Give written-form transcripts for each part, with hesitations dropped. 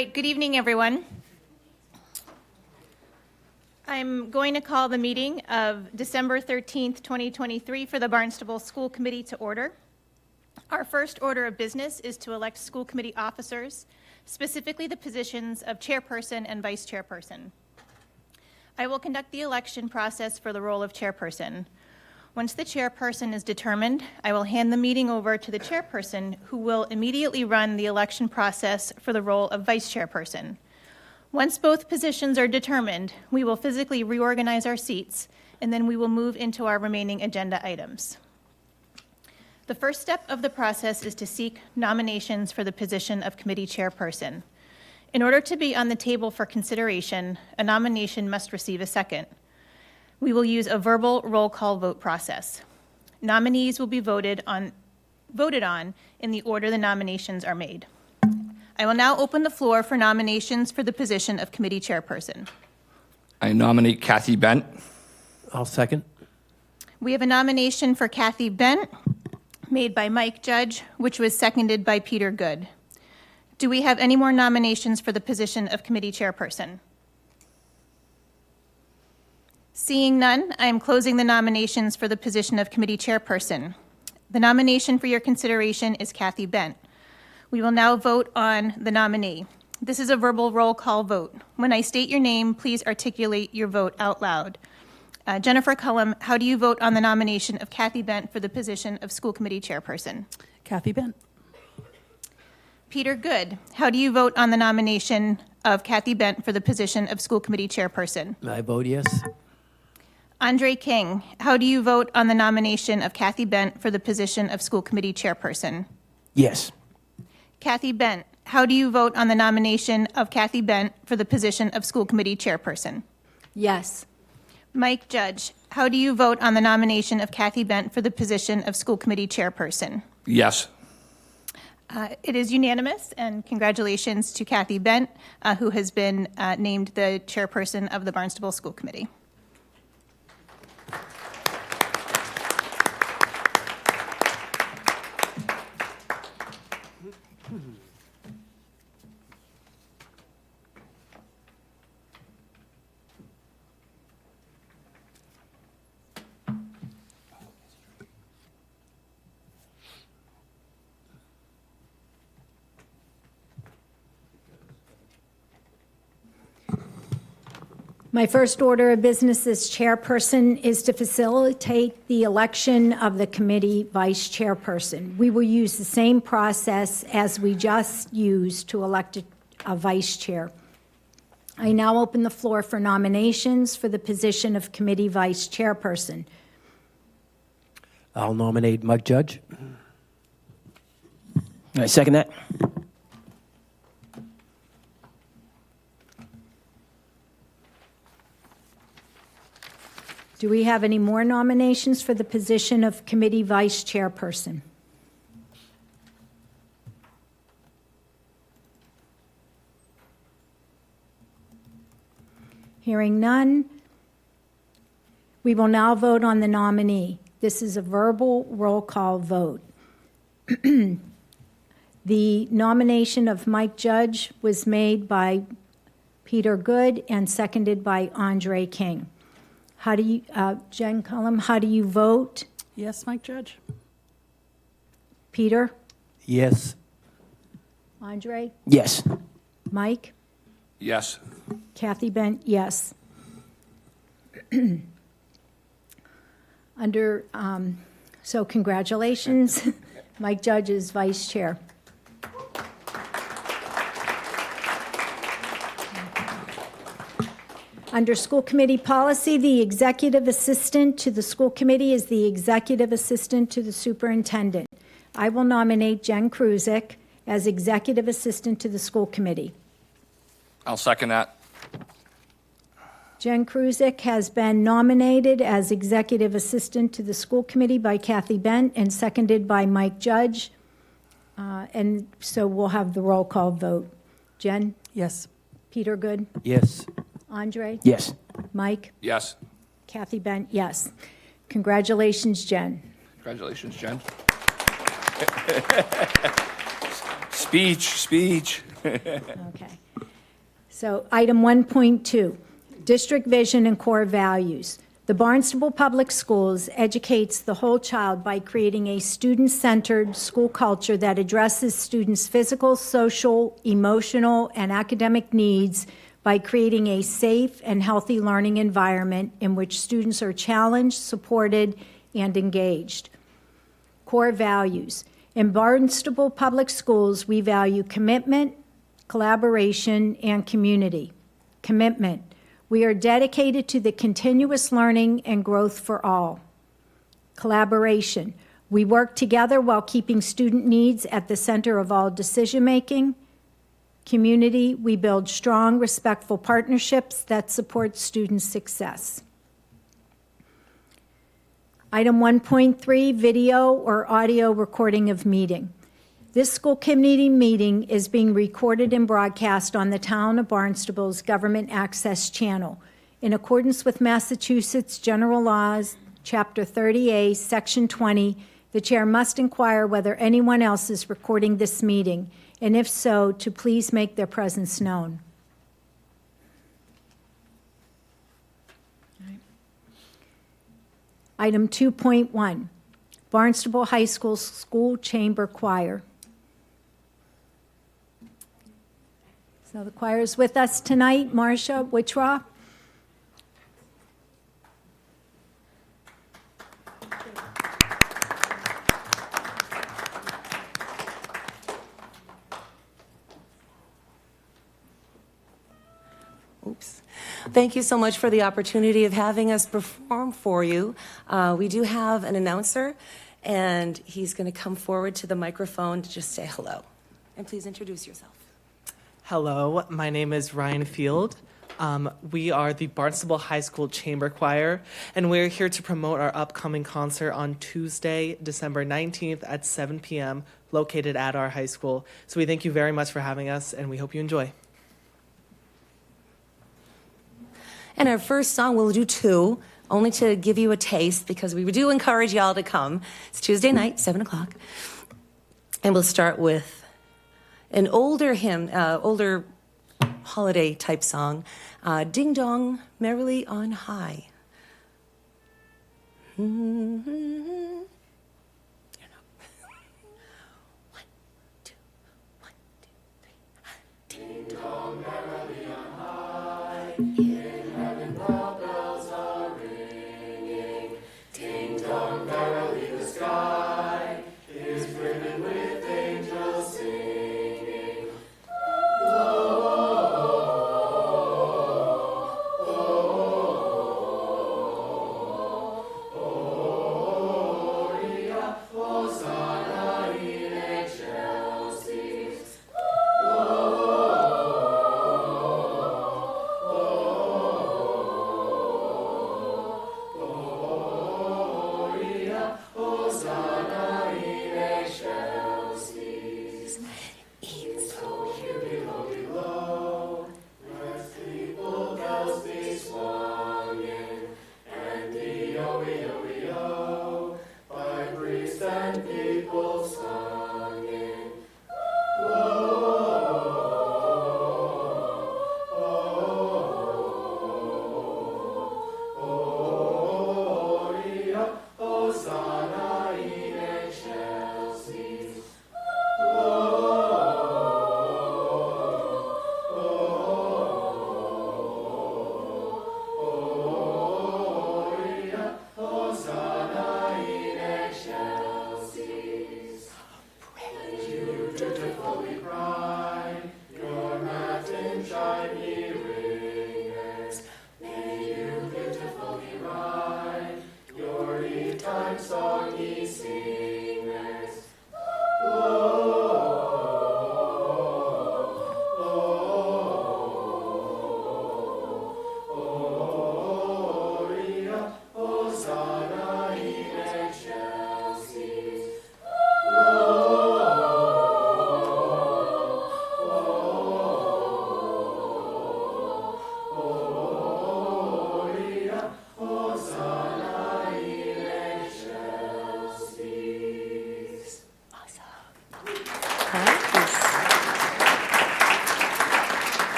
right, good evening, everyone. I'm going to call the meeting of December 13th, 2023 for the Barnstable School Committee to order. Our first order of business is to elect school committee officers, specifically the positions of chairperson and vice chairperson. I will conduct the election process for the role of chairperson. Once the chairperson is determined, I will hand the meeting over to the chairperson, who will immediately run the election process for the role of vice chairperson. Once both positions are determined, we will physically reorganize our seats, and then we will move into our remaining agenda items. The first step of the process is to seek nominations for the position of committee chairperson. In order to be on the table for consideration, a nomination must receive a second. We will use a verbal roll call vote process. Nominees will be voted on in the order the nominations are made. I will now open the floor for nominations for the position of committee chairperson. I nominate Kathy Bent. I'll second. We have a nomination for Kathy Bent made by Mike Judge, which was seconded by Peter Good. Do we have any more nominations for the position of committee chairperson? Seeing none, I am closing the nominations for the position of committee chairperson. The nomination for your consideration is Kathy Bent. We will now vote on the nominee. This is a verbal roll call vote. When I state your name, please articulate your vote out loud. Jennifer Cullum, how do you vote on the nomination of Kathy Bent for the position of school committee chairperson? Kathy Bent. Peter Good, how do you vote on the nomination of Kathy Bent for the position of school committee chairperson? I vote yes. Andre King, how do you vote on the nomination of Kathy Bent for the position of school committee chairperson? Yes. Kathy Bent, how do you vote on the nomination of Kathy Bent for the position of school committee chairperson? Yes. Mike Judge, how do you vote on the nomination of Kathy Bent for the position of school committee chairperson? Yes. It is unanimous, and congratulations to Kathy Bent, who has been named the chairperson of the Barnstable School Committee. My first order of business as chairperson is to facilitate the election of the committee vice chairperson. We will use the same process as we just used to elect a vice chair. I now open the floor for nominations for the position of committee vice chairperson. I'll nominate Mike Judge. I second that. Do we have any more nominations for the position of committee vice chairperson? Hearing none, we will now vote on the nominee. This is a verbal roll call vote. The nomination of Mike Judge was made by Peter Good and seconded by Andre King. How do you, Jen Cullum, how do you vote? Yes, Mike Judge. Peter? Yes. Andre? Yes. Mike? Yes. Kathy Bent, yes. So congratulations. Mike Judge is vice chair. Under school committee policy, the executive assistant to the school committee is the executive assistant to the superintendent. I will nominate Jen Kruzik as executive assistant to the school committee. I'll second that. Jen Kruzik has been nominated as executive assistant to the school committee by Kathy Bent and seconded by Mike Judge. And so we'll have the roll call vote. Jen? Yes. Peter Good? Yes. Andre? Yes. Mike? Yes. Kathy Bent, yes. Congratulations, Jen. Congratulations, Jen. Speech. Okay. So item 1.2, district vision and core values. The Barnstable Public Schools educates the whole child by creating a student-centered school culture that addresses students' physical, social, emotional, and academic needs by creating a safe and healthy learning environment in which students are challenged, supported, and engaged. Core values. In Barnstable Public Schools, we value commitment, collaboration, and community. Commitment. We are dedicated to the continuous learning and growth for all. Collaboration. We work together while keeping student needs at the center of all decision-making. Community. We build strong, respectful partnerships that support student success. Item 1.3, video or audio recording of meeting. This school committee meeting is being recorded and broadcast on the Town of Barnstable's Government Access Channel. In accordance with Massachusetts General Laws, Chapter 30A, Section 20, the chair must inquire whether anyone else is recording this meeting, and if so, to please make their presence known. Item 2.1, Barnstable High School School Chamber Choir. So the choir is with us tonight. Marcia Wittroff. Oops. Thank you so much for the opportunity of having us perform for you. We do have an announcer, and he's going to come forward to the microphone to just say hello. And please introduce yourself. Hello, my name is Ryan Field. We are the Barnstable High School Chamber Choir, and we're here to promote our upcoming concert on Tuesday, December 19th at 7 p.m., located at our high school. So we thank you very much for having us, and we hope you enjoy. And our first song, we'll do two, only to give you a taste, because we do encourage y'all to come. It's Tuesday night, 7 o'clock. And we'll start with an older hymn, older holiday type song, Ding Dong Merrily on High.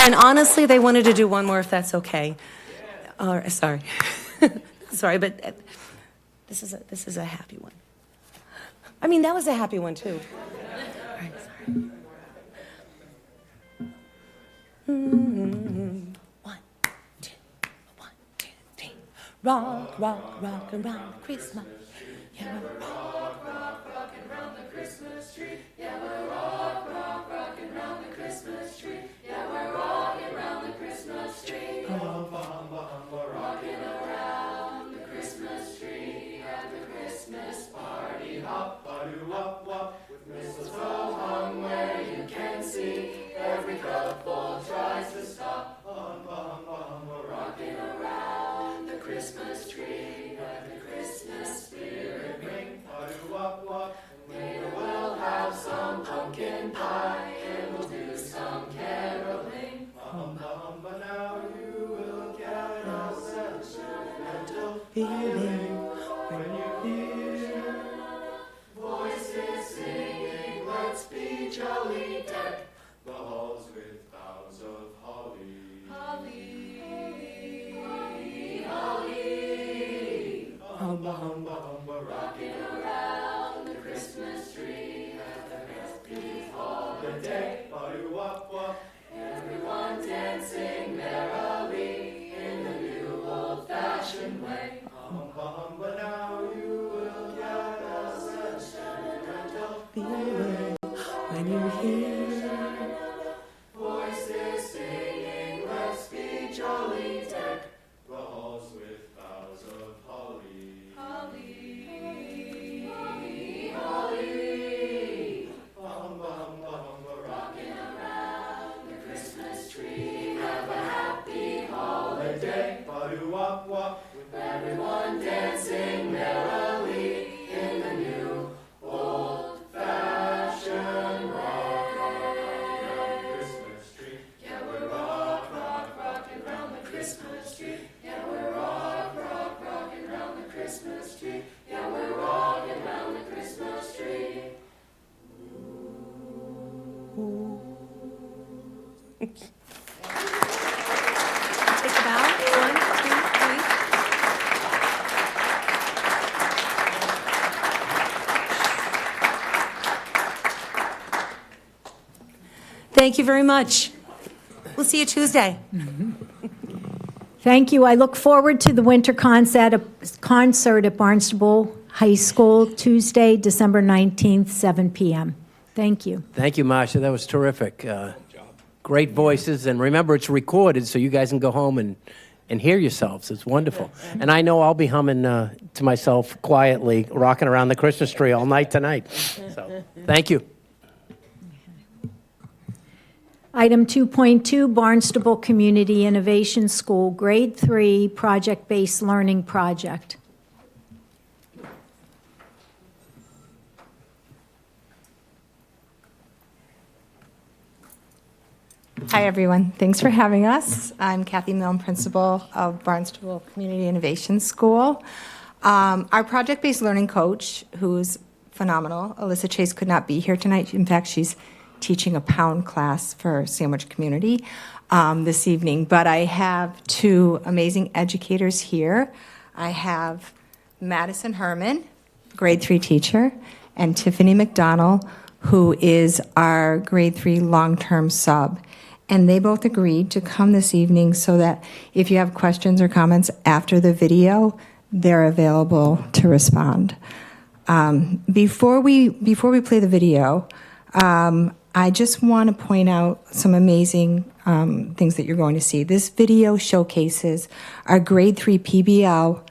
And honestly, they wanted to do one more if that's okay. Sorry. Sorry, but this is a happy one. I mean, that was a happy one too. All right, sorry. One, two, 3. Rock, rock, rock around Christmas. Yeah, we're rock, rock, rockin' round the Christmas tree. Yeah, we're rock, rock, rockin' round the Christmas tree. Yeah, we're rockin' round the Christmas tree. We're rockin' around the Christmas tree at the Christmas party. Hop, ba-doo, wop, wop, with mistletoe hung where you can see every couple tries to stop. We're rockin' around the Christmas tree at the Christmas spirit ring. Ba-doo, wop, wop, maybe we'll have some pumpkin pie and we'll do some caroling. But now you will get a sentimental feeling when you hear voices singing, let's be jolly, deck the halls with boughs of holly. Holly, holly, hum, hum, hum, we're rocking around the Christmas tree at the happy holiday. Ba-doo, wop, wop, everyone dancing merrily in the new old-fashioned way. Hum, hum, but now you will get a sentimental feeling when you hear voices singing, let's be jolly, deck the halls with boughs of holly. Holly, holly, bum, bum, bum, we're rocking around the Christmas tree. Have a happy holiday. Ba-doo, wop, wop, with everyone dancing merrily in the new old-fashioned Christmas tree. Yeah, we're rock, rock, rockin' round the Christmas tree. Yeah, we're rock, rock, rockin' round the Christmas tree. Yeah, we're rockin' round the Christmas tree. Take a bow. 1, 2, 3. Thank you very much. We'll see you Tuesday. Thank you. I look forward to the winter concert at Barnstable High School, Tuesday, December 19th, 7 p.m. Thank you. Thank you, Marcia. That was terrific. Great voices. And remember, it's recorded, so you guys can go home and hear yourselves. It's wonderful. And I know I'll be humming to myself quietly, rocking around the Christmas tree all night tonight. So, thank you. Item 2.2, Barnstable Community Innovation School, Grade 3, Project-Based Learning Project. Hi, everyone. Thanks for having us. I'm Kathy Milne, principal of Barnstable Community Innovation School. Our project-based learning coach, who's phenomenal, Alyssa Chase, could not be here tonight. In fact, she's teaching a pound class for Sandwich Community this evening. But I have two amazing educators here. I have Madison Herman, grade 3 teacher, and Tiffany McDonald, who is our grade 3 long-term sub. And they both agreed to come this evening so that if you have questions or comments after the video, they're available to respond. Before we play the video, I just want to point out some amazing things that you're going to see. This video showcases our grade 3 PBL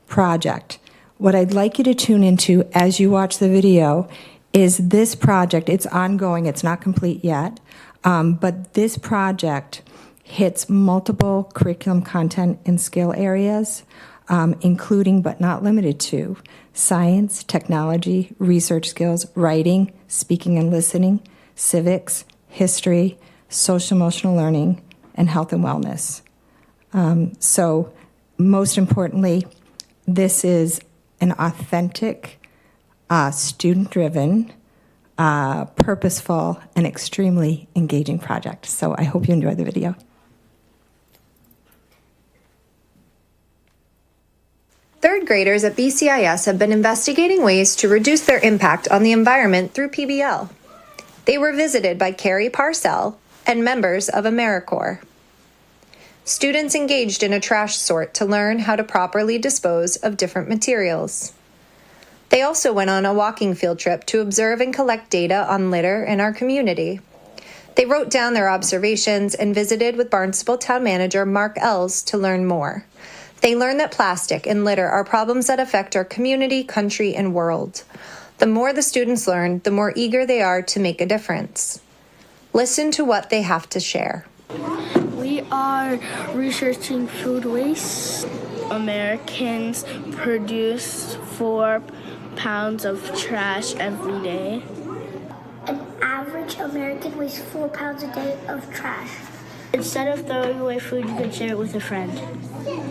project. What I'd like you to tune into as you watch the video is this project. It's ongoing. It's not complete yet. But this project hits multiple curriculum content and skill areas, including but not limited to science, technology, research skills, writing, speaking and listening, civics, history, social emotional learning, and health and wellness. So most importantly, this is an authentic, student-driven, purposeful, and extremely engaging project. So I hope you enjoy the video. graders at BCIS have been investigating ways to reduce their impact on the environment through PBL. They were visited by Carrie Parcell and members of AmeriCorps. Students engaged in a trash sort to learn how to properly dispose of different materials. They also went on a walking field trip to observe and collect data on litter in our community. They wrote down their observations and visited with Barnstable Town Manager Mark Ells to learn more. They learned that plastic and litter are problems that affect our community, country, and world. The more the students learn, the more eager they are to make a difference. Listen to what they have to share. We are researching food waste. Americans produce 4 pounds of trash every day. An average American wastes 4 pounds a day of trash. Instead of throwing away food, you can share it with a friend.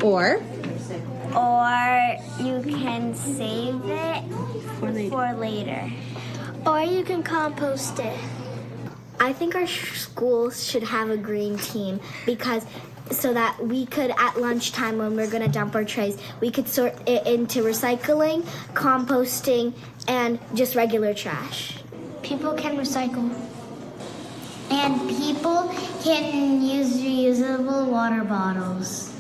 Or you can save it for later. Or you can compost it. I think our schools should have a green team because so that we could at lunchtime when we're going to dump our trays, we could sort it into recycling, composting, and just regular trash. People can recycle. And people can use reusable water bottles.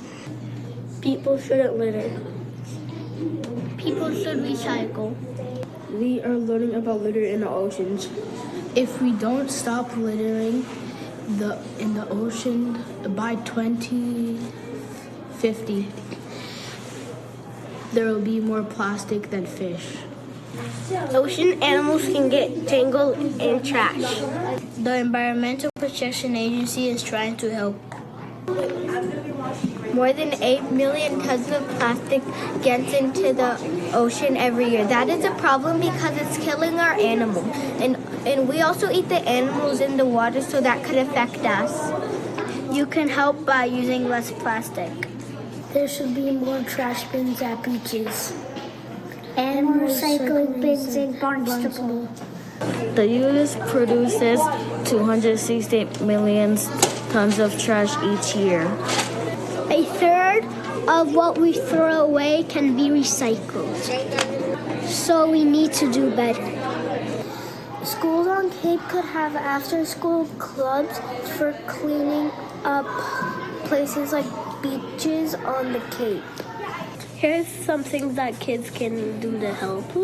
People shouldn't litter. People should recycle. We are learning about litter in the oceans. If we don't stop littering in the ocean by 2050, there will be more plastic than fish. Ocean animals can get tangled in trash. The Environmental Protection Agency is trying to help. More than 8 million tons of plastic gets into the ocean every year. That is a problem because it's killing our animals. And we also eat the animals in the water, so that could affect us. You can help by using less plastic. There should be more trash bins at beaches. And more recycling bins in Barnstable. The U.S. produces 260 million tons of trash each year. A third of what we throw away can be recycled. So we need to do better. Schools on Cape could have after-school clubs for cleaning up places like beaches on the Cape. Here's some things that kids can do to help.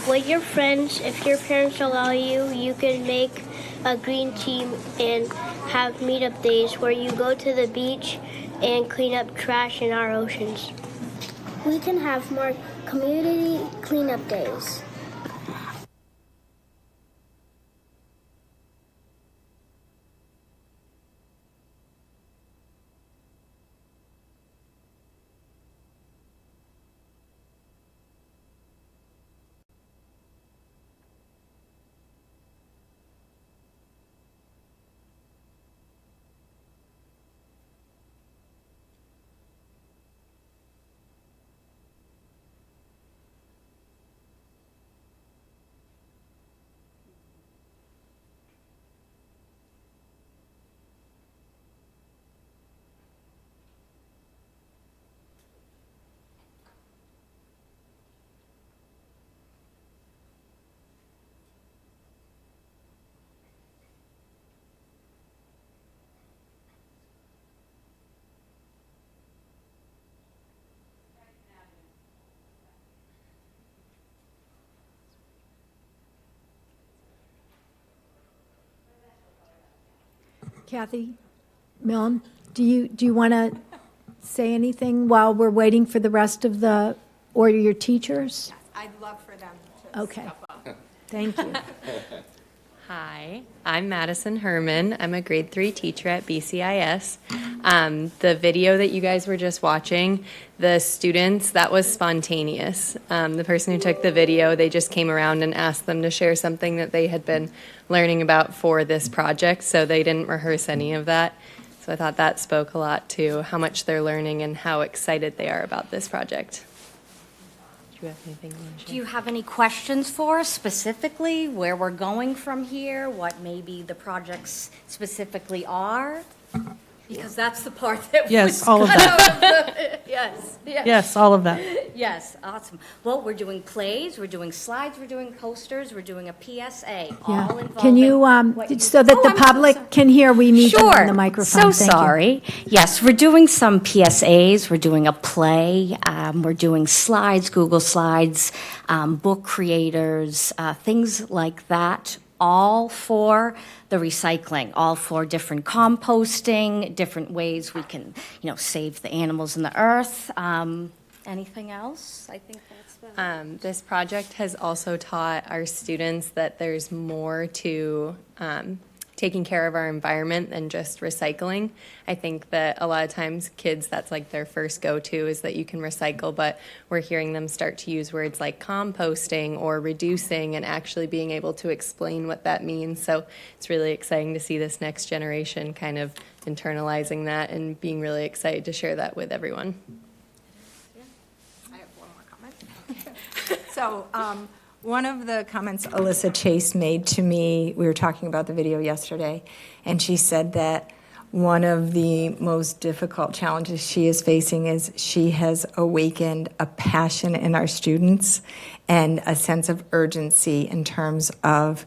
With your friends, if your parents allow you, you can make a green team and have meetup days where you go to the beach and clean up trash in our oceans. We can have more community cleanup days. Kathy Milne, do you want to say anything while we're waiting for the rest of the, or your teachers? I'd love for them to Okay. step up. Thank you. Hi, I'm Madison Herman. I'm a grade 3 teacher at BCIS. The video that you guys were just watching, the students, that was spontaneous. The person who took the video, they just came around and asked them to share something that they had been learning about for this project, so they didn't rehearse any of that. So I thought that spoke a lot to how much they're learning and how excited they are about this project. Do you have anything you want to share? Do you have any questions for us specifically, where we're going from here, what maybe the projects specifically are? Because that's the part that Yes, was all of cut that. out of the, yes, yes. Yes, all of that. Yes, awesome. Well, we're doing plays, we're doing slides, we're doing posters, we're doing a PSA, Yeah. all involving. Can you, what so that Oh, the I'm so public sorry. can hear, we need you Sure. on the microphone. So Thank you. sorry. Yes, we're doing some PSAs. We're doing a play. We're doing slides, Google Slides, book creators, things like that. All for the recycling, all for different composting, different ways we can, save the animals and the earth. Anything else? I think that's the. This project has also taught our students that there's more to taking care of our environment than just recycling. I think that a lot of times kids, that's like their first go-to is that you can recycle, but we're hearing them start to use words like composting or reducing and actually being able to explain what that means. So it's really exciting to see this next generation kind of internalizing that and being really excited to share that with everyone. I have one more comment. So, one of the comments Alyssa Chase made to me, we were talking about the video yesterday, and she said that one of the most difficult challenges she is facing is she has awakened a passion in our students and a sense of urgency in terms of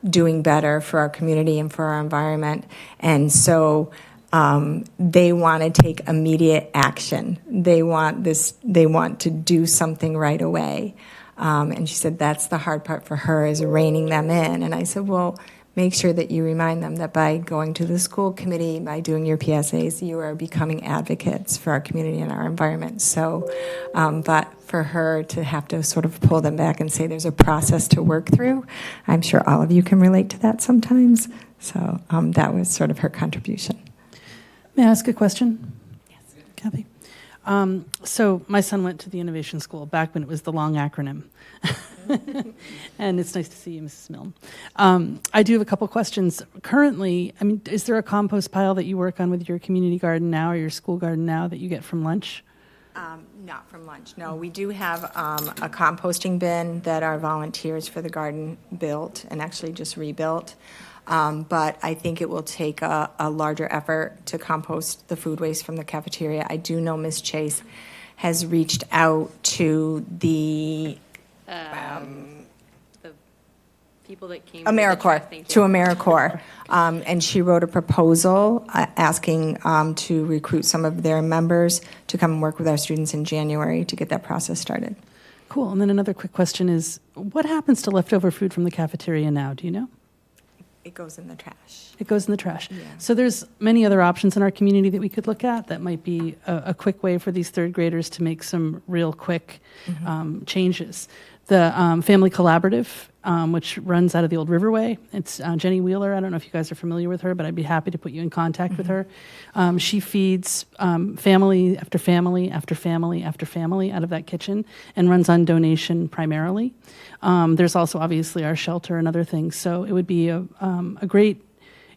doing better for our community and for our environment. And so they want to take immediate action. They want to do something right away. And she said that's the hard part for her is reining them in. And I said, well, make sure that you remind them that by going to the school committee, by doing your PSAs, you are becoming advocates for our community and our environment. So, but for her to have to sort of pull them back and say there's a process to work through, I'm sure all of you can relate to that sometimes. So that was sort of her contribution. May I ask a question? Yes. Kathy? So my son went to the Innovation School back when it was the long acronym. And it's nice to see you, Mrs. Milne. I do have a couple questions. Currently, is there a compost pile that you work on with your community garden now or your school garden now that you get from lunch? Not from lunch, no. We do have a composting bin that our volunteers for the garden built and actually just rebuilt. But I think it will take a larger effort to compost the food waste from the cafeteria. I do know Ms. Chase has reached out to the People that came AmeriCorps, and she wrote a proposal asking to recruit some of their members to come and work with our students in January to get that process started. Cool. And then another quick question is, what happens to leftover food from the cafeteria now? Do you know? It goes in the trash. It goes in the trash. Yeah. So there's many other options in our community that we could look at that might be a quick way for these third graders to make some real quick changes. The Family Collaborative, which runs out of the old Riverway. It's Jenny Wheeler. I don't know if you guys are familiar with her, but I'd be happy to put you in contact with her. She feeds family after family after family after family out of that kitchen and runs on donation primarily. There's also obviously our shelter and other things. So it would be a great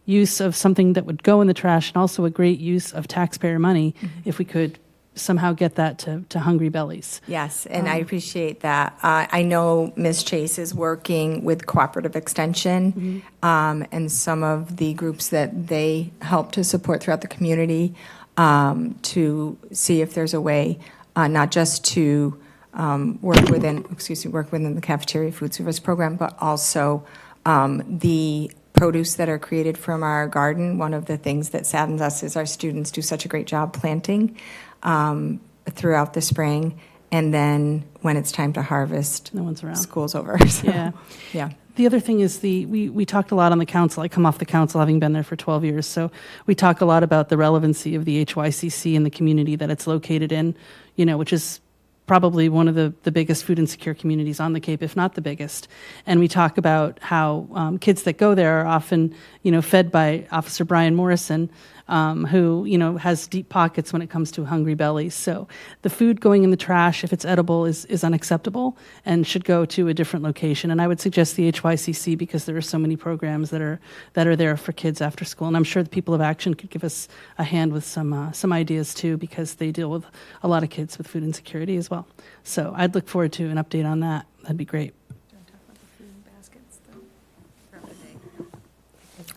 use of something that would go in the trash and also a great use of taxpayer money if we could somehow get that to hungry bellies. Yes, and I appreciate that. I know Ms. Chase is working with Cooperative Extension and some of the groups that they help to support throughout the community to see if there's a way not just to work within the cafeteria food service program, but also the produce that are created from our garden. One of the things that saddens us is our students do such a great job planting throughout the spring, and then when it's time to harvest, no one's around. School's over. So, yeah. The other thing is we talked a lot on the council. I come off the council having been there for 12 years, so we talk a lot about the relevancy of the HYCC in the community that it's located in, which is probably one of the biggest food insecure communities on the Cape, if not the biggest. And we talk about how kids that go there are often, fed by Officer Brian Morrison, who, has deep pockets when it comes to hungry bellies. So the food going in the trash, if it's edible, is unacceptable and should go to a different location. And I would suggest the HYCC because there are so many programs that are there for kids after school. And I'm sure the People of Action could give us a hand with some ideas too, because they deal with a lot of kids with food insecurity as well. So I'd look forward to an update on that. That'd be great.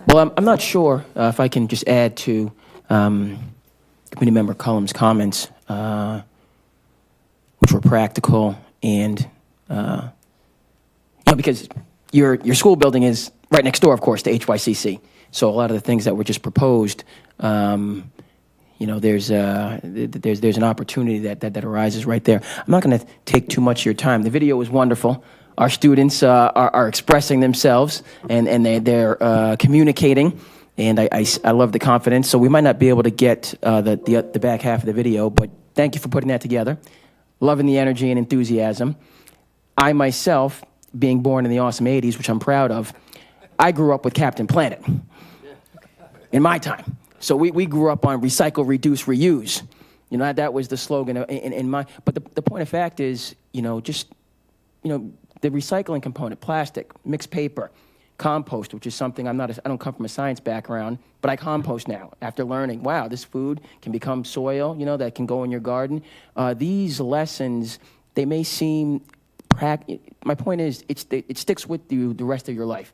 Well, I'm not sure if I can just add to committee member Cullum's comments, which were practical and, because your school building is right next door, of course, to HYCC. So a lot of the things that were just proposed, there's an opportunity that arises right there. I'm not going to take too much of your time. The video was wonderful. Our students are expressing themselves and they're communicating, and I love the confidence. So we might not be able to get the back half of the video, but thank you for putting that together. Loving the energy and enthusiasm. I myself, being born in the awesome 80s, which I'm proud of, I grew up with Captain Planet in my time. So we grew up on recycle, reduce, reuse. That was the slogan in my, but the point of fact is, the recycling component, plastic, mixed paper, compost, which is something I don't come from a science background, but I compost now after learning, wow, this food can become soil, that can go in your garden. These lessons, they may seem, my point is, it sticks with you the rest of your life.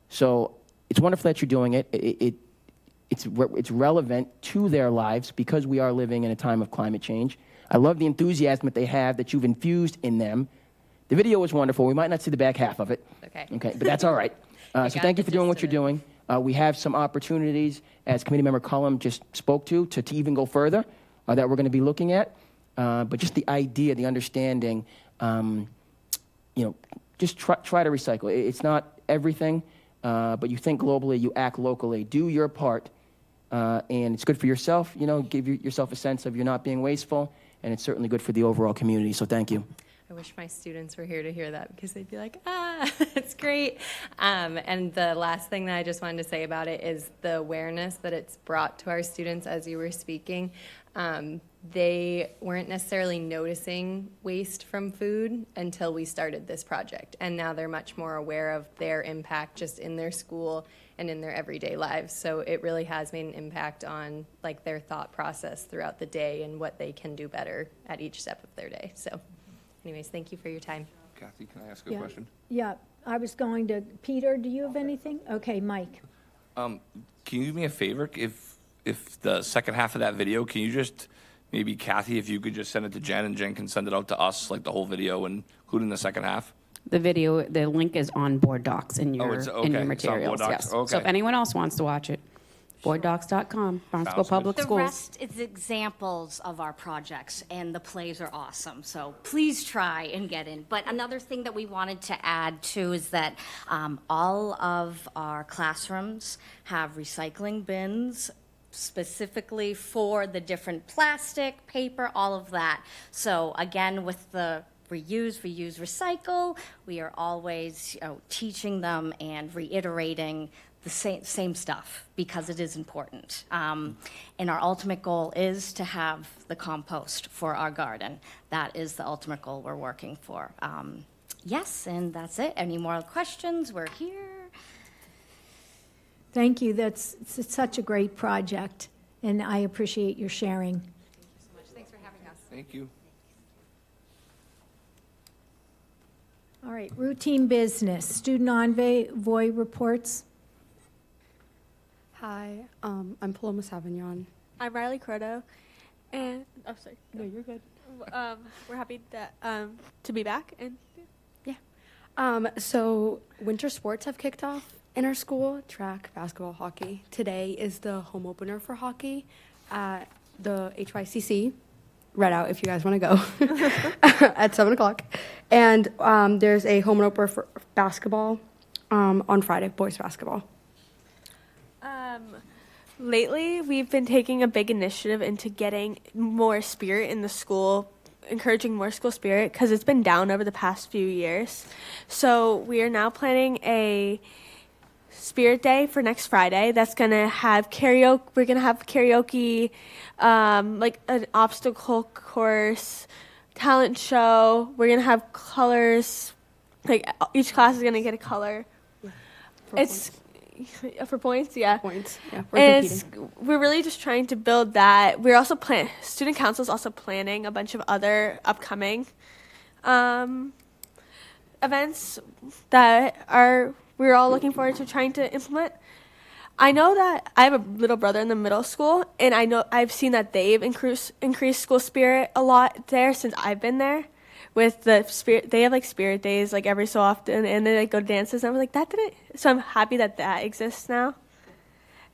So it's wonderful that you're doing it. It's relevant to their lives because we are living in a time of climate change. I love the enthusiasm that they have, that you've infused in them. The video was wonderful. We might not see the back half of it. Okay, but that's all right. So thank you for doing what you're doing. We have some opportunities, as Committee Member Cullum just spoke to even go further that we're going to be looking at. But just the idea, the understanding, just try to recycle. It's not everything, but you think globally, you act locally. Do your part, and it's good for yourself. Give yourself a sense of you're not being wasteful, and it's certainly good for the overall community. So thank you. I wish my students were here to hear that because they'd be like, it's great. And the last thing that I just wanted to say about it is the awareness that it's brought to our students as you were speaking. They weren't necessarily noticing waste from food until we started this project. And now they're much more aware of their impact just in their school and in their everyday lives. So it really has made an impact on their thought process throughout the day and what they can do better at each step of their day. So anyways, thank you for your time. Kathy, can I ask a question? Yeah, I was going to, Peter, do you have anything? Okay, Mike. Can you do me a favor? If the second half of that video, can you just, maybe Kathy, if you could just send it to Jen and Jen can send it out to us, the whole video, and including the second half? The video, the link is on Board Docs in your, it's okay. in your It's on Board materials. Docs? Yes. Okay. So if anyone else wants to watch it, boarddocs.com, Barnstable Sounds good. Public The Schools. rest is examples of our projects, and the plays are awesome. So please try and get in. But another thing that we wanted to add too is that all of our classrooms have recycling bins specifically for the different plastic, paper, all of that. So again, with the reuse, recycle, we are always teaching them and reiterating the same stuff because it is important. And our ultimate goal is to have the compost for our garden. That is the ultimate goal we're working for. Yes, and that's it. Any more questions? We're here. Thank you. It's such a great project, and I appreciate your sharing. Thank you so much. Thanks for having us. Thank you. All right, routine business, student envoy reports. Hi, I'm Paloma Savignon. I'm Riley Croto, and sorry. No, you're good. We're happy that to be back, and So winter sports have kicked off in our school: track, basketball, hockey. Today is the home opener for hockey at the HYCC. Read out if you guys want to go at 7:00. And there's a home opener for basketball on Friday, boys basketball. lately we've been taking a big initiative into getting more spirit in the school, encouraging more school spirit because it's been down over the past few years. So we are now planning a Spirit Day for next Friday. That's gonna have karaoke. We're gonna have karaoke, like an obstacle course, talent show. We're gonna have colors. Like each class is gonna get a color. It's for points, yeah. Points, yeah. We're really just trying to build that. We're also student council is also planning a bunch of other upcoming events that we're all looking forward to trying to implement. I know that I have a little brother in the middle school, and I've seen that they've increased school spirit a lot there since I've been there. With the spirit, they have like spirit days like every so often, and they like go to dances. And I was like, that didn't. So I'm happy that exists now.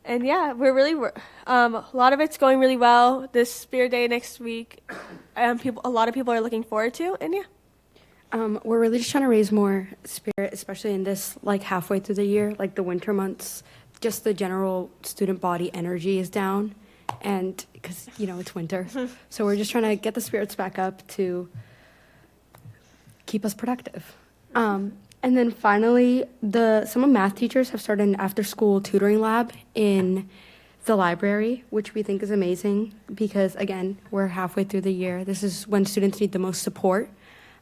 And yeah, we're really a lot of it's going really well. This spirit day next week, a lot of people are looking forward to, and yeah. We're really just trying to raise more spirit, especially in this like halfway through the year, like the winter months. Just the general student body energy is down, and because it's winter, so we're just trying to get the spirits back up to keep us productive. And then finally, some math teachers have started an after-school tutoring lab in the library, which we think is amazing because again, we're halfway through the year. This is when students need the most support.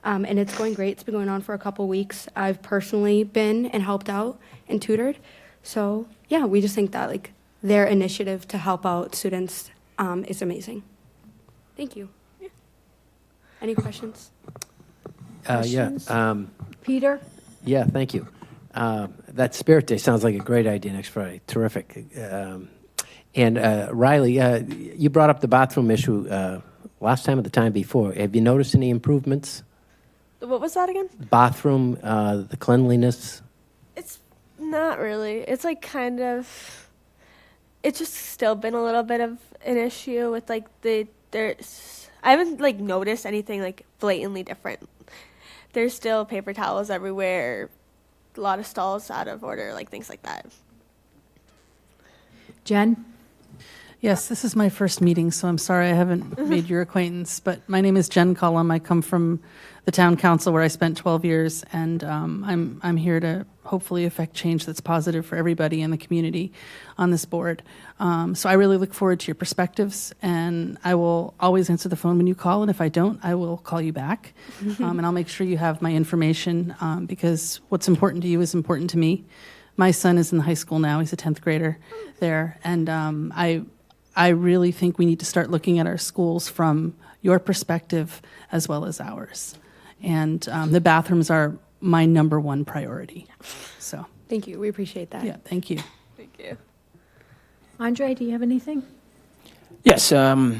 And it's going great. It's been going on for a couple weeks. I've personally been and helped out and tutored. So yeah, we just think that like their initiative to help out students is amazing. Thank you. Yeah. Any questions? Peter? Yeah, thank you. That Spirit Day sounds like a great idea next Friday. Terrific. And Riley, you brought up the bathroom issue last time or the time before. Have you noticed any improvements? What was that again? Bathroom, the cleanliness? It's not really. It's like kind of. It's just still been a little bit of an issue with like there's. I haven't like noticed anything like blatantly different. There's still paper towels everywhere, a lot of stalls out of order, like things like that. Jen? Yes, this is my first meeting, so I'm sorry I haven't made your acquaintance. But my name is Jen Cullum. I come from the town council where I spent 12 years, and I'm here to hopefully affect change that's positive for everybody in the community on this board. So I really look forward to your perspectives, and I will always answer the phone when you call, and if I don't, I will call you back. And I'll make sure you have my information because what's important to you is important to me. My son is in high school now. He's a 10th grader there, and I really think we need to start looking at our schools from your perspective as well as ours. And the bathrooms are my number one priority. So Thank you. We appreciate that. yeah, thank you. Thank you. Andre, do you have anything? Yes, I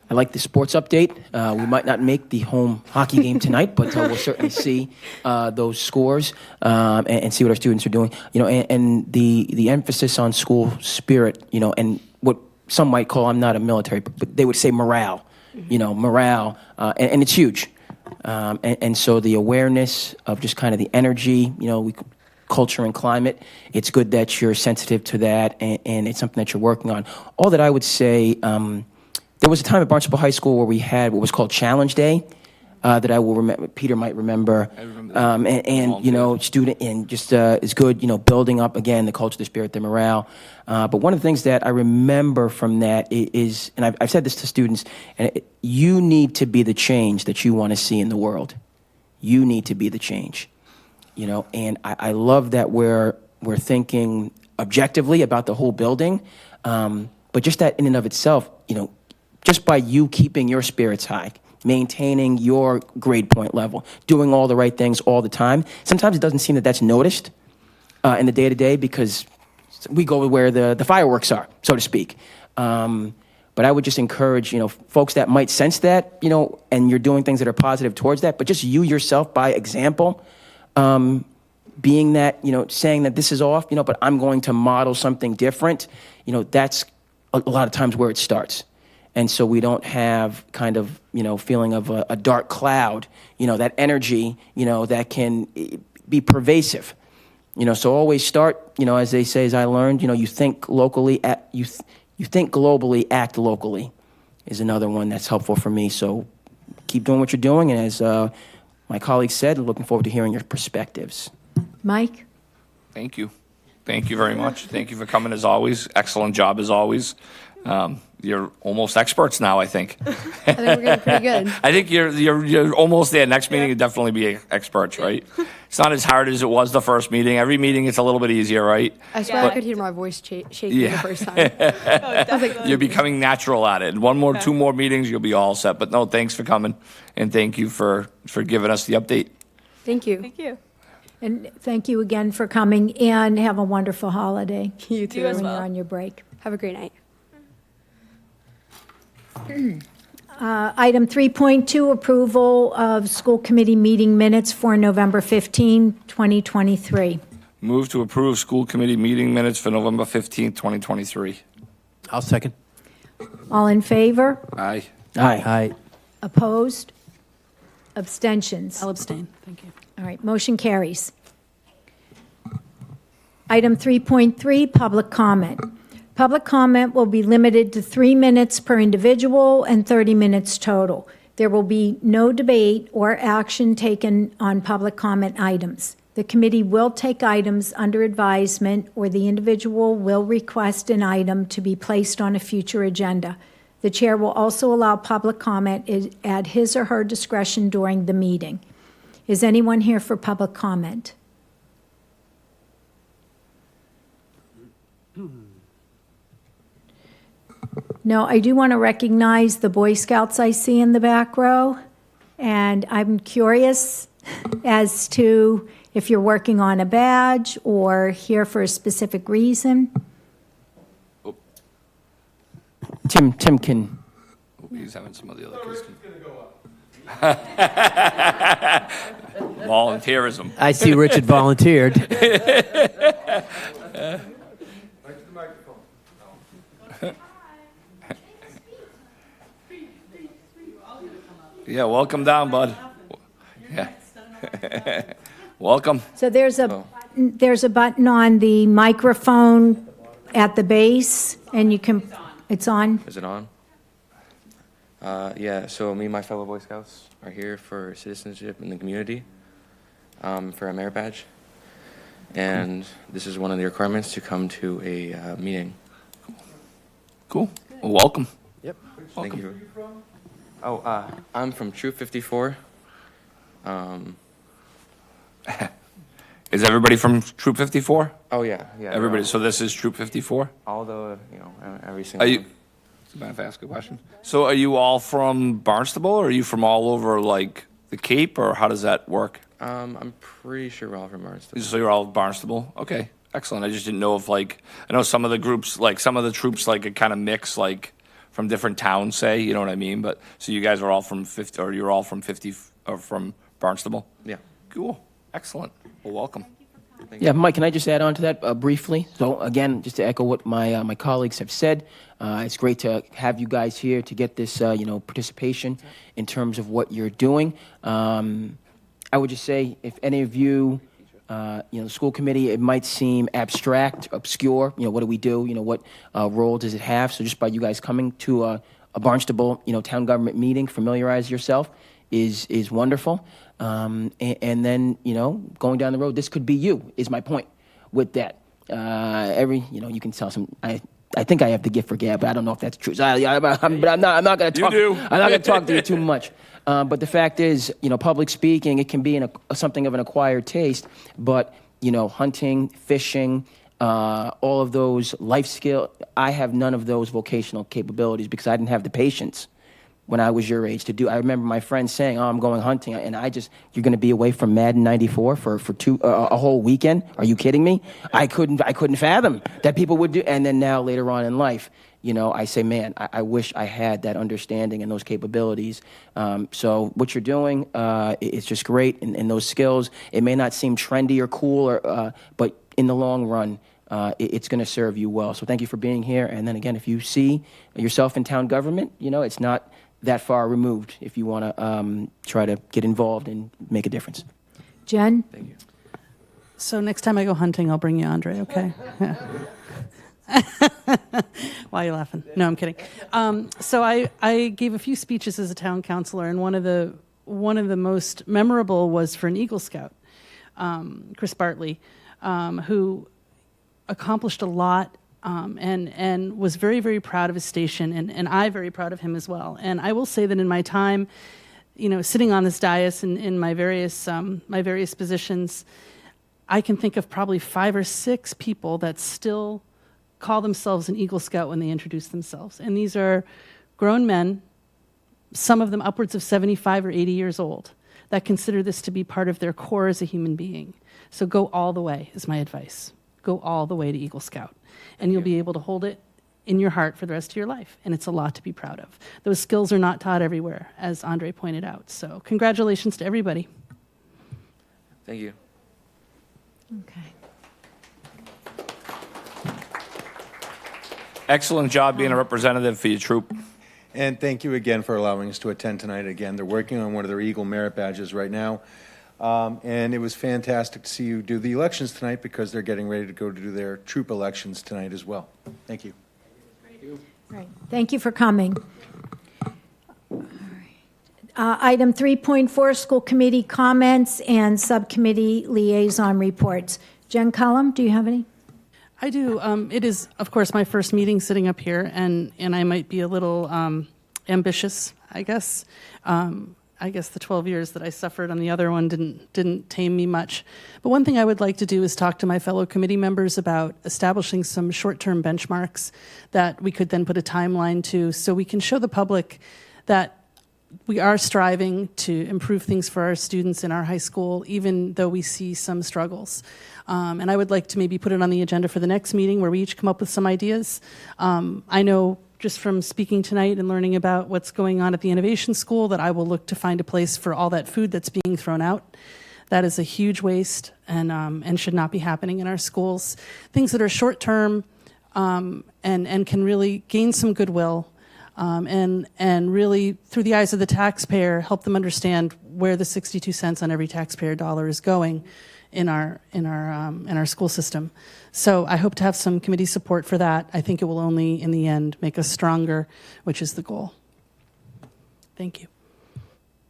like the sports update. We might not make the home hockey game tonight, but we'll certainly see those scores and see what our students are doing. And the emphasis on school spirit. And what some might call, I'm not a military, but they would say morale. Morale, and it's huge. And so the awareness of just kind of the energy, culture and climate, it's good that you're sensitive to that, and it's something that you're working on. All that I would say, there was a time at Barnstable High School where we had what was called Challenge Day, that I will remember, Peter might remember. I remember that. And student, and just is good, building up, again, the culture, the spirit, the morale. But one of the things that I remember from that is, and I've said this to students, you need to be the change that you want to see in the world. You need to be the change, and I love that we're thinking objectively about the whole building, but just that in and of itself, just by you keeping your spirits high, maintaining your grade point level, doing all the right things all the time. Sometimes it doesn't seem that that's noticed in the day-to-day because we go where the fireworks are, so to speak. But I would just encourage, folks that might sense that, and you're doing things that are positive towards that, but just you yourself by example, being that, saying that this is off, but I'm going to model something different, that's a lot of times where it starts. And so we don't have kind of, feeling of a dark cloud, that energy, that can be pervasive. So always start, as they say, as I learned, you think locally, you think globally, act locally is another one that's helpful for me. So keep doing what you're doing. And as my colleague said, looking forward to hearing your perspectives. Mike? Thank you. Thank you very much. Thank you for coming as always. Excellent job as always. You're almost experts now, I think. I think we're getting pretty good. I think you're almost there. Next meeting, you'll definitely be experts, right? It's not as hard as it was the first meeting. Every meeting, it's a little bit easier, right? I swear I could hear my voice shaking the first time. I was like, You're becoming natural at it. Two more meetings, you'll be all set. But no, thanks for coming, and thank you for giving us the update. thank you. Thank you. And thank you again for coming, and have a wonderful holiday. You too. You as When well. you're on your break. Have a great night. Item 3.2, approval of school committee meeting minutes for November 15, 2023. Move to approve school committee meeting minutes for November 15th, 2023. I'll second. All in favor? Aye. Aye. Opposed? Abstentions? I'll abstain. Thank you. All right, motion carries. Item 3.3, public comment. Public comment will be limited to 3 minutes per individual and 30 minutes total. There will be no debate or action taken on public comment items. The committee will take items under advisement, or the individual will request an item to be placed on a future agenda. The chair will also allow public comment at his or her discretion during the meeting. Is anyone here for public comment? No, I do want to recognize the Boy Scouts I see in the back row, and I'm curious as to if you're working on a badge or here for a specific reason. Tim can. He's having some of the other kids. Volunteerism. I see Richard volunteered. Yeah, welcome down, bud. Yeah. Welcome. So there's a button on the microphone at the base, and you can, it's on? Is it on? Yeah, so me and my fellow Boy Scouts are here for citizenship in the community, for a merit badge. And this is one of the requirements to come to a meeting. Cool. Well, welcome. Yep. Welcome. Thank you. Oh, I'm from Troop 54. Is everybody from Troop 54? Oh, yeah. Everybody. So this is Troop 54? All the, every Are single you? one. Mind if I ask a question? So are you all from Barnstable, or are you from all over, like, the Cape, or how does that work? I'm pretty sure we're all from Barnstable. So you're all Barnstable? Okay, excellent. I just didn't know if, like, I know some of the groups, like, some of the troops, like, it kind of mix, like, from different towns, say, you know what I mean? But, so you guys are all from 50, or you're all from 50, or from Barnstable? Yeah. Cool, excellent. Well, welcome. Yeah, Mike, can I just add on to that briefly? So again, just to echo what my colleagues have said, it's great to have you guys here to get this, participation in terms of what you're doing. I would just say, if any of you, the school committee, it might seem abstract, obscure. What do we do? What role does it have? So just by you guys coming to a Barnstable, town government meeting, familiarize yourself is wonderful. And then, going down the road, this could be you, is my point with that. You can tell some, I think I have the gift for gab, but I don't know if that's true. So but I'm not going to talk. You do. I'm not going to talk to you too much. But the fact is, public speaking, it can be something of an acquired taste, but, hunting, fishing, all of those life skills, I have none of those vocational capabilities because I didn't have the patience when I was your age to do. I remember my friends saying, "Oh, I'm going hunting," and you're going to be away from Madden '94 for a whole weekend? Are you kidding me? I couldn't fathom that people would do. And then now later on in life, I say, man, I wish I had that understanding and those capabilities. So what you're doing, it's just great, and those skills. It may not seem trendy or cool, but in the long run, it's going to serve you well. So thank you for being here. And then again, if you see yourself in town government, it's not that far removed if you want to try to get involved and make a difference. Jen? Thank you. So next time I go hunting, I'll bring you Andre, okay? Why are you laughing? No, I'm kidding. So I gave a few speeches as a town councilor, and one of the most memorable was for an Eagle Scout, Chris Bartley, who accomplished a lot and was very, very proud of his station, and I very proud of him as well. And I will say that in my time, sitting on this dais in my various positions, I can think of probably 5 or 6 people that still call themselves an Eagle Scout when they introduce themselves. And these are grown men, some of them upwards of 75 or 80 years old, that consider this to be part of their core as a human being. So go all the way is my advice. Go all the way to Eagle Scout, and you'll be able to hold it in your heart for the rest of your life, and it's a lot to be proud of. Those skills are not taught everywhere, as Andre pointed out. So congratulations to everybody. Thank you. Okay. Excellent job being a representative for your troop. And thank you again for allowing us to attend tonight. Again, they're working on one of their Eagle Merit Badges right now. And it was fantastic to see you do the elections tonight because they're getting ready to go to do their troop elections tonight as well. Thank you. Right. Thank you for coming. Item 3.4, school committee comments and subcommittee liaison reports. Jen Cullum, do you have any? I do. It is, of course, my first meeting sitting up here, and I might be a little ambitious, I guess. I guess the 12 years that I suffered on the other one didn't tame me much. But one thing I would like to do is talk to my fellow committee members about establishing some short-term benchmarks that we could then put a timeline to, so we can show the public that we are striving to improve things for our students in our high school, even though we see some struggles. And I would like to maybe put it on the agenda for the next meeting where we each come up with some ideas. I know just from speaking tonight and learning about what's going on at the Innovation School that I will look to find a place for all that food that's being thrown out. That is a huge waste and should not be happening in our schools. Things that are short-term and can really gain some goodwill and really, through the eyes of the taxpayer, help them understand where the 62 cents on every taxpayer dollar is going in our school system. So I hope to have some committee support for that. I think it will only, in the end, make us stronger, which is the goal. Thank you.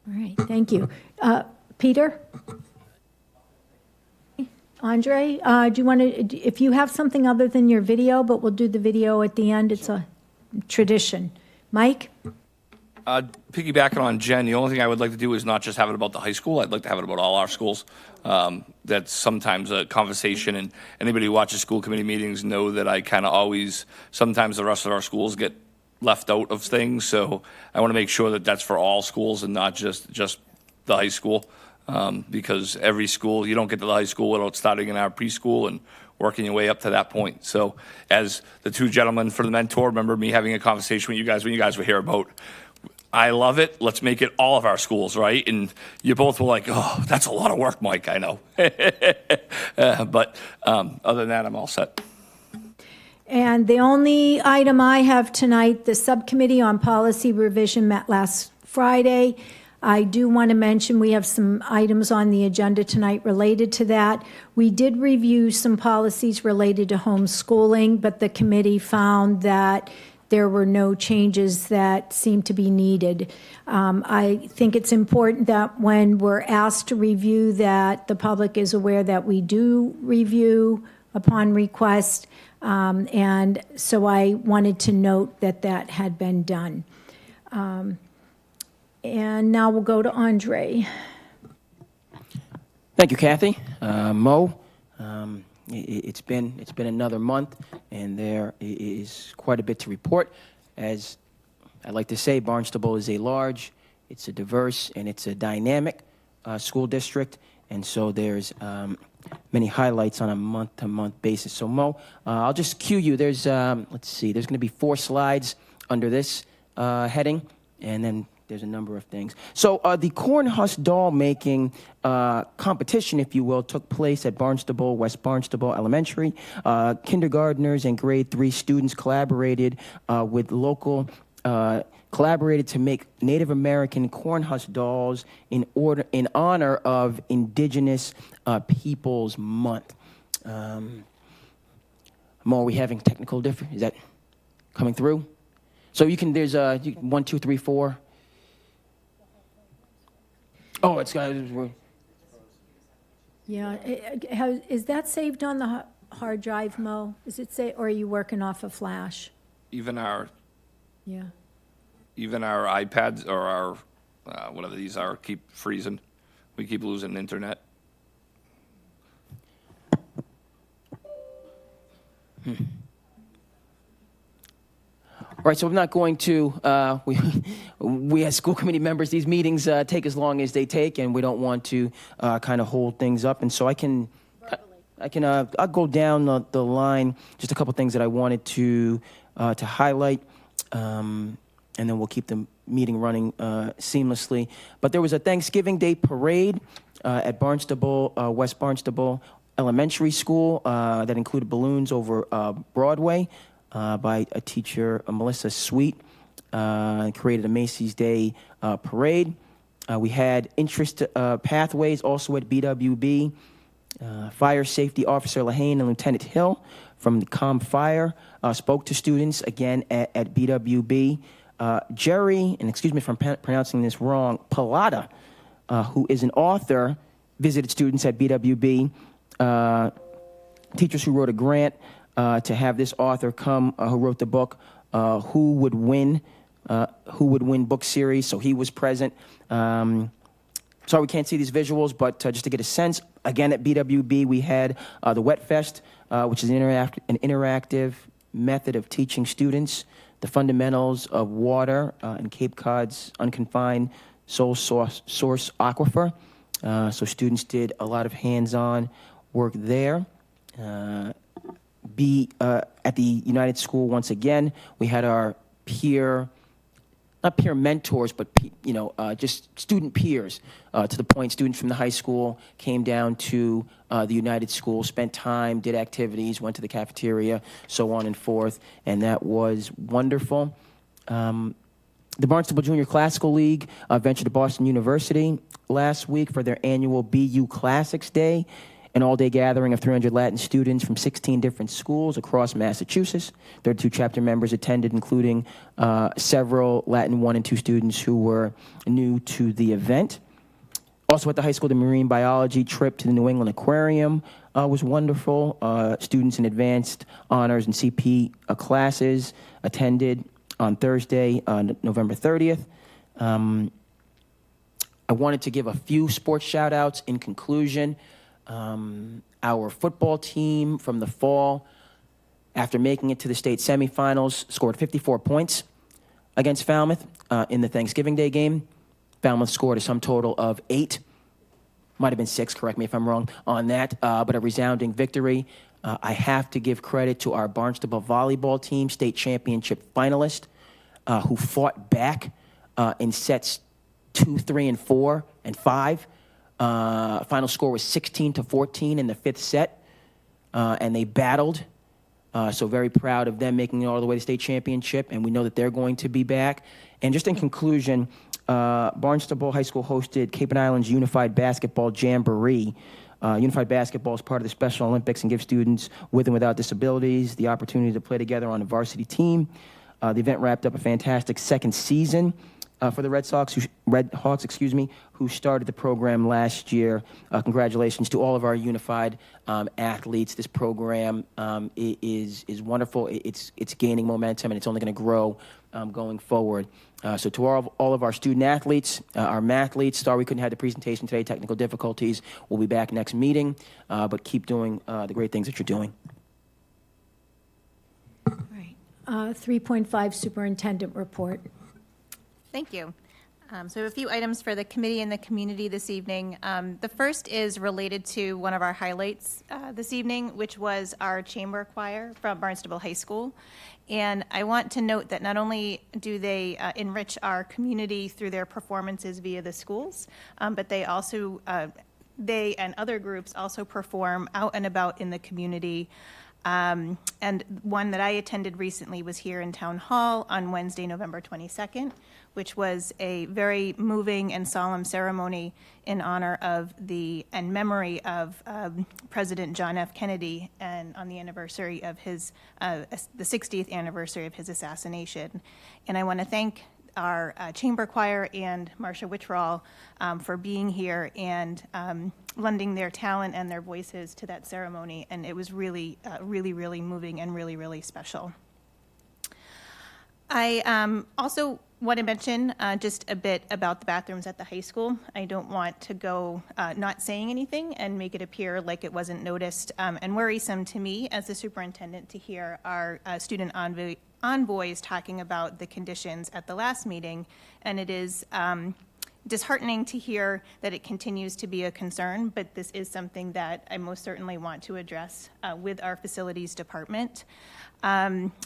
All right, thank you. Peter? Andre, do you want to, if you have something other than your video, but we'll do the video at the end, it's a tradition. Mike? Piggybacking on Jen, the only thing I would like to do is not just have it about the high school. I'd like to have it about all our schools. That's sometimes a conversation, and anybody who watches school committee meetings know that I kind of always, sometimes the rest of our schools get left out of things. So I want to make sure that that's for all schools and not just the high school. Because every school, you don't get to the high school without starting in our preschool and working your way up to that point. So as the two gentlemen for the mentor, remember me having a conversation with you guys when you guys were here about, I love it, let's make it all of our schools, right? And you both were like, oh, that's a lot of work, Mike, I know. But other than that, I'm all set. And the only item I have tonight, the subcommittee on policy revision met last Friday. I do want to mention we have some items on the agenda tonight related to that. We did review some policies related to homeschooling, but the committee found that there were no changes that seemed to be needed. I think it's important that when we're asked to review that the public is aware that we do review upon request. And so I wanted to note that that had been done. And now we'll go to Andre. Thank you, Kathy. Mo, it's been another month, and there is quite a bit to report. As I like to say, Barnstable is a large, it's a diverse, and it's a dynamic school district, and so there's many highlights on a month-to-month basis. So Mo, I'll just cue you. There's let's see, there's going to be 4 slides under this heading, and then there's a number of things. So the corn husk doll making competition, if you will, took place at Barnstable, West Barnstable Elementary. Kindergartners and grade 3 students collaborated with local, collaborated to make Native American corn husk dolls in honor of Indigenous Peoples Month. Mo, are we having technical difficulties? Is that coming through? So you can, there's 1, 2, 3, 4. Oh, it's got. Yeah, is that saved on the hard drive, Mo? Is it or are you working off a flash? Even our Yeah. Even our iPads or our whatever these are keep freezing. We keep losing internet. All right, so I'm not going to, we as school committee members, these meetings take as long as they take, and we don't want to kind of hold things up. And so I'll go down the line, just a couple things that I wanted to highlight, and then we'll keep the meeting running seamlessly. But there was a Thanksgiving Day parade at Barnstable, West Barnstable Elementary School that included balloons over Broadway by a teacher, Melissa Sweet, created a Macy's Day parade. We had interest pathways also at BWB. Fire Safety Officer Lahane and Lieutenant Hill from the COM Fire spoke to students again at BWB. Jerry, and excuse me if I'm pronouncing this wrong, Pallotta, who is an author, visited students at BWB. Teachers who wrote a grant to have this author come, who wrote the book, Who Would Win book series. So he was present. Sorry we can't see these visuals, but just to get a sense, again at BWB we had the Wet Fest, which is an interactive method of teaching students the fundamentals of water in Cape Cod's unconfined sole source aquifer. So students did a lot of hands-on work there. At the United School, once again, we had our not peer mentors, but just student peers. To the point, students from the high school came down to the United School, spent time, did activities, went to the cafeteria, so on and forth, and that was wonderful. The Barnstable Junior Classical League ventured to Boston University last week for their annual BU Classics Day, an all-day gathering of 300 Latin students from 16 different schools across Massachusetts. 32 chapter members attended, including several Latin 1 and 2 students who were new to the event. Also at the high school, the marine biology trip to the New England Aquarium was wonderful. Students in advanced honors and CP classes attended on Thursday, November 30th. I wanted to give a few sports shout-outs in conclusion. Our football team from the fall, after making it to the state semifinals, scored 54 points against Falmouth in the Thanksgiving Day game. Falmouth scored a sum total of 8. Might have been 6, correct me if I'm wrong on that, but a resounding victory. I have to give credit to our Barnstable volleyball team, state championship finalist, who fought back in sets 2, 3, and 4, and 5. Final score was 16-14 in the 5th set, and they battled. So very proud of them making it all the way to state championship, and we know that they're going to be back. And just in conclusion, Barnstable High School hosted Cape and Islands Unified Basketball Jamboree. Unified basketball is part of the Special Olympics and gives students with and without disabilities the opportunity to play together on a varsity team. The event wrapped up a fantastic second season for the Red Hawks, who started the program last year. Congratulations to all of our unified athletes. This program is wonderful. It's gaining momentum, and it's only going to grow going forward. So to all of our student athletes, our mathletes, sorry we couldn't have the presentation today, technical difficulties. We'll be back next meeting, but keep doing the great things that you're doing. 3.5 Superintendent Report. Thank you. So we have a few items for the committee and the community this evening. The first is related to one of our highlights this evening, which was our chamber choir from Barnstable High School. And I want to note that not only do they enrich our community through their performances via the schools, but they also, they and other groups also perform out and about in the community. And one that I attended recently was here in Town Hall on Wednesday, November 22nd, which was a very moving and solemn ceremony in honor of and memory of President John F. Kennedy, and on the anniversary of his, the 60th anniversary of his assassination. And I want to thank our chamber choir and Marcia Wittrall for being here and lending their talent and their voices to that ceremony. And it was really, really moving and really, really special. I also want to mention just a bit about the bathrooms at the high school. I don't want to go not saying anything and make it appear like it wasn't noticed and worrisome to me as the superintendent to hear our student envoys talking about the conditions at the last meeting, and it is disheartening to hear that it continues to be a concern, but this is something that I most certainly want to address with our facilities department.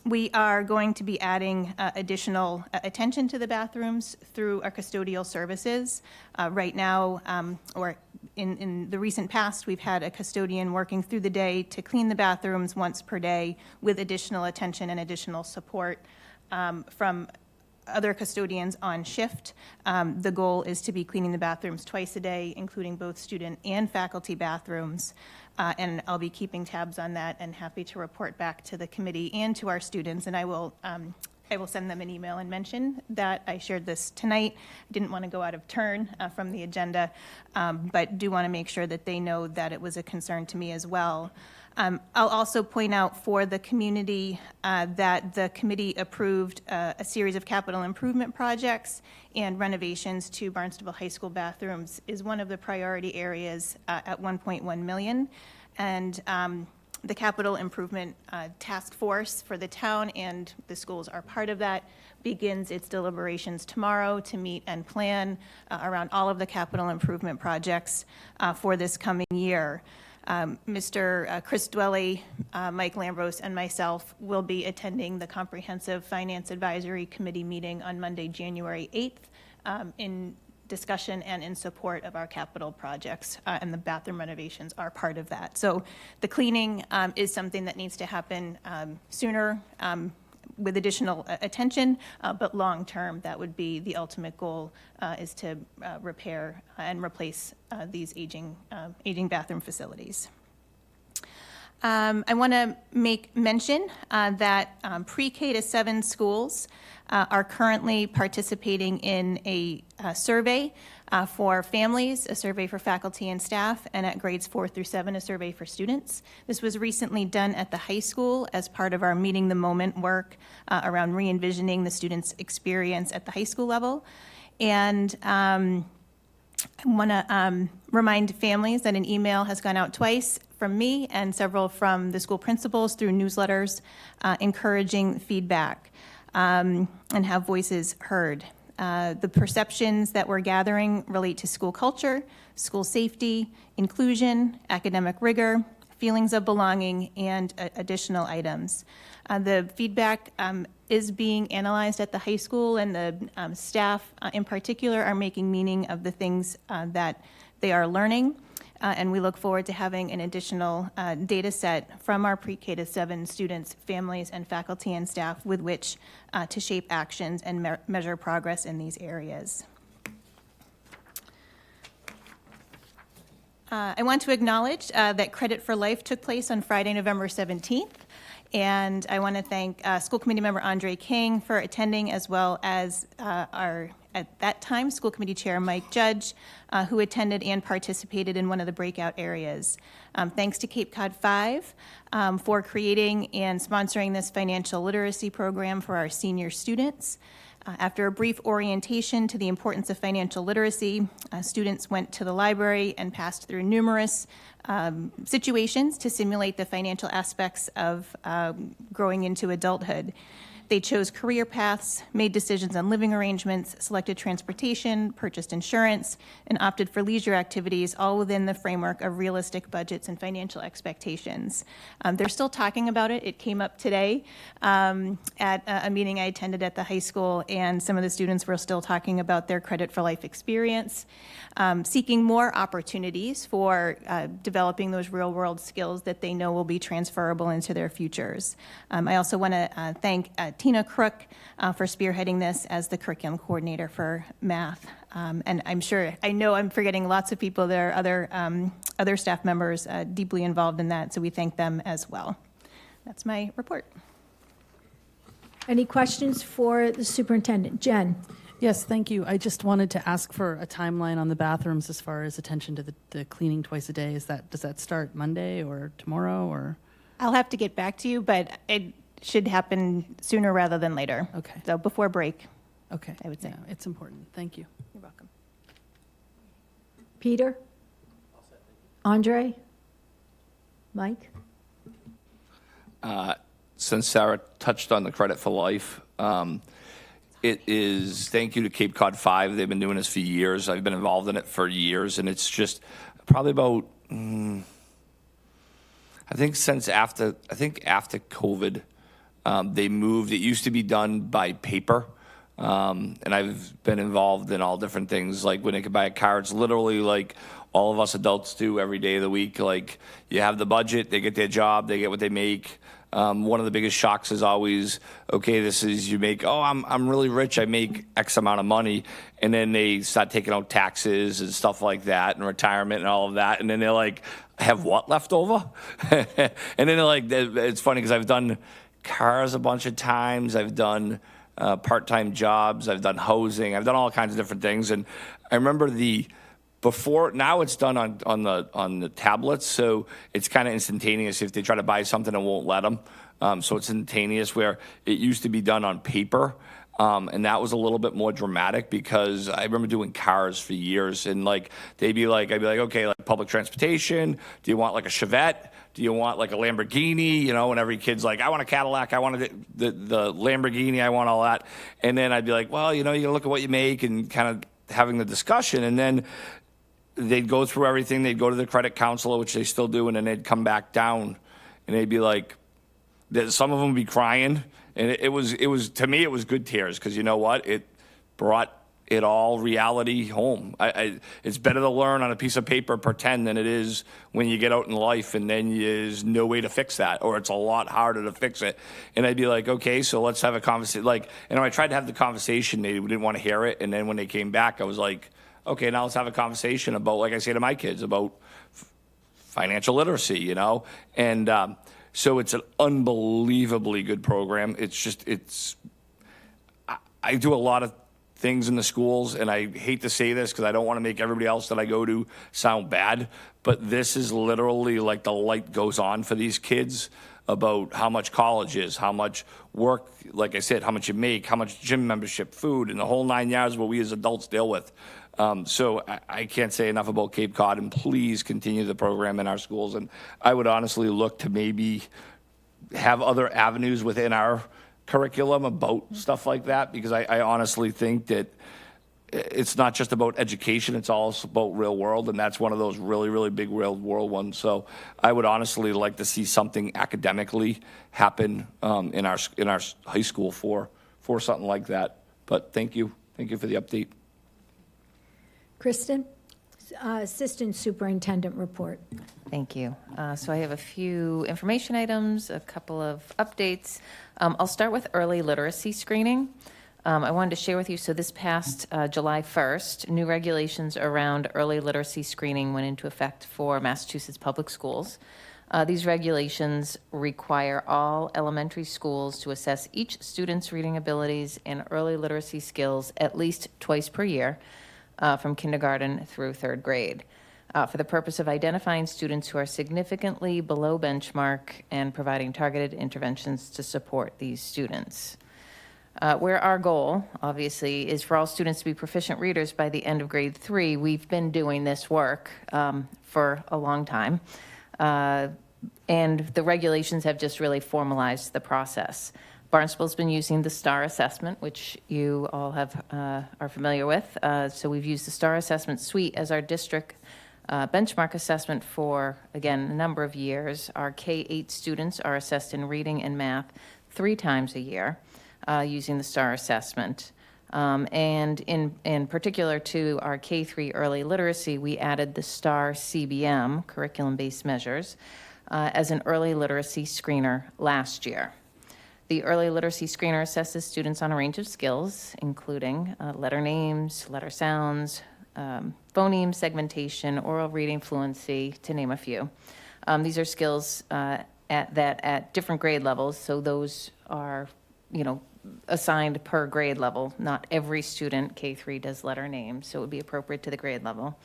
We are going to be adding additional attention to the bathrooms through our custodial services. Right now, or in the recent past, we've had a custodian working through the day to clean the bathrooms once per day with additional attention and additional support from other custodians on shift. The goal is to be cleaning the bathrooms twice a day, including both student and faculty bathrooms. And I'll be keeping tabs on that and happy to report back to the committee and to our students. And I will send them an email and mention that I shared this tonight. I didn't want to go out of turn from the agenda, but do want to make sure that they know that it was a concern to me as well. I'll also point out for the community that the committee approved a series of capital improvement projects, and renovations to Barnstable High School bathrooms is one of the priority areas at $1.1 million. And the capital improvement task force for the town, and the schools are part of that, begins its deliberations tomorrow to meet and plan around all of the capital improvement projects for this coming year. Mr. Chris Dwelly, Mike Lambros, and myself will be attending the Comprehensive Finance Advisory Committee meeting on Monday, January 8th, in discussion and in support of our capital projects, and the bathroom renovations are part of that. So the cleaning is something that needs to happen sooner with additional attention, but long-term, that would be the ultimate goal, is to repair and replace these aging bathroom facilities. I want to make mention that pre-K to 7 schools are currently participating in a survey for families, a survey for faculty and staff, and at grades 4 through 7, a survey for students. This was recently done at the high school as part of our Meeting the Moment work around re-envisioning the students' experience at the high school level. And I want to remind families that an email has gone out twice from me and several from the school principals through newsletters encouraging feedback and have voices heard. The perceptions that we're gathering relate to school culture, school safety, inclusion, academic rigor, feelings of belonging, and additional items. The feedback is being analyzed at the high school, and the staff in particular are making meaning of the things that they are learning. And we look forward to having an additional data set from our pre-K to 7 students, families, and faculty and staff with which to shape actions and measure progress in these areas. I want to acknowledge that Credit for Life took place on Friday, November 17th. And I want to thank School Committee Member Andre King for attending, as well as our, at that time, School Committee Chair Mike Judge, who attended and participated in one of the breakout areas. Thanks to Cape Cod 5 for creating and sponsoring this financial literacy program for our senior students. After a brief orientation to the importance of financial literacy, students went to the library and passed through numerous situations to simulate the financial aspects of growing into adulthood. They chose career paths, made decisions on living arrangements, selected transportation, purchased insurance, and opted for leisure activities, all within the framework of realistic budgets and financial expectations. They're still talking about it. It came up today at a meeting I attended at the high school, and some of the students were still talking about their Credit for Life experience, seeking more opportunities for developing those real-world skills that they know will be transferable into their futures. I also want to thank Tina Crook for spearheading this as the curriculum coordinator for math. And I know I'm forgetting lots of people. There are other staff members deeply involved in that, so we thank them as well. That's my report. Any questions for the superintendent? Jen? Yes, thank you. I just wanted to ask for a timeline on the bathrooms as far as attention to the cleaning twice a day. Does that start Monday or tomorrow, or? I'll have to get back to you, but it should happen sooner rather than later. Okay. So before break. Okay. I would say. Yeah, it's important. Thank you. You're welcome. Peter? Andre? Mike? since Sarah touched on the Credit for Life, it is thank you to Cape Cod 5. They've been doing this for years. I've been involved in it for years, and it's just probably about, I think after COVID, they moved. It used to be done by paper, and I've been involved in all different things. Like when they could buy a car, it's literally like all of us adults do every day of the week. Like you have the budget, they get their job, they get what they make. One of the biggest shocks is always, okay, this is you make, oh, I'm really rich, I make X amount of money, and then they start taking out taxes and stuff like that, and retirement and all of that, and then they're like, I have what left over? And then they're like, it's funny because I've done cars a bunch of times, I've done part-time jobs, I've done housing, I've done all kinds of different things, and I remember before, now it's done on the tablets, so it's kind of instantaneous. If they try to buy something, it won't let them. So it's instantaneous, where it used to be done on paper, and that was a little bit more dramatic because I remember doing cars for years, and like I'd be like, okay, like public transportation. Do you want like a Chevette? Do you want like a Lamborghini? You know, and every kid's like, I want a Cadillac, I want the Lamborghini, I want all that. And then I'd be like, well, you gotta look at what you make and kind of having the discussion, and then they'd go through everything. They'd go to the credit counselor, which they still do, and then they'd come back down, and they'd be like, some of them would be crying, and it was to me it was good tears because you know what, it brought it all reality home. It's better to learn on a piece of paper, pretend, than it is when you get out in life, and then there's no way to fix that, or it's a lot harder to fix it. And I'd be like, okay, so let's have a conversation. Like, I tried to have the conversation, they didn't want to hear it, and then when they came back, I was like, okay, now let's have a conversation about, like I say to my kids, about financial literacy, And so it's an unbelievably good program. I do a lot of things in the schools, and I hate to say this because I don't want to make everybody else that I go to sound bad, but this is literally like the light goes on for these kids about how much college is, how much work, like I said, how much you make, how much gym membership, food, and the whole 9 yards what we as adults deal with. So I can't say enough about Cape Cod, and please continue the program in our schools. And I would honestly look to maybe have other avenues within our curriculum about stuff like that, because I honestly think that it's not just about education, it's also about real world, and that's one of those really, really big real world ones. So I would honestly like to see something academically happen in our high school for something like that. But thank you for the update. Kristen, Assistant Superintendent report. Thank you. So I have a few information items, a couple of updates. I'll start with early literacy screening. I wanted to share with you, so this past July 1st, new regulations around early literacy screening went into effect for Massachusetts public schools. These regulations require all elementary schools to assess each student's reading abilities and early literacy skills at least twice per year, from kindergarten through third grade, for the purpose of identifying students who are significantly below benchmark and providing targeted interventions to support these students. Where our goal, obviously, is for all students to be proficient readers by the end of grade 3, we've been doing this work for a long time, and the regulations have just really formalized the process. Barnstable's been using the STAR assessment, which you all are familiar with. So we've used the STAR assessment suite as our district benchmark assessment for, again, a number of years. Our K-8 students are assessed in reading and math 3 times a year using the STAR assessment. And in particular to our K-3 early literacy, we added the STAR CBM, curriculum-based measures, as an early literacy screener last year. The early literacy screener assesses students on a range of skills, including letter names, letter sounds, phoneme segmentation, oral reading fluency, to name a few. These are skills at different grade levels, so those are, assigned per grade level. Not every student, K-3, does letter names, so it would be appropriate to the grade level.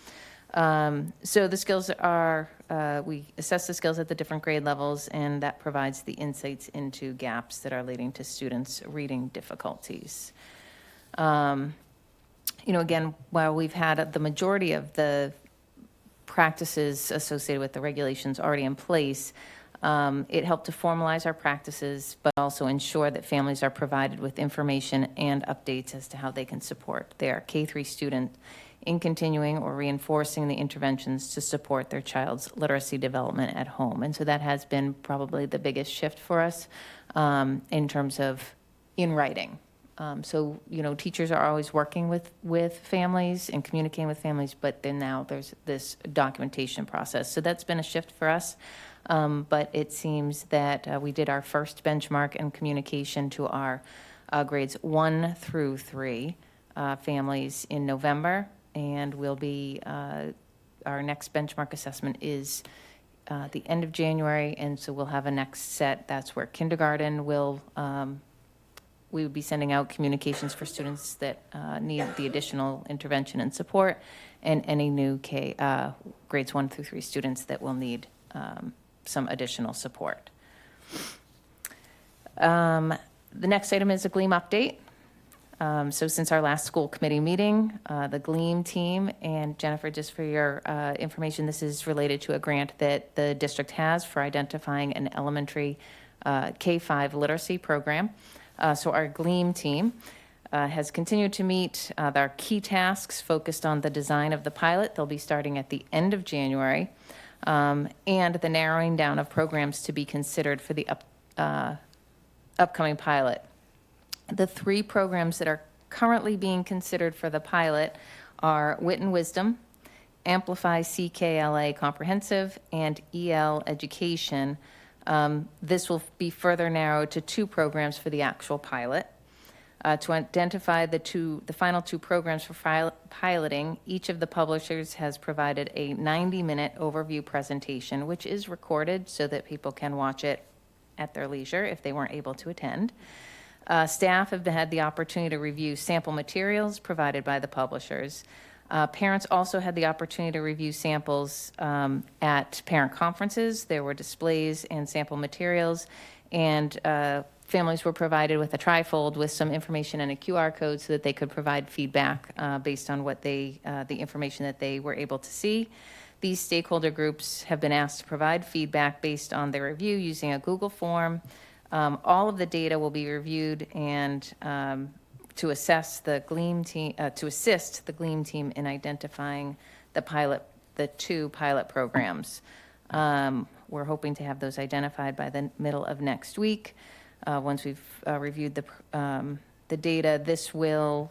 So the skills are, we assess the skills at the different grade levels, and that provides the insights into gaps that are leading to students' reading difficulties. Again, while we've had the majority of the practices associated with the regulations already in place, It helped to formalize our practices, but also ensure that families are provided with information and updates as to how they can support their K-3 student in continuing or reinforcing the interventions to support their child's literacy development at home. And so that has been probably the biggest shift for us in terms of in writing. So, teachers are always working with families and communicating with families, but then now there's this documentation process. So that's been a shift for us. But it seems that we did our first benchmark and communication to our grades 1 through 3 families in November. And we'll be, our next benchmark assessment is the end of January. And so we'll have a next set. That's where kindergarten will, we would be sending out communications for students that need the additional intervention and support, and any new grades 1 through 3 students that will need some additional support. The next item is a GLEAM update. So since our last school committee meeting, the GLEAM team, and Jennifer, just for your information, this is related to a grant that the district has for identifying an elementary K-5 literacy program. So our GLEAM team has continued to meet their key tasks focused on the design of the pilot. They'll be starting at the end of January, and the narrowing down of programs to be considered for the upcoming pilot. The 3 programs that are currently being considered for the pilot are Wit and Wisdom, Amplify CKLA Comprehensive, and EL Education. This will be further narrowed to 2 programs for the actual pilot. To identify the final 2 programs for piloting, each of the publishers has provided a 90-minute overview presentation, which is recorded so that people can watch it at their leisure if they weren't able to attend. Staff have had the opportunity to review sample materials provided by the publishers. Parents also had the opportunity to review samples at parent conferences. There were displays and sample materials, and families were provided with a trifold with some information and a QR code so that they could provide feedback based on what the information that they were able to see. These stakeholder groups have been asked to provide feedback based on their review using a Google form. All of the data will be reviewed and to assist the GLEAM team in identifying the 2 pilot programs. We're hoping to have those identified by the middle of next week. Once we've reviewed the data, this will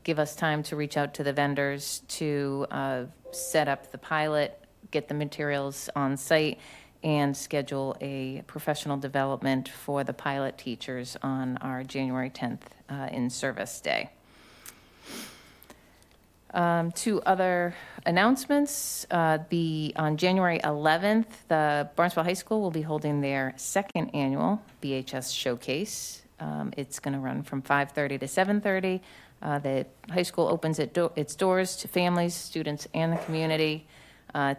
give us time to reach out to the vendors to set up the pilot, get the materials on site, and schedule a professional development for the pilot teachers on our January 10th in-service day. 2 other announcements. On January 11th, the Barnstable High School will be holding their 2nd annual BHS Showcase. It's going to run from 5:30 to 7:30. The high school opens its doors to families, students, and the community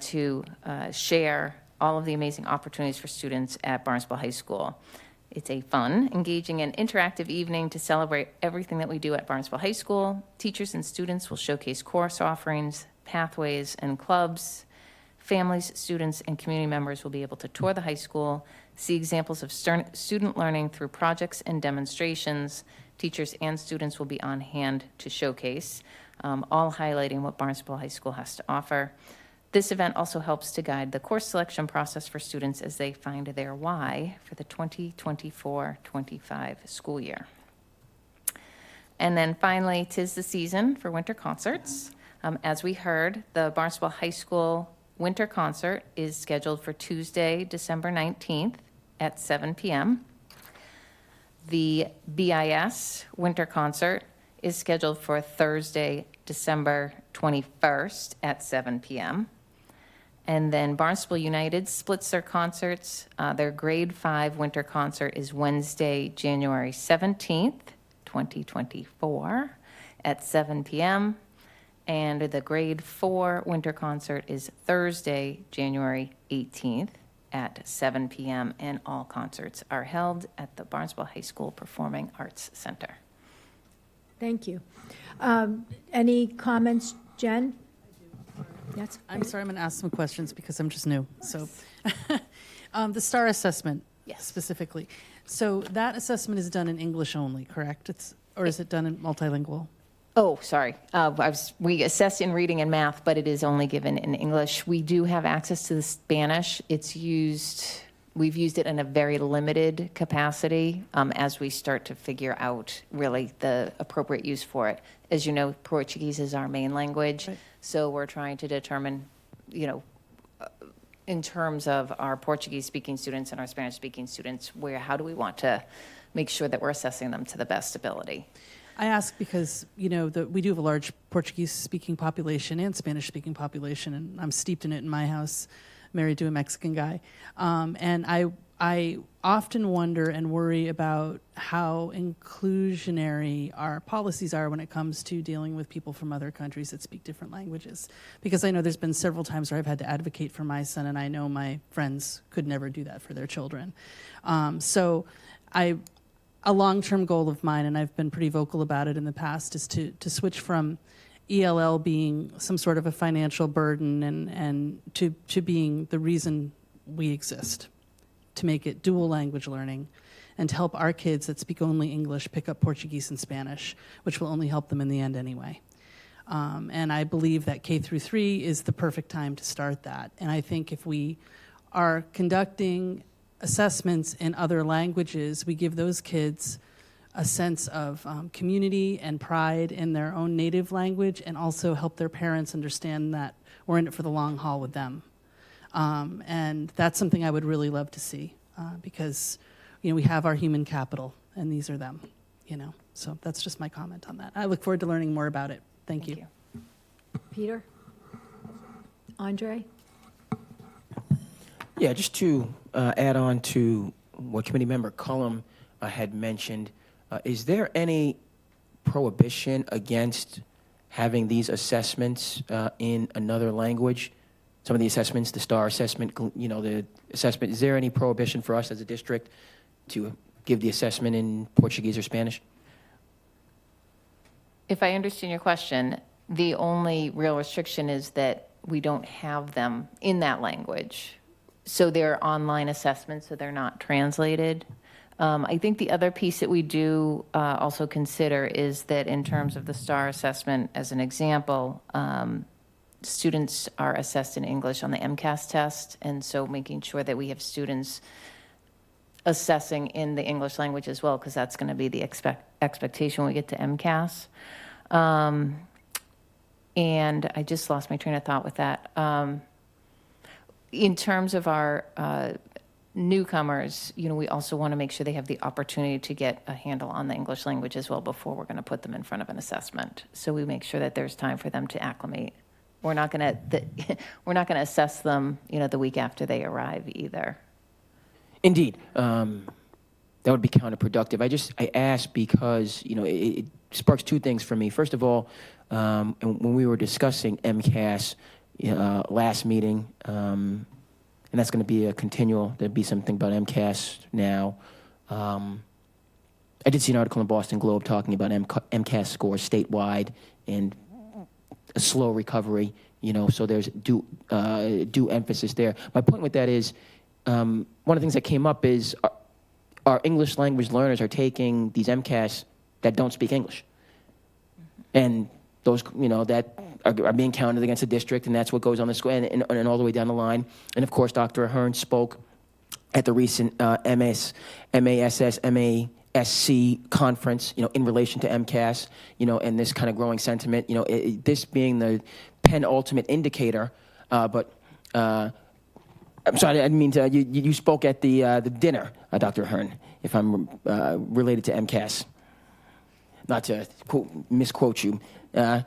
to share all of the amazing opportunities for students at Barnstable High School. It's a fun, engaging, and interactive evening to celebrate everything that we do at Barnstable High School. Teachers and students will showcase course offerings, pathways, and clubs. Families, students, and community members will be able to tour the high school, see examples of student learning through projects and demonstrations. Teachers and students will be on hand to showcase, all highlighting what Barnstable High School has to offer. This event also helps to guide the course selection process for students as they find their why for the 2024-25 school year. And then finally, 'tis the season for winter concerts. As we heard, the Barnstable High School winter concert is scheduled for Tuesday, December 19th at 7 p.m. The BIS winter concert is scheduled for Thursday, December 21st at 7 p.m. And then Barnstable United splits their concerts. Their grade 5 winter concert is Wednesday, January 17th, 2024 at 7 p.m. And the grade 4 winter concert is Thursday, January 18th at 7 p.m. And all concerts are held at the Barnstable High School Performing Arts Center. Thank you. Any comments, Jen? Yes. I'm sorry, I'm going to ask some questions because I'm just new. So The STAR assessment specifically. So that assessment is done in English only, correct? Or is it done in multilingual? Oh, sorry. We assess in reading and math, but it is only given in English. We do have access to the Spanish. We've used it in a very limited capacity as we start to figure out really the appropriate use for it. As you know, Portuguese is our main language, so we're trying to determine, in terms of our Portuguese-speaking students and our Spanish-speaking students, how do we want to make sure that we're assessing them to the best ability? I ask because, we do have a large Portuguese-speaking population and Spanish-speaking population, and I'm steeped in it in my house, married to a Mexican guy. And I often wonder and worry about how inclusionary our policies are when it comes to dealing with people from other countries that speak different languages. Because I know there's been several times where I've had to advocate for my son, and I know my friends could never do that for their children. A long-term goal of mine, and I've been pretty vocal about it in the past, is to switch from ELL being some sort of a financial burden and to being the reason we exist, to make it dual language learning and to help our kids that speak only English pick up Portuguese and Spanish, which will only help them in the end anyway. And I believe that K through 3 is the perfect time to start that. And I think if we are conducting assessments in other languages, we give those kids a sense of community and pride in their own native language, and also help their parents understand that we're in it for the long haul with them. And that's something I would really love to see because, we have our human capital, and these are them, So that's just my comment on that. I look forward to learning more about it. Thank you. Peter? Andre? Yeah, just to add on to what Committee Member Cullum had mentioned, is there any prohibition against having these assessments in another language? Some of the assessments, the STAR assessment, the assessment, is there any prohibition for us as a district to give the assessment in Portuguese or Spanish? If I understand your question, the only real restriction is that we don't have them in that language. So they're online assessments, so they're not translated. I think the other piece that we do also consider is that in terms of the STAR assessment, as an example, students are assessed in English on the MCAS test, and so making sure that we have students assessing in the English language as well, because that's going to be the expectation when we get to MCAS. And I just lost my train of thought with that. In terms of our newcomers, we also want to make sure they have the opportunity to get a handle on the English language as well before we're going to put them in front of an assessment. So we make sure that there's time for them to acclimate. We're not going to assess them, the week after they arrive either. Indeed, that would be counterproductive. I ask because it sparks two things for me. First of all, and when we were discussing MCAS last meeting, and that's going to be a continual. There'd be something about MCAS now. I did see an article in the Boston Globe talking about MCAS scores statewide and a slow recovery. So there's due emphasis there. My point with that is, one of the things that came up is our English language learners are taking these MCAS that don't speak English, and those that are being counted against the district, and that's what goes on the school and all the way down the line. And of course, Dr. Ahern spoke at the recent MASS, MASC conference, in relation to MCAS, and this kind of growing sentiment, this being the penultimate indicator. But I'm sorry, I didn't mean to. You spoke at the dinner, Dr. Ahern, if I'm related to MCAS. Not to misquote you. I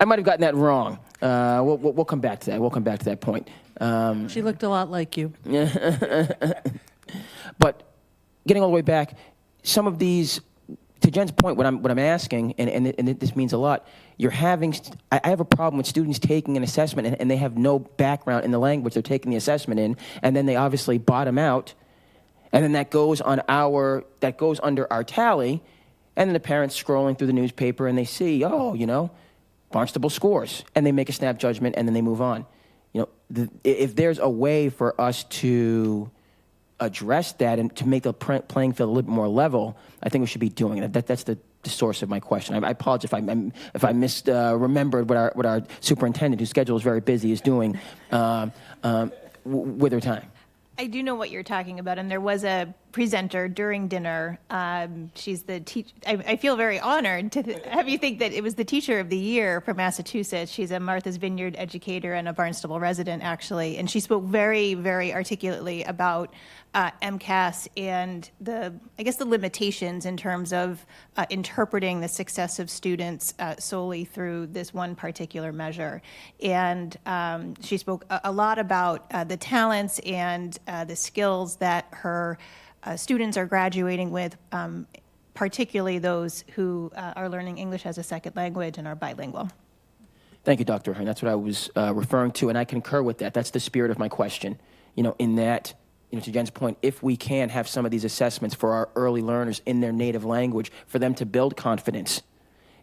might have gotten that wrong. We'll come back to that. We'll come back to that point. She looked a lot like you. But getting all the way back, some of these, to Jen's point, what I'm asking, and this means a lot. I have a problem with students taking an assessment and they have no background in the language they're taking the assessment in, and then they obviously bottom out, and then that goes under our tally, and then the parents scrolling through the newspaper and they see, Barnstable scores, and they make a snap judgment and then they move on. If there's a way for us to address that and to make the playing field a little bit more level, I think we should be doing it. That's the source of my question. I apologize if I remembered what our superintendent, whose schedule is very busy, is doing with her time. I do know what you're talking about, and there was a presenter during dinner. She's the I feel very honored to have you think that it was the teacher of the year from Massachusetts. She's a Martha's Vineyard educator and a Barnstable resident, actually, and she spoke very, very articulately about MCAS and the limitations in terms of interpreting the success of students solely through this one particular measure. And she spoke a lot about the talents and the skills that her students are graduating with, particularly those who are learning English as a second language and are bilingual. Thank you, Dr. Ahern. That's what I was referring to, and I concur with that. That's the spirit of my question. In that, to Jen's point, if we can have some of these assessments for our early learners in their native language, for them to build confidence,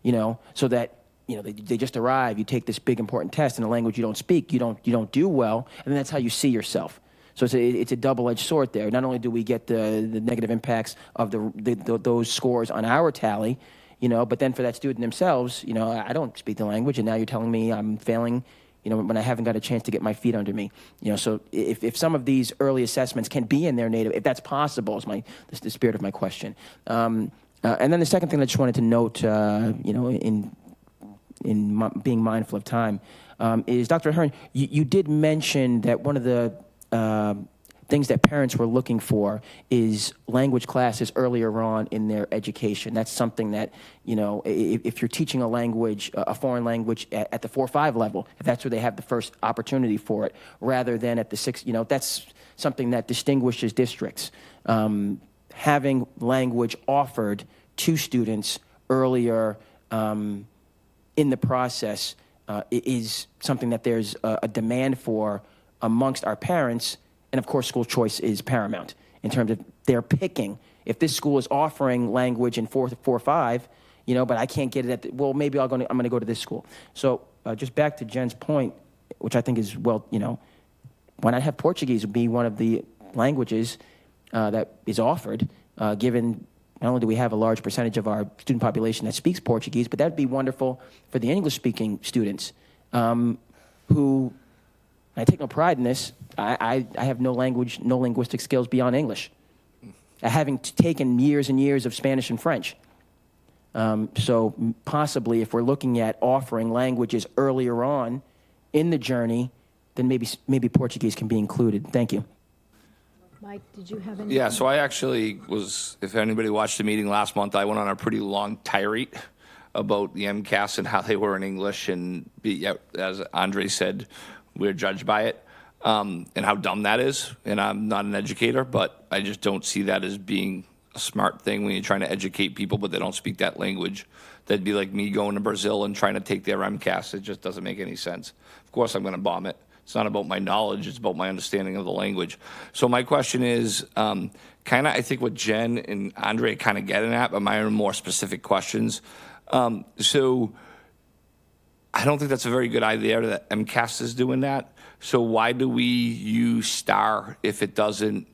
so that they just arrive, you take this big important test in a language you don't speak, you don't do well, and then that's how you see yourself. So it's a double-edged sword there. Not only do we get the negative impacts of those scores on our tally, but then for that student themselves, I don't speak the language, and now you're telling me I'm failing, when I haven't got a chance to get my feet under me. So if some of ththese early assessments can be in their native, if that's possible, is the spirit of my question. And then the second thing I just wanted to note, in being mindful of time, is Dr. Ahern, you did mention that one of the things that parents were looking for is language classes earlier on in their education. That's something that, if you're teaching a language, a foreign language at the 4-5 level, if that's where they have the first opportunity for it, rather than at the 6, that's something that distinguishes districts. Having language offered to students earlier in the process is something that there's a demand for amongst our parents, and of course school choice is paramount in terms of they're picking. If this school is offering language in 4-5, but I can't get it maybe I'm going to go to this school. So just back to Jen's point, which I think is, why not have Portuguese be one of the languages that is offered, given not only do we have a large percentage of our student population that speaks Portuguese, but that'd be wonderful for the English-speaking students who, I take no pride in this, I have no linguistic skills beyond English, having taken years and years of Spanish and French. So possibly if we're looking at offering languages earlier on in the journey, then maybe Portuguese can be included. Thank you. Mike, did you have any? Yeah, so I actually if anybody watched the meeting last month, I went on a pretty long tirade about the MCAS and how they were in English, and as Andre said, we're judged by it, and how dumb that is. And I'm not an educator, but I just don't see that as being a smart thing when you're trying to educate people, but they don't speak that language. That'd be like me going to Brazil and trying to take their MCAS. It just doesn't make any sense. Of course, I'm going to bomb it. It's not about my knowledge. It's about my understanding of the language. So my question is kind of, I think, what Jen and Andre kind of getting at, but my own more specific questions. So I don't think that's a very good idea that MCAS is doing that. So why do we use STAR if it doesn't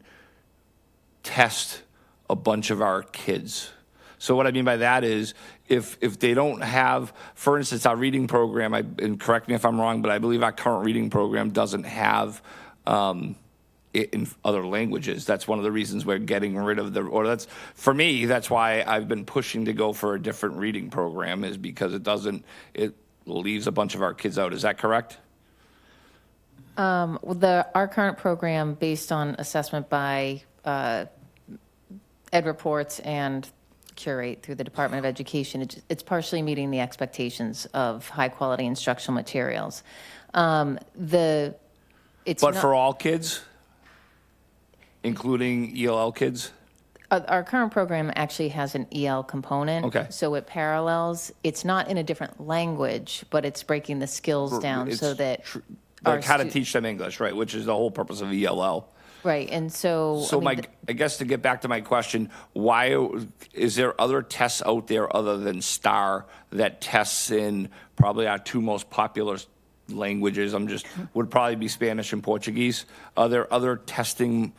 test a bunch of our kids? So what I mean by that is if they don't have, for instance, our reading program, and correct me if I'm wrong, but I believe our current reading program doesn't have it in other languages. That's one of the reasons we're getting rid of for me, that's why I've been pushing to go for a different reading program, is because it leaves a bunch of our kids out. Is that correct? Our current program, based on assessment by Ed Reports and Curate through the Department of Education, it's partially meeting the expectations of high-quality instructional materials. For all kids, including ELL kids? Our current program actually has an EL component. Okay. So it parallels. It's not in a different language, but it's breaking the skills down so that like how to teach them English, right? Which is the whole purpose of ELL. Right, and so... I guess to get back to my question, why is there other tests out there other than STAR that tests in probably our two most popular languages? Would probably be Spanish and Portuguese. Are there other testing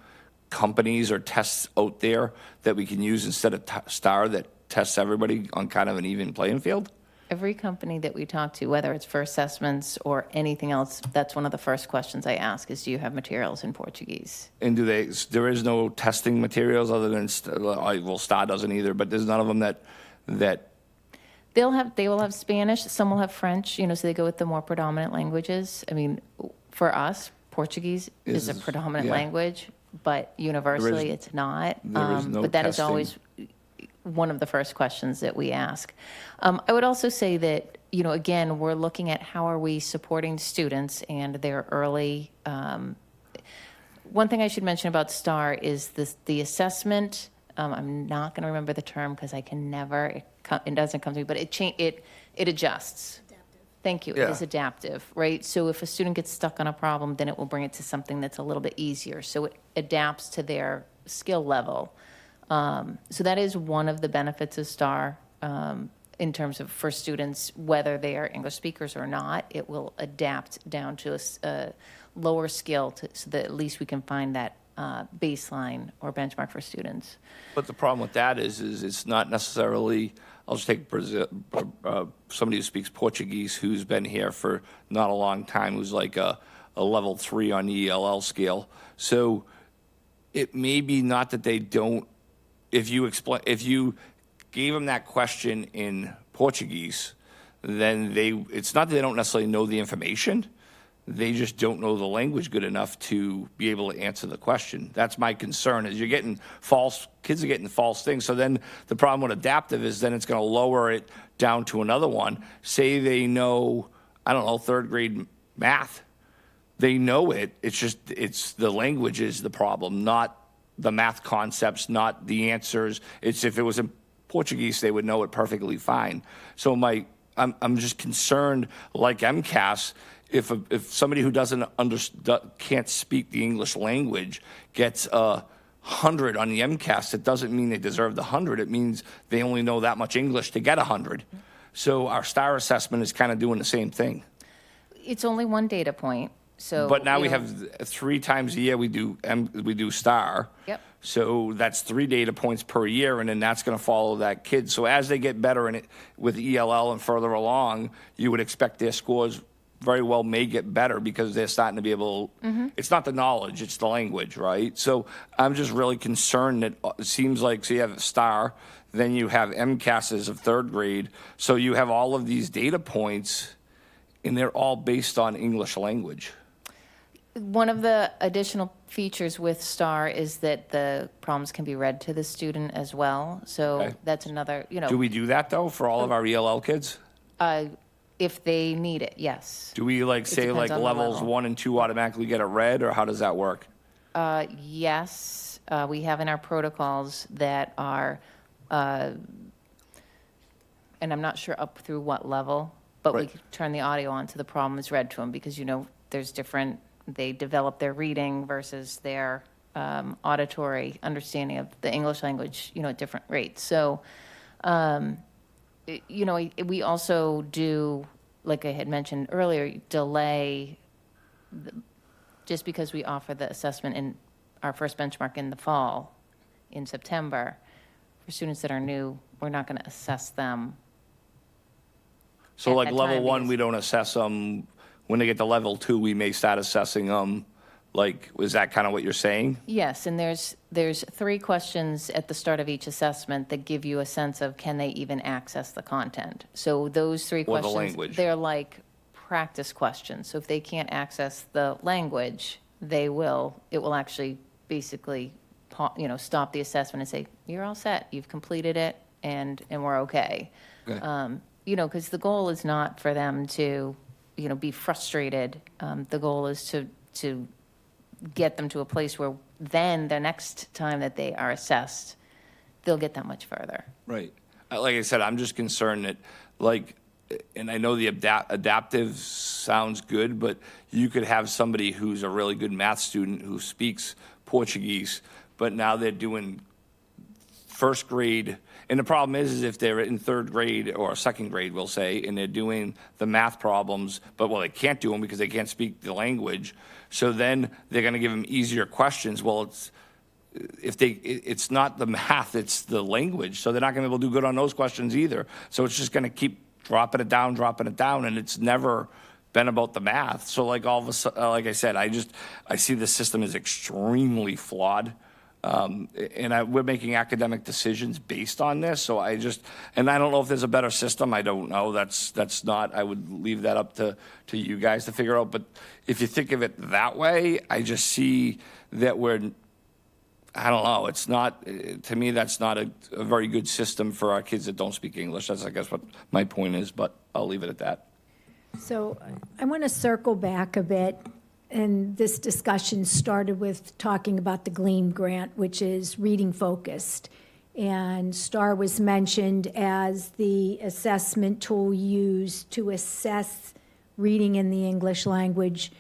companies or tests out there that we can use instead of STAR that tests everybody on kind of an even playing field? Every company that we talk to, whether it's for assessments or anything else, that's one of the first questions I ask is, do you have materials in Portuguese? And there is no testing materials other than, well, STAR doesn't either, but there's none of them that They will have Spanish, some will have French, so they go with the more predominant languages. I mean, for us, Portuguese is a predominant yeah. language, but universally it's not. there is no But that is testing. always one of the first questions that we ask. I would also say that, again, we're looking at how are we supporting students and their early. One thing I should mention about STAR is the assessment. I'm not going to remember the term because I can never. It doesn't come to me, but it adjusts. Thank you. It Yeah. is adaptive, right? So if a student gets stuck on a problem, then it will bring it to something that's a little bit easier. So it adapts to their skill level. So that is one of the benefits of STAR in terms of for students, whether they are English speakers or not, it will adapt down to a lower skill so that at least we can find that baseline or benchmark for students. But the problem with that is it's not necessarily, I'll just take somebody who speaks Portuguese who's been here for not a long time, who's like a level 3 on the ELL scale. So it may be not that they don't, if you gave them that question in Portuguese, then it's not that they don't necessarily know the information. They just don't know the language good enough to be able to answer the question. That's my concern, is kids are getting false things. So then the problem with adaptive is then it's going to lower it down to another one. Say they know, I don't know, third grade math. They know it. It's the language is the problem, not the math concepts, not the answers. It's if it was in Portuguese, they would know it perfectly fine. So I'm just concerned, like MCAS, if somebody who can't speak the English language gets 100 on the MCAS, it doesn't mean they deserve the 100. It means they only know that much English to get 100. So our STAR assessment is kind of doing the same thing. It's only one data point. So, but now we have 3 times a year we do STAR. Yep. So that's 3 data points per year, and then that's going to follow that kid. So as they get better in it with ELL and further along, you would expect their scores very well may get better because they're starting to be able. It's not the knowledge, it's the language, right? So I'm just really concerned that it seems like, so you have STAR, then you have MCASs of 3rd grade. So you have all of these data points, and they're all based on English language. One of the additional features with STAR is that the problems can be read to the student as well. So Okay. that's another, Do we do that, though, for all of our ELL kids? if they need it, yes. Do we say depends on the levels level. 1 and 2 automatically get it read, or how does that work? Yes, we have in our protocols that are, and I'm not sure up through what level, but we Right. can turn the audio on so the problem is read to them because, there's different, they develop their reading versus their auditory understanding of the English language, at different rates. So, we also do, like I had mentioned earlier, delay just because we offer the assessment in our first benchmark in the fall, in September. For students that are new, we're not going to assess them. So at like that level time 1, because- we don't assess them. When they get to level 2, we may start assessing them. Like, is that kind of what you're saying? Yes, and there's 3 questions at the start of each assessment that give you a sense of can they even access the content. So those 3 Or the questions, language. they're like practice questions. So if they can't access the language, it will actually basically, stop the assessment and say, you're all set, you've completed it, and we're okay. Okay. Because the goal is not for them to, be frustrated. The goal is to get them to a place where then the next time that they are assessed, they'll get that much further. Right. Like I said, I'm just concerned that, and I know the adaptive sounds good, but you could have somebody who's a really good math student who speaks Portuguese, but now they're doing 1st grade. And the problem is if they're in 3rd grade or 2nd grade, we'll say, and they're doing the math problems, but they can't do them because they can't speak the language. So then they're going to give them easier questions. Well, it's not the math, it's the language. So they're not going to be able to do good on those questions either. So it's just going to keep dropping it down, and it's never been about the math. So like all of a sudden, like I said, I see the system as extremely flawed. We're making academic decisions based on this. So I don't know if there's a better system. I don't know. That's not, I would leave that up to you guys to figure out. But if you think of it that way, I just see that I don't know. It's not, to me, that's not a very good system for our kids that don't speak English. That's, I guess, what my point is, but I'll leave it at that. So I want to circle back a bit, and this discussion started with talking about the GLEAM grant, which is reading focused. And STAR was mentioned as the assessment tool used to assess reading in the English language,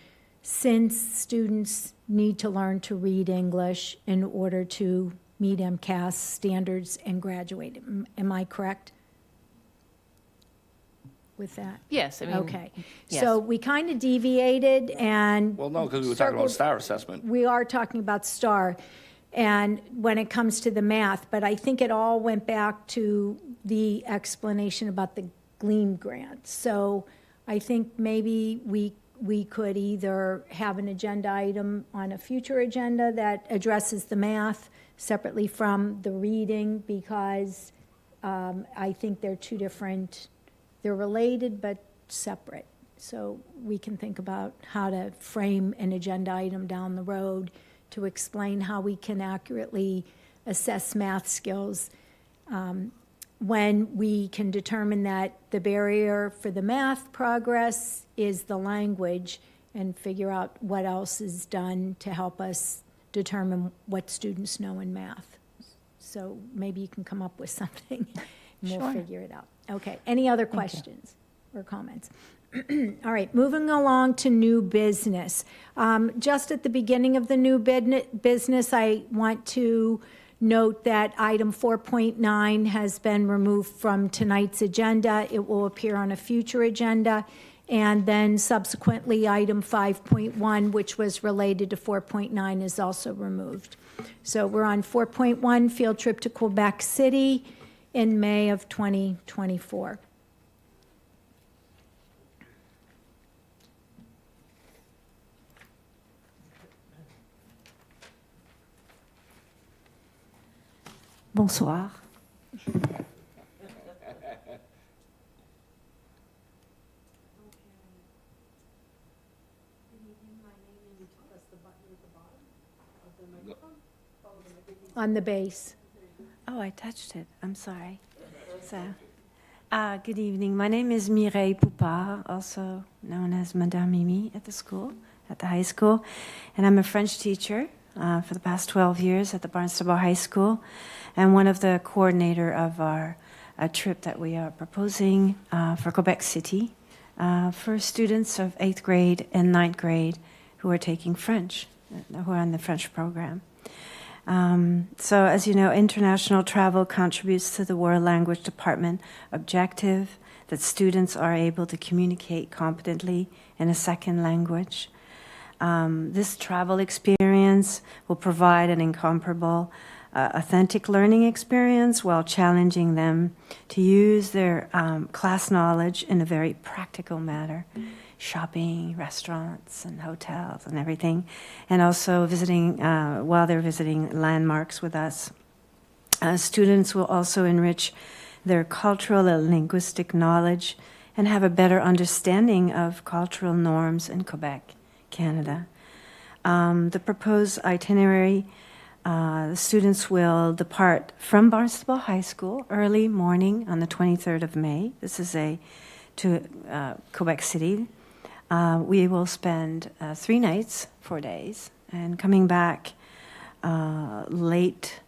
since students need to learn to read English in order to meet MCAS standards and graduate. Am I correct with that? Yes, I mean. Okay. Yes. So we kind of deviated and. Well, no, because we were talking about STAR assessment. We are talking about STAR, and when it comes to the math, but I think it all went back to the explanation about the GLEAM grant. So I think maybe we could either have an agenda item on a future agenda that addresses the math separately from the reading, because I think they're two different, they're related but separate. So we can think about how to frame an agenda item down the road to explain how we can accurately assess math skills when we can determine that the barrier for the math progress is the language, and figure out what else is done to help us determine what students know in math. So maybe you can come up with something and we'll Sure. figure it out. Okay, any other questions or comments? All right, moving along to new business. Just at the beginning of the new business, I want to note that item 4.9 has been removed from tonight's agenda. It will appear on a future agenda. And then subsequently, item 5.1, which was related to 4.9, is also removed. So we're on 4.1, field trip to Quebec City in May of 2024. Bonsoir. On the base. Oh, I touched it. I'm sorry. So, good evening. My name is Mireille Poupard, also known as Madame Mimi at the school, at the high school. And I'm a French teacher for the past 12 years at the Barnstable High School, and one of the coordinator of our trip that we are proposing for Quebec City for students of 8th grade and 9th grade who are taking French, who are in the French program. So as you know, international travel contributes to the World Language Department objective that students are able to communicate competently in a second language. This travel experience will provide an incomparable, authentic learning experience while challenging them to use their class knowledge in a very practical manner. Shopping, restaurants, and hotels, and everything, and also visiting while they're visiting landmarks with us. Students will also enrich their cultural and linguistic knowledge and have a better understanding of cultural norms in Quebec, Canada. The proposed itinerary, the students will depart from Barnstable High School early morning on the 23rd of May. This is to Quebec City. We will spend 3 nights, 4 days, and coming back late.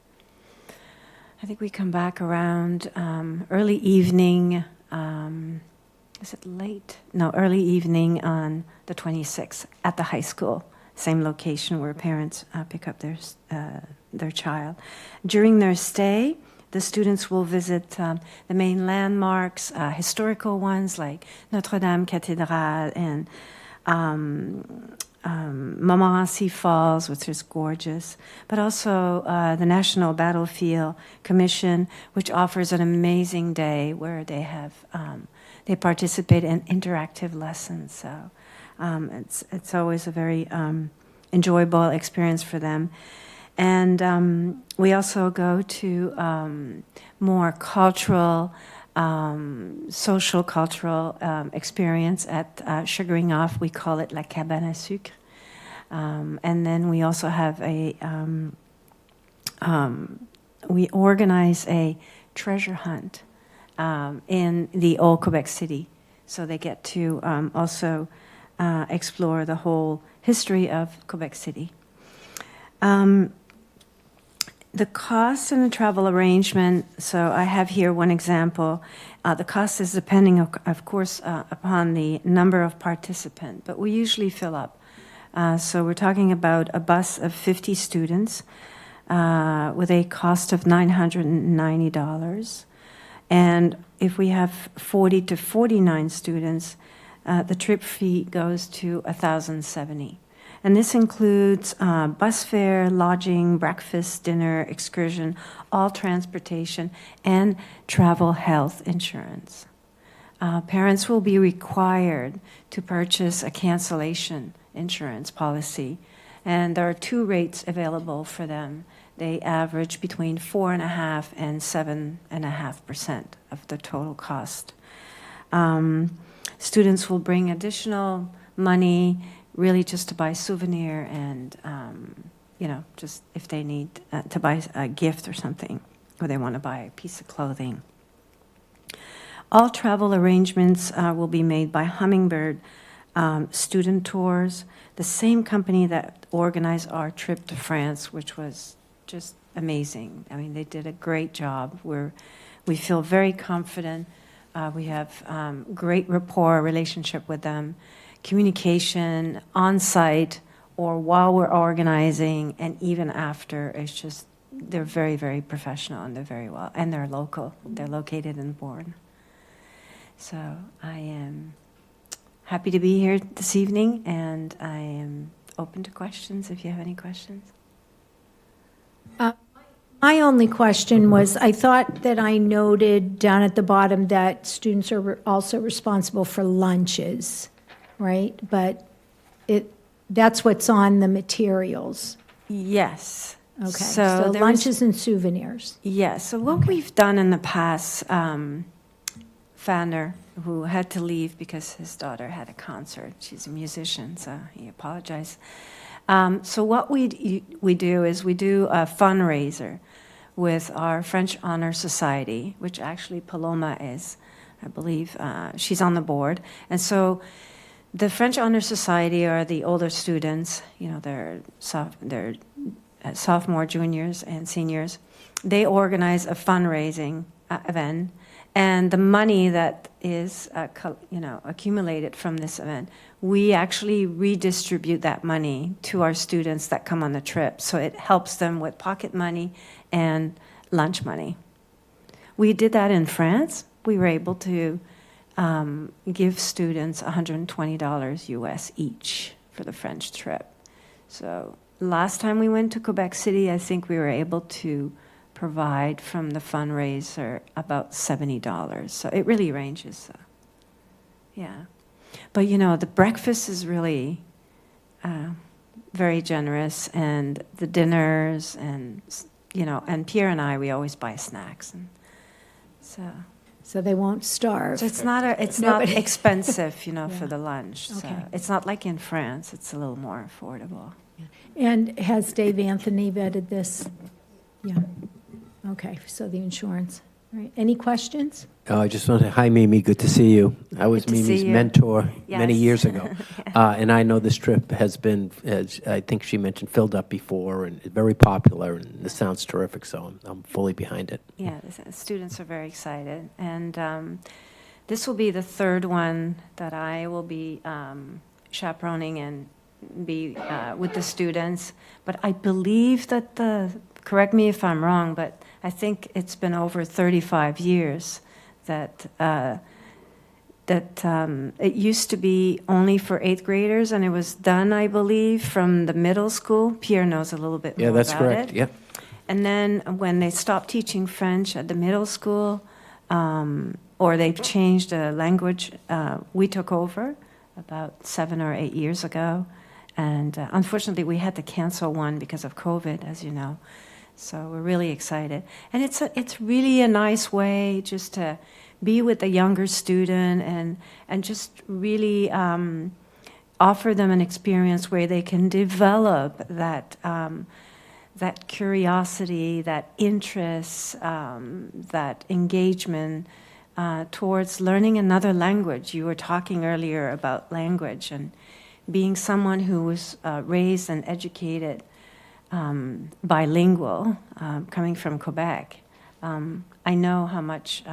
I think we come back around early evening. Is it late? No, early evening on the 26th at the high school, same location where parents pick up their child. During their stay, the students will visit the main landmarks, historical ones like Notre Dame Cathedral and Montmorency Falls, which is gorgeous, but also the National Battlefield Commission, which offers an amazing day where they have they participate in interactive lessons. So it's always a very enjoyable experience for them. And we also go to more cultural, social cultural experience at Sugaring Off. We call it La Cabane à Sucre. And then we also have we organize a treasure hunt in the old Quebec City. So they get to also explore the whole history of Quebec City. The cost and the travel arrangement, so I have here one example. The cost is depending, of course, upon the number of participants, but we usually fill up. So we're talking about a bus of 50 students with a cost of $990. And if we have 40 to 49 students, the trip fee goes to $1,070. And this includes bus fare, lodging, breakfast, dinner, excursion, all transportation, and travel health insurance. Parents will be required to purchase a cancellation insurance policy, and there are two rates available for them. They average between 4.5% and 7.5% of the total cost. Students will bring additional money really just to buy souvenir and, just if they need to buy a gift or something, or they want to buy a piece of clothing. All travel arrangements will be made by Hummingbird Student Tours, the same company that organized our trip to France, which was just amazing. I mean, they did a great job. We feel very confident. We have great rapport, relationship with them. Communication on site or while we're organizing and even after, it's just, they're very, very professional and they're very well, and they're local. They're located in Bourne. So I am happy to be here this evening, and I am open to questions if you have any questions. My only question was, I thought that I noted down at the bottom that students are also responsible for lunches, right? But that's what's on the materials. Yes. Okay, So so there lunches and souvenirs. Yes. So what we've done in the past, Fanner, who had to leave because his daughter had a concert. She's a musician, so he apologized. So what we do is we do a fundraiser with our French Honor Society, which actually Paloma is, I believe. She's on the board. And so the French Honor Society are the older students, they're sophomore, juniors, and seniors. They organize a fundraising event, and the money that is accumulated from this event, we actually redistribute that money to our students that come on the trip. So it helps them with pocket money and lunch money. We did that in France. We were able to give students $120 US each for the French trip. So last time we went to Quebec City, I think we were able to provide from the fundraiser about $70. So it really ranges. Yeah. But the breakfast is really very generous, and the dinners, and and Pierre and I, we always buy snacks, and so they won't starve. So it's not expensive, for the lunch. So Okay. it's not like in France. It's a little more affordable. And has Dave Anthony vetted this? Yeah. Okay, so the insurance. All right. Any questions? I just want to, hi Mimi, good to see you. I was Good to see Mimi's you. mentor many Yes. years ago. And I know this trip has been, as I think she mentioned, filled up before and very popular, and this sounds terrific, so I'm fully behind it. Yeah, the students are very excited. And this will be the third one that I will be chaperoning and be with the students. But I believe that correct me if I'm wrong, but I think it's been over 35 years that it used to be only for 8th graders, and it was done, I believe, from the middle school. Pierre knows a little bit more Yeah, that's about correct. it. Yep. And then when they stopped teaching French at the middle school, or they've changed the language, we took over about 7 or 8 years ago. And unfortunately, we had to cancel one because of COVID, as you know. So we're really excited. And it's really a nice way just to be with the younger student and just really offer them an experience where they can develop that that curiosity, that interest, that engagement towards learning another language. You were talking earlier about language, and being someone who was raised and educated bilingual, coming from Quebec, I know how much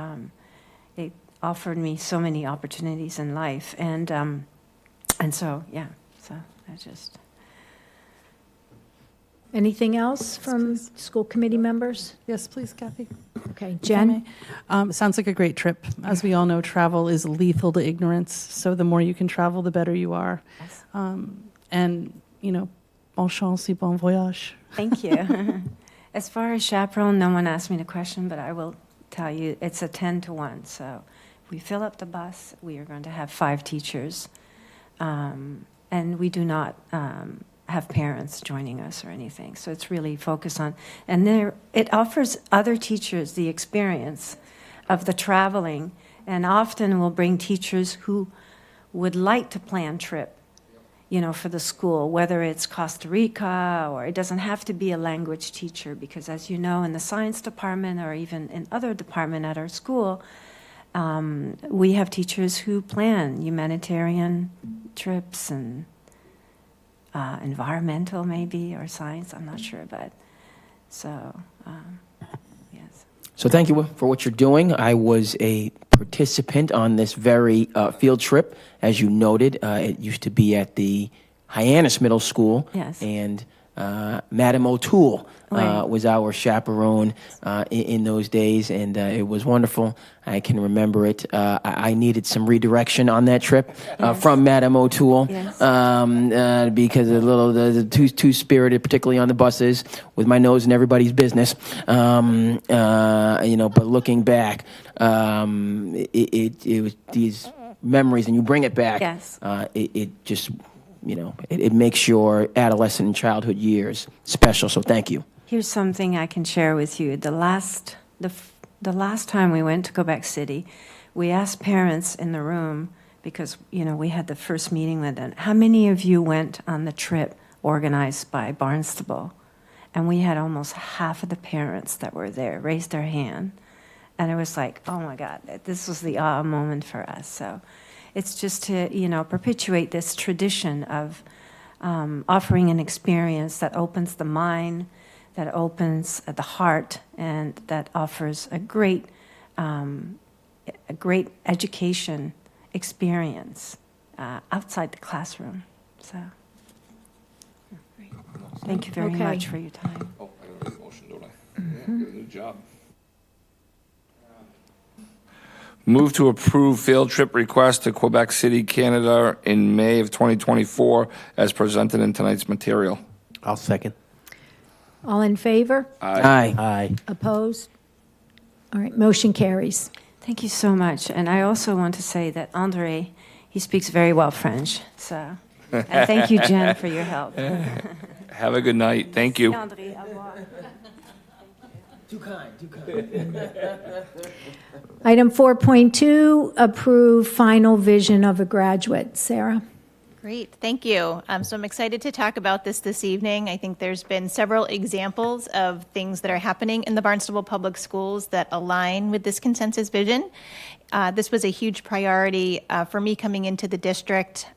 it offered me so many opportunities in life, and so yeah, so I just. Anything else from school committee members? Yes, please, Kathy. Okay, If I Jen? may. Sounds like a great trip. As we all know, travel is lethal to ignorance. So the more you can travel, the better you are. And, you know, bon chance et bon voyage. Thank you. As far as chaperone, no one asked me the question, but I will tell you it's a 10-to-1. So if we fill up the bus, we are going to have 5 teachers. And we do not have parents joining us or anything. So it's really focused on, and it offers other teachers the experience of the traveling, and often we'll bring teachers who would like to plan trip, you know, for the school, whether it's Costa Rica, or it doesn't have to be a language teacher, because as you know, in the science department or even in other department at our school, we have teachers who plan humanitarian trips and environmental maybe, or science, I'm not sure, but so, yes. So thank you for what you're doing. I was a participant on this very field trip. As you noted, it used to be at the Hyannis Middle School. Yes. And Madam O'Toole Right. was our chaperone in those days, and it was wonderful. I can remember it. I needed some redirection on that trip from Madam O'Toole Yes. because the too spirited, particularly on the buses, with my nose in everybody's business. You know, but looking back, it was these memories, and you bring it back. Yes. It just, you know, it makes your adolescent and childhood years special. So thank you. Here's something I can share with you. The last time we went to Quebec City, we asked parents in the room, because, you know, we had the first meeting with them, how many of you went on the trip organized by Barnstable? And we had almost half of the parents that were there raise their hand. And it was like, oh my God, this was the aha moment for us. So it's just to, you know, perpetuate this tradition of offering an experience that opens the mind, that opens the heart, and that offers a great education experience outside the classroom. So, thank you very Okay. much for your time. Oh, I got a motion, don't I? Yeah, got a new job. Move to approve field trip request to Quebec City, Canada in May of 2024 as presented in tonight's material. I'll second. All in favor? Aye. Aye. Opposed? All right, motion carries. Thank you so much. And I also want to say that Andre, he speaks very well French. So, and thank you, Jen, for your help. Have a good night. Thank you. Andre, au revoir. Too kind, too kind. Item 4.2, approve final vision of a graduate. Sarah? Great, thank you. So I'm excited to talk about this evening. I think there's been several examples of things that are happening in the Barnstable Public Schools that align with this consensus vision. This was a huge priority for me coming into the district.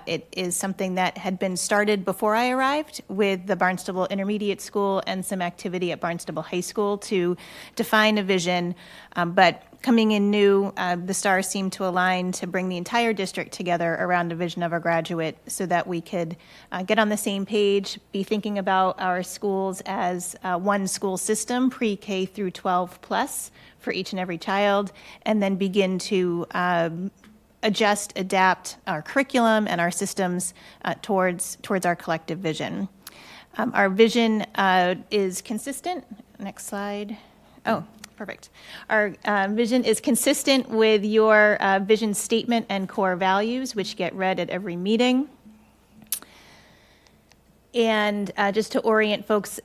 It is something that had been started before I arrived with the Barnstable Intermediate School and some activity at Barnstable High School to define a vision. But coming in new, the stars seemed to align to bring the entire district together around a vision of a graduate so that we could get on the same page, be thinking about our schools as one school system, pre-K through 12 plus, for each and every child, and then begin to adjust, adapt our curriculum and our systems towards our collective vision. Our vision is consistent. Next slide. Oh, perfect. Our vision is consistent with your vision statement and core values, which get read at every meeting. And just to orient folks,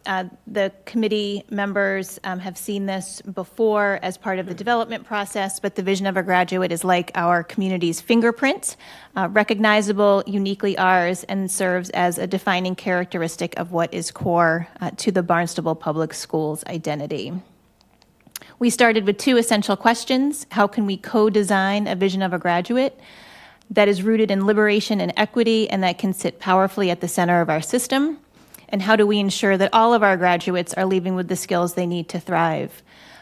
the committee members have seen this before as part of the development process, but the vision of a graduate is like our community's fingerprint, recognizable, uniquely ours, and serves as a defining characteristic of what is core to the Barnstable Public Schools identity. We started with 2 essential questions. How can we co-design a vision of a graduate that is rooted in liberation and equity and that can sit powerfully at the center of our system? And how do we ensure that all of our graduates are leaving with the skills they need to thrive?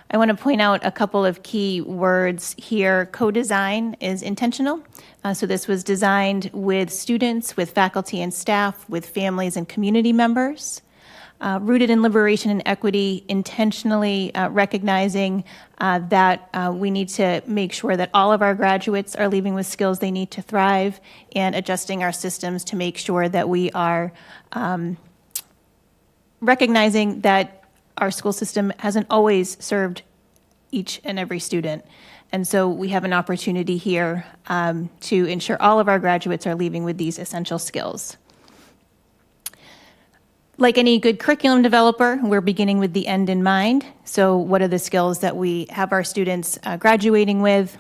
I want to point out a couple of key words here. Co-design is intentional. So this was designed with students, with faculty and staff, with families and community members. Rooted in liberation and equity, intentionally recognizing that we need to make sure that all of our graduates are leaving with skills they need to thrive, and adjusting our systems to make sure that we are recognizing that our school system hasn't always served each and every student. And so we have an opportunity here to ensure all of our graduates are leaving with these essential skills. Like any good curriculum developer, we're beginning with the end in mind. So what are the skills that we have our students graduating with?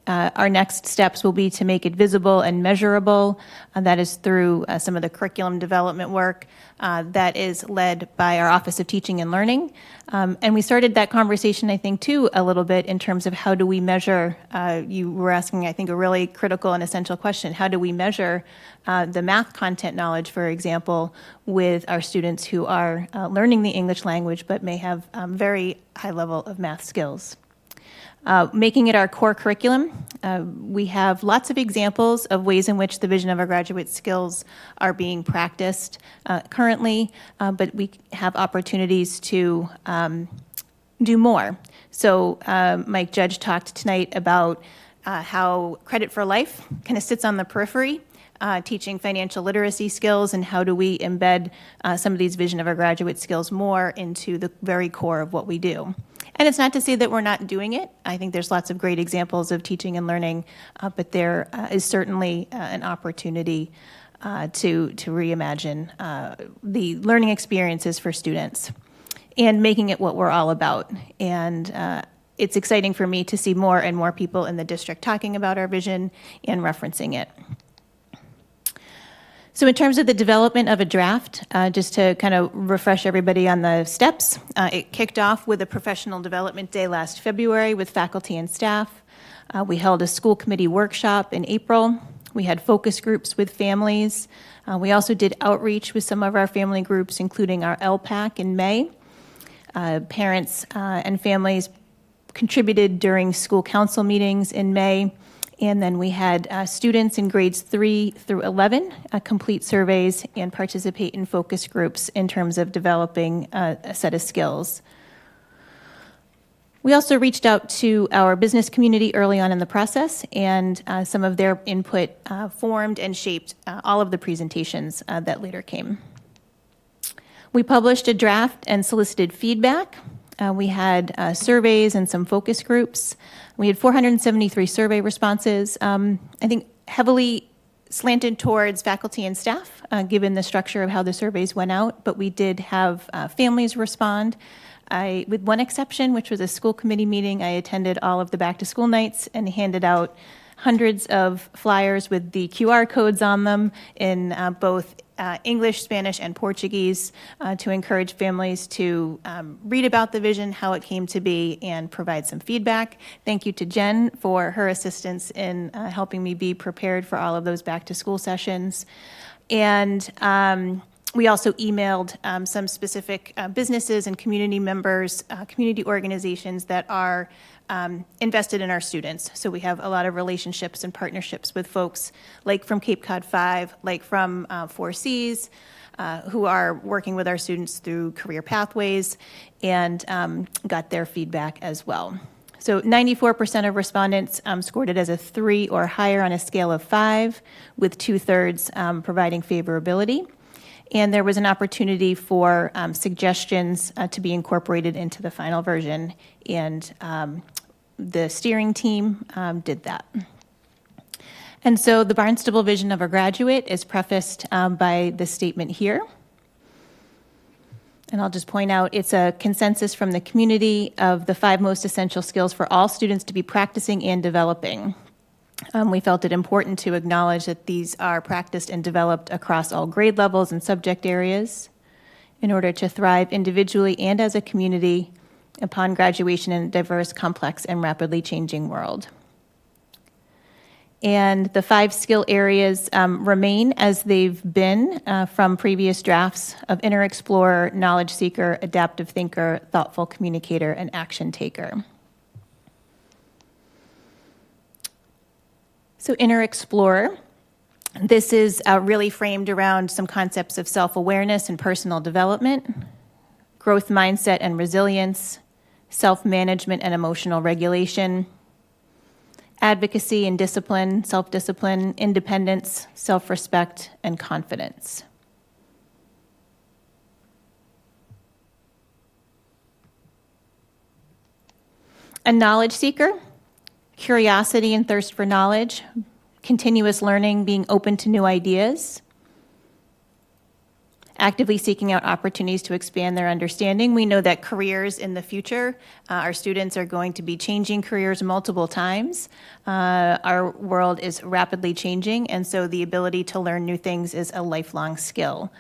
Our next steps will be to make it visible and measurable. That is through some of the curriculum development work that is led by our Office of Teaching and Learning. And we started that conversation, I think, too, a little bit in terms of how do we measure, you were asking, I think, a really critical and essential question. How do we measure the math content knowledge, for example, with our students who are learning the English language but may have very high level of math skills? Making it our core curriculum, we have lots of examples of ways in which the vision of our graduate skills are being practiced currently, but we have opportunities to do more. So Mike Judge talked tonight about how Credit for Life kind of sits on the periphery, teaching financial literacy skills, and how do we embed some of these vision of our graduate skills more into the very core of what we do. And it's not to say that we're not doing it. I think there's lots of great examples of teaching and learning, but there is certainly an opportunity to reimagine the learning experiences for students and making it what we're all about. And it's exciting for me to see more and more people in the district talking about our vision and referencing it. So in terms of the development of a draft, just to kind of refresh everybody on the steps, it kicked off with a professional development day last February with faculty and staff. We held a school committee workshop in April. We had focus groups with families. We also did outreach with some of our family groups, including our LPAC in May. Parents and families contributed during school council meetings in May. And then we had students in grades 3 through 11 complete surveys and participate in focus groups in terms of developing a set of skills. We also reached out to our business community early on in the process, and some of their input formed and shaped all of the presentations that later came. We published a draft and solicited feedback. We had surveys and some focus groups. We had 473 survey responses, I think heavily slanted towards faculty and staff, given the structure of how the surveys went out, but we did have families respond. With one exception, which was a school committee meeting, I attended all of the back to school nights and handed out hundreds of flyers with the QR codes on them in both English, Spanish, and Portuguese to encourage families to read about the vision, how it came to be, and provide some feedback. Thank you to Jen for her assistance in helping me be prepared for all of those back to school sessions. And we also emailed some specific businesses and community members, community organizations that are invested in our students. So we have a lot of relationships and partnerships with folks like from Cape Cod 5, like from 4Cs, who are working with our students through career pathways, and got their feedback as well. So 94% of respondents scored it as a 3 or higher on a scale of 5, with 2/3 providing favorability. And there was an opportunity for suggestions to be incorporated into the final version, and the steering team did that. And so the Barnstable vision of a graduate is prefaced by the statement here. And I'll just point out, it's a consensus from the community of the 5 most essential skills for all students to be practicing and developing. We felt it important to acknowledge that these are practiced and developed across all grade levels and subject areas in order to thrive individually and as a community upon graduation in a diverse, complex, and rapidly changing world. And the 5 skill areas remain as they've been from previous drafts of inner explorer, knowledge seeker, adaptive thinker, thoughtful communicator, and action taker. So inner explorer, this is really framed around some concepts of self-awareness and personal development, growth mindset and resilience, self-management and emotional regulation, advocacy and discipline, self-discipline, independence, self-respect, and confidence. A knowledge seeker, curiosity and thirst for knowledge, continuous learning, being open to new ideas, actively seeking out opportunities to expand their understanding. We know that careers in the future, our students are going to be changing careers multiple times. Our world is rapidly changing, and so the ability to learn new things is a lifelong skill.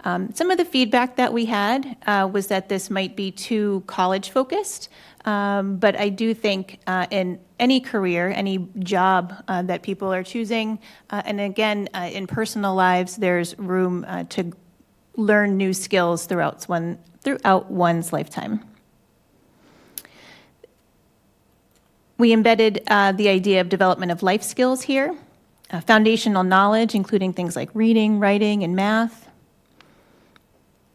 Some of the feedback that we had was that this might be too college-focused, but I do think in any career, any job that people are choosing, and again, in personal lives, there's room to learn new skills throughout one's lifetime. We embedded the idea of development of life skills here, foundational knowledge, including things like reading, writing, and math,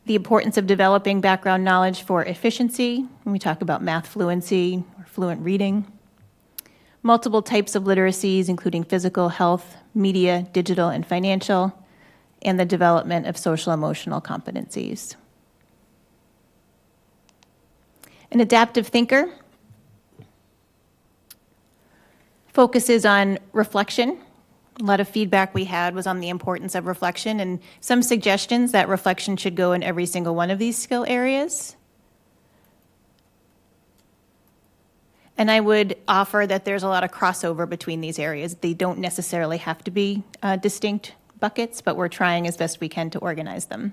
the importance of developing background knowledge for efficiency, when we talk about math fluency or fluent reading, multiple types of literacies, including physical, health, media, digital, and financial, and the development of social emotional competencies. An adaptive thinker focuses on reflection. A lot of feedback we had was on the importance of reflection, and some suggestions that reflection should go in every single one of these skill areas. And I would offer that there's a lot of crossover between these areas. They don't necessarily have to be distinct buckets, but we're trying as best we can to organize them.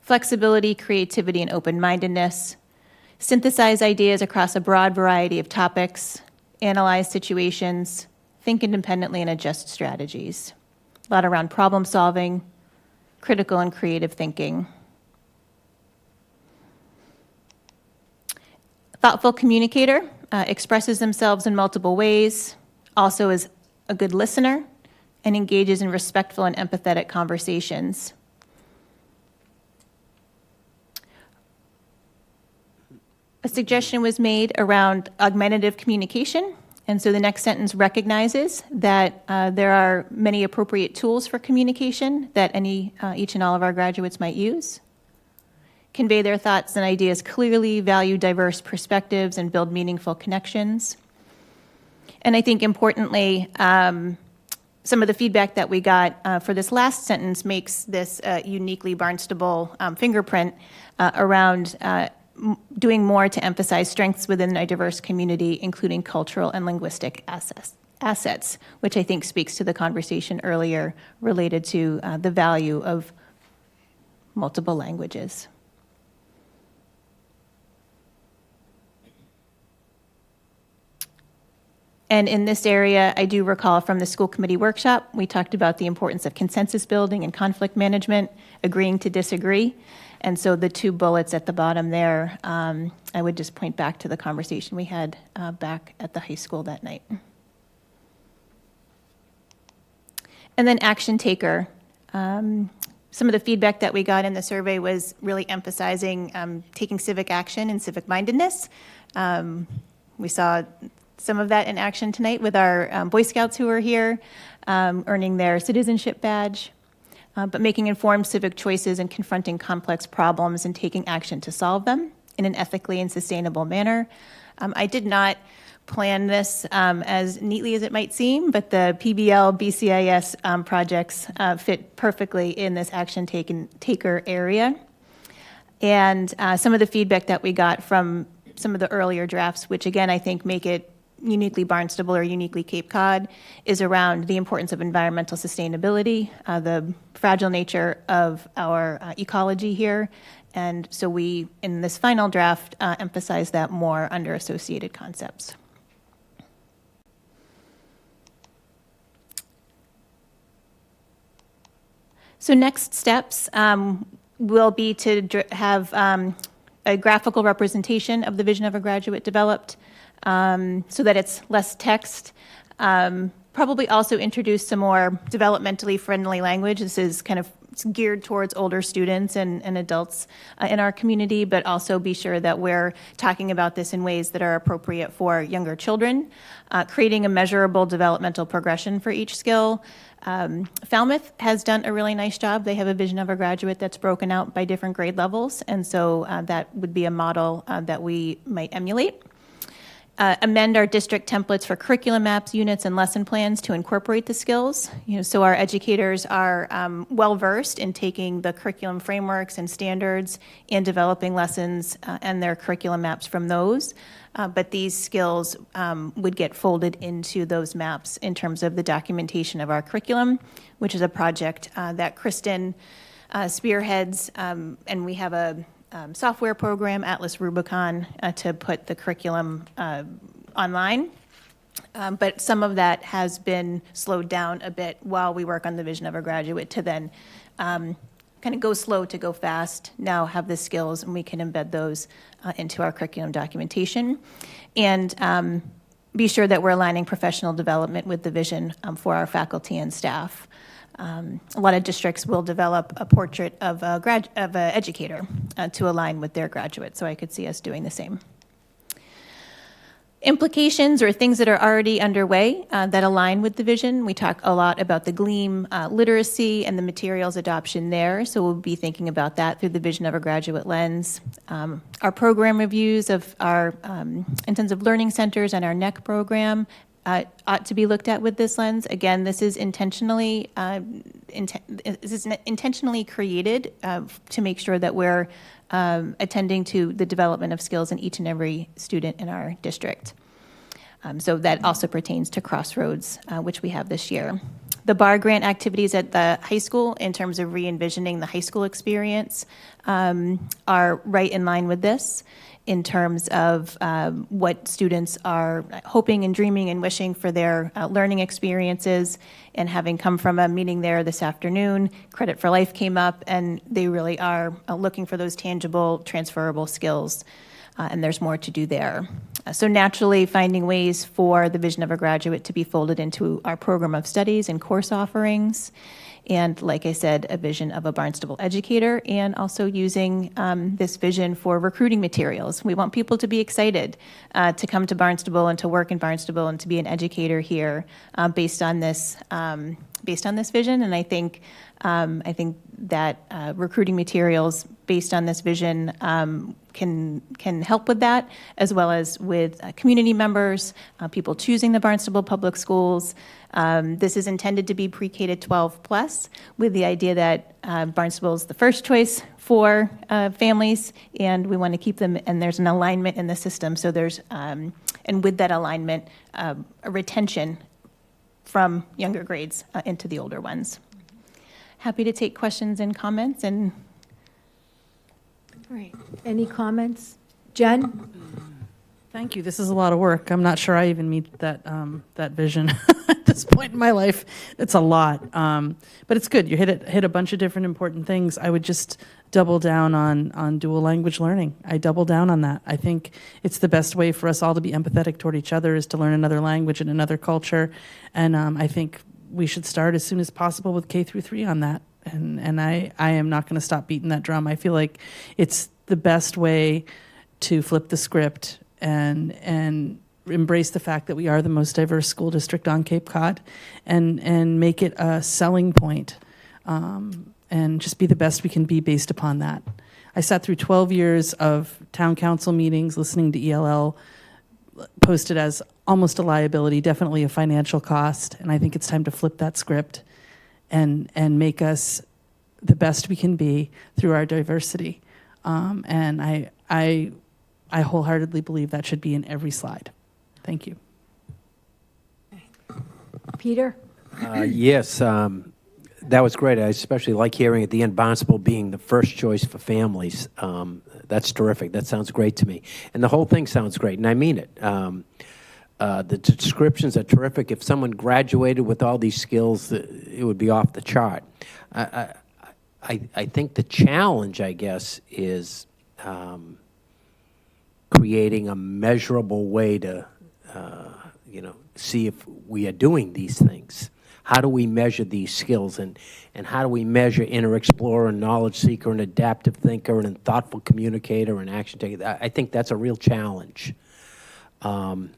Flexibility, creativity, and open-mindedness. Synthesize ideas across a broad variety of topics. Analyze situations. Think independently and adjust strategies. A lot around problem solving, critical and creative thinking. Thoughtful communicator expresses themselves in multiple ways, also is a good listener, and engages in respectful and empathetic conversations. A suggestion was made around augmentative communication, and so the next sentence recognizes that there are many appropriate tools for communication that each and all of our graduates might use. Convey their thoughts and ideas clearly, value diverse perspectives, and build meaningful connections. And I think importantly, some of the feedback that we got for this last sentence makes this uniquely Barnstable fingerprint around doing more to emphasize strengths within a diverse community, including cultural and linguistic assets, which I think speaks to the conversation earlier related to the value of multiple languages. And in this area, I do recall from the school committee workshop, we talked about the importance of consensus building and conflict management, agreeing to disagree. And so the 2 bullets at the bottom there, I would just point back to the conversation we had back at the high school that night. And then action taker. Some of the feedback that we got in the survey was really emphasizing taking civic action and civic mindedness. We saw some of that in action tonight with our Boy Scouts who are here, earning their citizenship badge, but making informed civic choices and confronting complex problems and taking action to solve them in an ethically and sustainable manner. I did not plan this as neatly as it might seem, but the PBL, BCIS projects fit perfectly in this action taker area. And some of the feedback that we got from some of the earlier drafts, which again, I think make it uniquely Barnstable or uniquely Cape Cod, is around the importance of environmental sustainability, the fragile nature of our ecology here. And so we, in this final draft, emphasize that more under associated concepts. So next steps will be to have a graphical representation of the vision of a graduate developed so that it's less text. Probably also introduce some more developmentally friendly language. This is kind of geared towards older students and adults in our community, but also be sure that we're talking about this in ways that are appropriate for younger children, creating a measurable developmental progression for each skill. Falmouth has done a really nice job. They have a vision of a graduate that's broken out by different grade levels, and so that would be a model that we might emulate. Amend our district templates for curriculum maps, units, and lesson plans to incorporate the skills. So our educators are well-versed in taking the curriculum frameworks and standards and developing lessons and their curriculum maps from those. But these skills would get folded into those maps in terms of the documentation of our curriculum, which is a project that Kristen spearheads, and we have a software program, Atlas Rubicon, to put the curriculum online. But some of that has been slowed down a bit while we work on the vision of a graduate to then kind of go slow to go fast, now have the skills, and we can embed those into our curriculum documentation. And be sure that we're aligning professional development with the vision for our faculty and staff. A lot of districts will develop a portrait of an educator to align with their graduate, so I could see us doing the same. Implications or things that are already underway that align with the vision. We talk a lot about the GLEAM literacy and the materials adoption there, so we'll be thinking about that through the vision of a graduate lens. Our program reviews of our intensive learning centers and our NEC program ought to be looked at with this lens. Again, this is intentionally created to make sure that we're attending to the development of skills in each and every student in our district. So that also pertains to Crossroads, which we have this year. The BAR grant activities at the high school in terms of re-envisioning the high school experience are right in line with this in terms of what students are hoping and dreaming and wishing for their learning experiences. And having come from a meeting there this afternoon, Credit for Life came up, and they really are looking for those tangible, transferable skills. And there's more to do there. So naturally, finding ways for the vision of a graduate to be folded into our program of studies and course offerings. And like I said, a vision of a Barnstable educator, and also using this vision for recruiting materials. We want people to be excited to come to Barnstable and to work in Barnstable and to be an educator here based on this vision. And I think that recruiting materials based on this vision can help with that, as well as with community members, people choosing the Barnstable Public Schools. This is intended to be pre-K to 12 plus, with the idea that Barnstable is the first choice for families, and we want to keep them, and there's an alignment in the system. So there's, and with that alignment, a retention from younger grades into the older ones. Happy to take questions and comments. And Great. Any comments? Jen? Thank you. This is a lot of work. I'm not sure I even meet that vision at this point in my life. It's a lot, but it's good. You hit a bunch of different important things. I would just double down on dual language learning. I double down on that. I think it's the best way for us all to be empathetic toward each other is to learn another language and another culture, and I think we should start as soon as possible with K through 3 on that. And I am not going to stop beating that drum. I feel like it's the best way to flip the script and embrace the fact that we are the most diverse school district on Cape Cod and make it a selling point, and just be the best we can be based upon that. I sat through 12 years of town council meetings, listening to ELL posted as almost a liability, definitely a financial cost, and I think it's time to flip that script and make us the best we can be through our diversity. And I wholeheartedly believe that should be in every slide. Thank you. Peter? Yes, that was great. I especially like hearing at the end Barnstable being the first choice for families. That's terrific. That sounds great to me. And the whole thing sounds great, and I mean it. The descriptions are terrific. If someone graduated with all these skills, it would be off the chart. I think the challenge, I guess, is creating a measurable way to, see if we are doing these things. How do we measure these skills, and how do we measure inner explorer, and knowledge seeker, and adaptive thinker, and thoughtful communicator, and action taker? I think that's a real challenge, and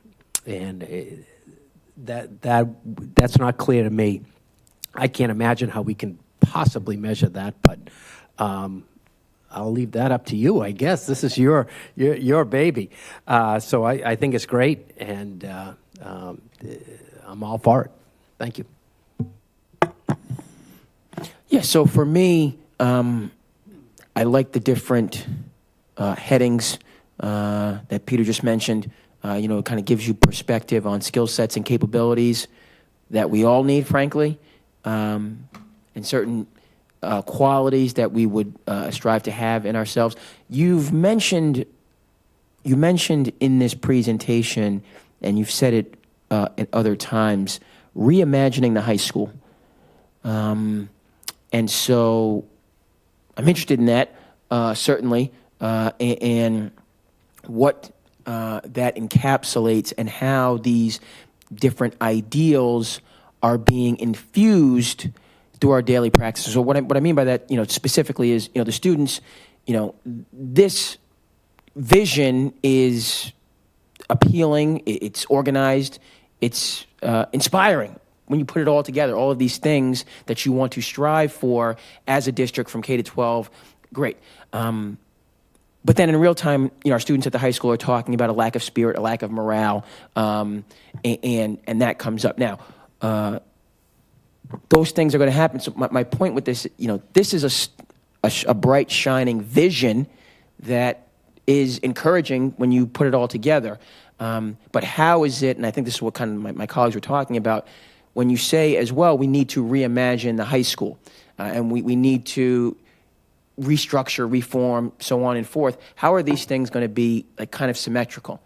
that's not clear to me. I can't imagine how we can possibly measure that, but I'll leave that up to you, I guess. This is your baby. So I think it's great, and I'm all for it. Thank you. Yeah, so for me, I like the different headings that Peter just mentioned. It kind of gives you perspective on skill sets and capabilities that we all need, frankly, and certain qualities that we would strive to have in ourselves. You mentioned in this presentation, and you've said it at other times, reimagining the high school. And so I'm interested in that, certainly, and what that encapsulates and how these different ideals are being infused through our daily practices. So what I mean by that, specifically is, the students, this vision is appealing, it's organized, it's inspiring. When you put it all together, all of these things that you want to strive for as a district from K to 12, great. But then in real time, our students at the high school are talking about a lack of spirit, a lack of morale, and that comes up. Now, those things are going to happen. So my point with this, this is a bright, shining vision that is encouraging when you put it all together. But how is it, and I think this is what kind of my colleagues were talking about, when you say as well, we need to reimagine the high school, and we need to restructure, reform, so on and forth. How are these things going to be kind of symmetrical?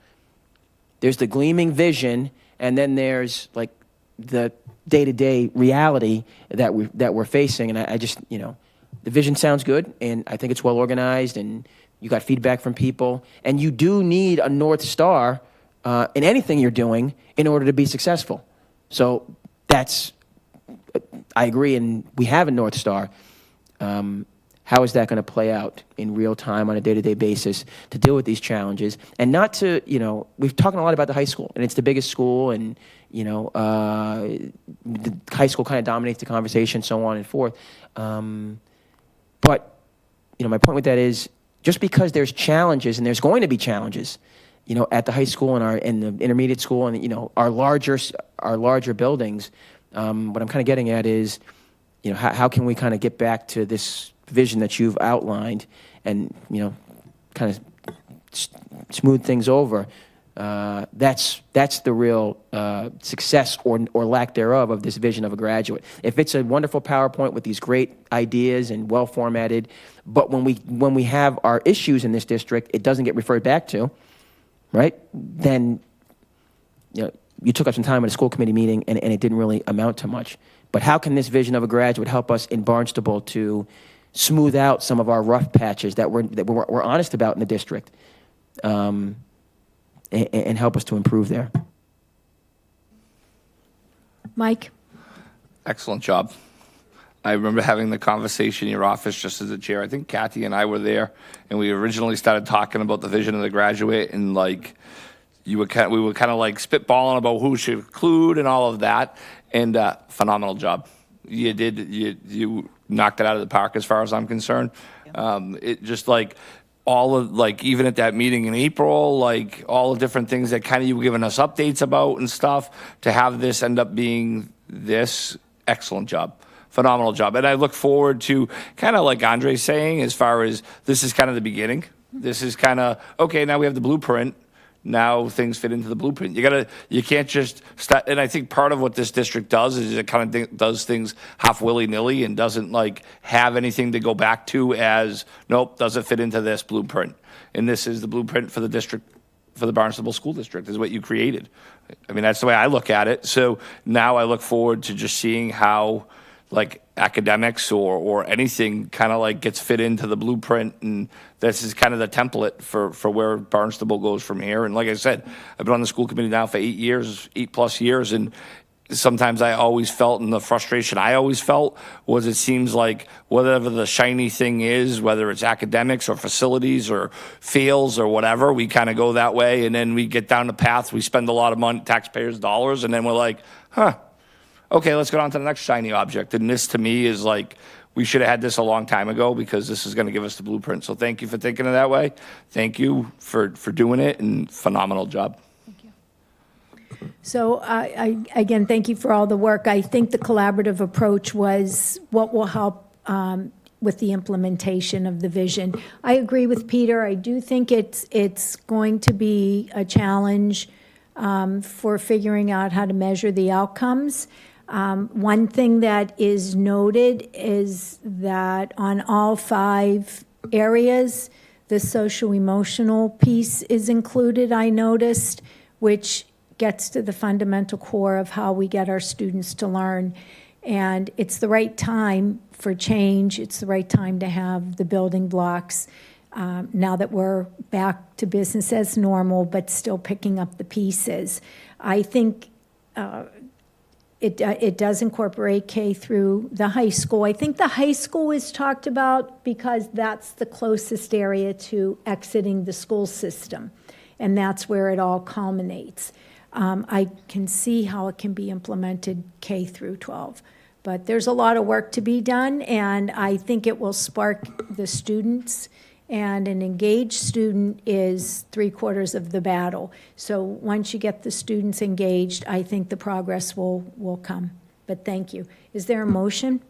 There's the gleaming vision, and then there's the day-to-day reality that we're facing. And I just, the vision sounds good, and I think it's well organized, and you got feedback from people, and you do need a North Star in anything you're doing in order to be successful. So I agree, and we have a North Star. How is that going to play out in real time on a day-to-day basis to deal with these challenges? And not to, we've talking a lot about the high school, and it's the biggest school, and, the high school kind of dominates the conversation, so on and forth. But, my point with that is, just because there's challenges, and there's going to be challenges, at the high school and the intermediate school and, our larger buildings, what I'm kind of getting at is, how can we kind of get back to this vision that you've outlined and, kind of smooth things over? That's the real success or lack thereof of this vision of a graduate. If it's a wonderful PowerPoint with these great ideas and well formatted, but when we have our issues in this district, it doesn't get referred back to, right? Then you took up some time at a school committee meeting and it didn't really amount to much. But how can this vision of a graduate help us in Barnstable to smooth out some of our rough patches that we're honest about in the district, and help us to improve there? Mike? Excellent job. I remember having the conversation in your office just as a chair. I think Kathy and I were there, and we originally started talking about the vision of the graduate and we were kind of like spitballing about who should include and all of that. And phenomenal job. You knocked it out of the park as far as I'm concerned. It just like all of like even at that meeting in April, like all the different things that kind of you were giving us updates about and stuff, to have this end up being this excellent job. Phenomenal job. And I look forward to kind of like Andre's saying, as far as this is kind of the beginning. This is kind of, okay, now we have the blueprint. Now things fit into the blueprint. You can't just start. And I think part of what this district does is it kind of does things half willy-nilly and doesn't like have anything to go back to as, nope, doesn't fit into this blueprint. And this is the blueprint for the district, for the Barnstable School District, is what you created. I mean, that's the way I look at it. So now I look forward to just seeing how like academics or anything kind of like gets fit into the blueprint, and this is kind of the template for where Barnstable goes from here. And like I said, I've been on the school committee now for 8+ years, and sometimes I always felt, and the frustration I always felt was, it seems like whatever the shiny thing is, whether it's academics or facilities or fields or whatever, we kind of go that way, and then we get down the path, we spend a lot of money, taxpayers' dollars, and then we're like, okay, let's go on to the next shiny object. And this, to me, is like, we should have had this a long time ago, because this is going to give us the blueprint. So thank you for thinking of that way. Thank you for doing it, and phenomenal job. So I again, thank you for all the work. I think the collaborative approach was what will help with the implementation of the vision. I agree with Peter. I do think it's going to be a challenge for figuring out how to measure the outcomes. One thing that is noted is that on all 5 areas, the social-emotional piece is included, I noticed, which gets to the fundamental core of how we get our students to learn. And it's the right time for change. It's the right time to have the building blocks now that we're back to business as normal, but still picking up the pieces. I think it does incorporate K through the high school. I think the high school is talked about because that's the closest area to exiting the school system, and that's where it all culminates. I can see how it can be implemented K through 12, but there's a lot of work to be done, and I think it will spark the students. And an engaged student is 3/4 of the battle. So once you get the students engaged, I think the progress will come. But thank you. Is there a motion?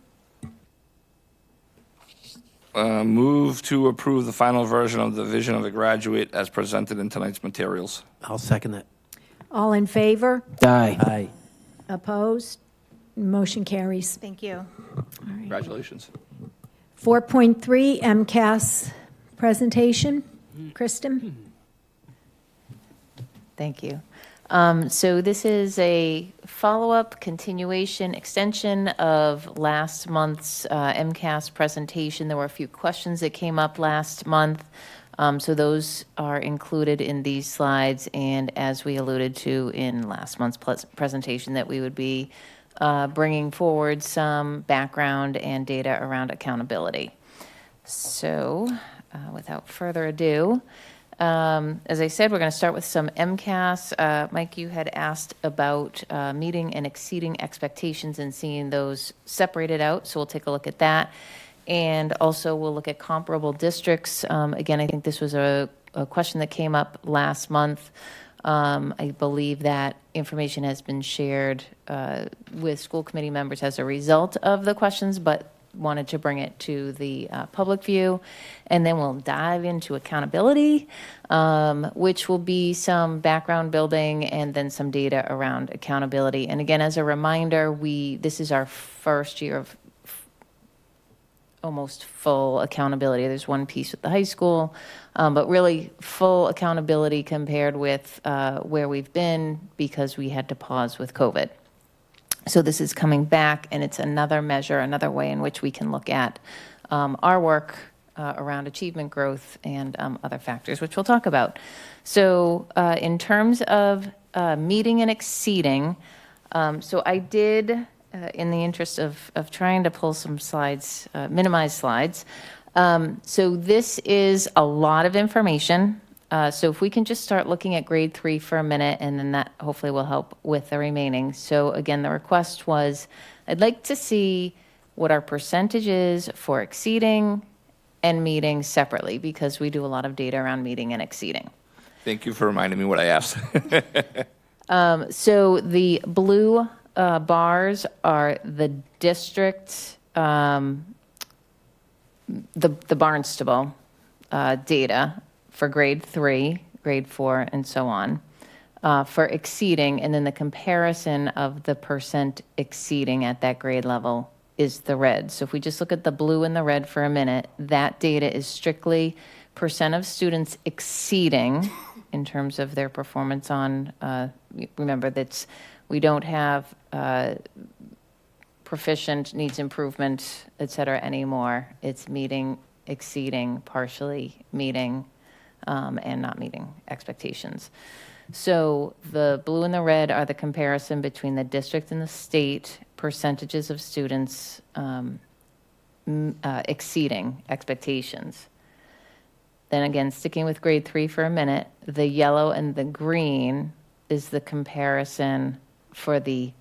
Move to approve the final version of the vision of the graduate as presented in tonight's materials. I'll second that. All in favor? Aye. Opposed? Motion carries. Thank you. Congratulations. 4.3 MCAS presentation. Kristen? Thank you. So this is a follow-up, continuation, extension of last month's MCAS presentation. There were a few questions that came up last month. So those are included in these slides, and as we alluded to in last month's presentation, that we would be bringing forward some background and data around accountability. So without further ado, as I said, we're going to start with some MCAS. Mike, you had asked about meeting and exceeding expectations and seeing those separated out, so we'll take a look at that. And also we'll look at comparable districts. Again, I think this was a question that came up last month. I believe that information has been shared with school committee members as a result of the questions, but wanted to bring it to the public view. And then we'll dive into accountability, which will be some background building and then some data around accountability. And again, as a reminder, this is our first year of almost full accountability. There's one piece with the high school, but really full accountability compared with where we've been because we had to pause with COVID. So this is coming back, and it's another measure, another way in which we can look at our work around achievement growth and other factors, which we'll talk about. So in terms of meeting and exceeding, so I did, in the interest of trying to pull some slides, minimize slides. So this is a lot of information. So if we can just start looking at grade 3 for a minute, and then that hopefully will help with the remaining. So again, the request was, I'd like to see what our percentage is for exceeding and meeting separately, because we do a lot of data around meeting and exceeding. Thank you for reminding me what I asked. So the blue bars are the district, the Barnstable data for grade 3, grade 4, and so on, for exceeding, and then the comparison of the percent exceeding at that grade level is the red. So if we just look at the blue and the red for a minute, that data is strictly percent of students exceeding in terms of their performance on, remember that we don't have proficient, needs improvement, et cetera anymore. It's meeting, exceeding, partially meeting, and not meeting expectations. So the blue and the red are the comparison between the district and the state percentages of students exceeding expectations. Then again, sticking with grade 3 for a minute, the yellow and the green is the comparison for the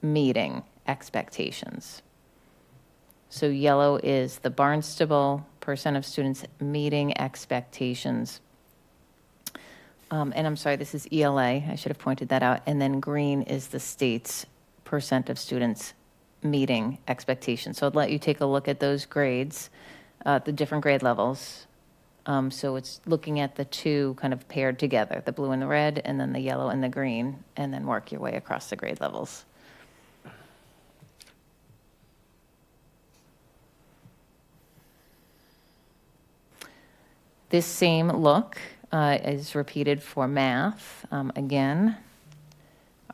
meeting expectations. So yellow is the Barnstable percent of students meeting expectations. And I'm sorry, this is ELA. I should have pointed that out. And then green is the state's percent of students meeting expectations. So I'd let you take a look at those grades, the different grade levels. So it's looking at the two kind of paired together, the blue and the red, and then the yellow and the green, and then work your way across the grade levels. This same look is repeated for math. Again,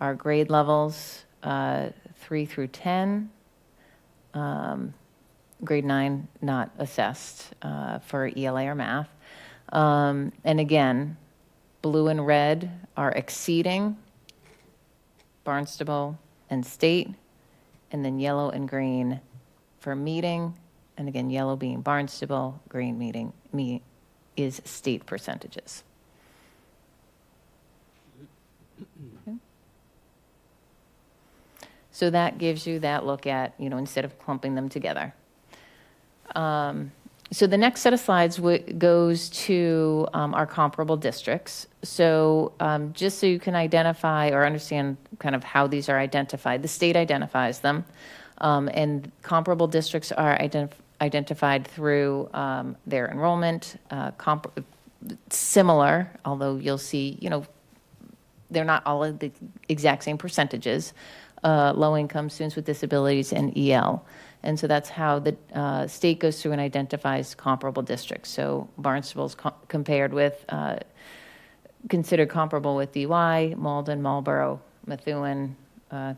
our grade levels 3 through 10. Grade 9 not assessed for ELA or math. And again, blue and red are exceeding Barnstable and state, and then yellow and green for meeting, and again, yellow being Barnstable, green meeting is state percentages. Okay. So that gives you that look at, instead of clumping them together. So the next set of slides goes to our comparable districts. So just so you can identify or understand kind of how these are identified, the state identifies them, and comparable districts are identified through their enrollment, similar, although you'll see, they're not all of the exact same percentages, low-income students with disabilities and EL. And so that's how the state goes through and identifies comparable districts. So Barnstable's compared with, considered comparable with DY, Malden, Marlborough, Methuen.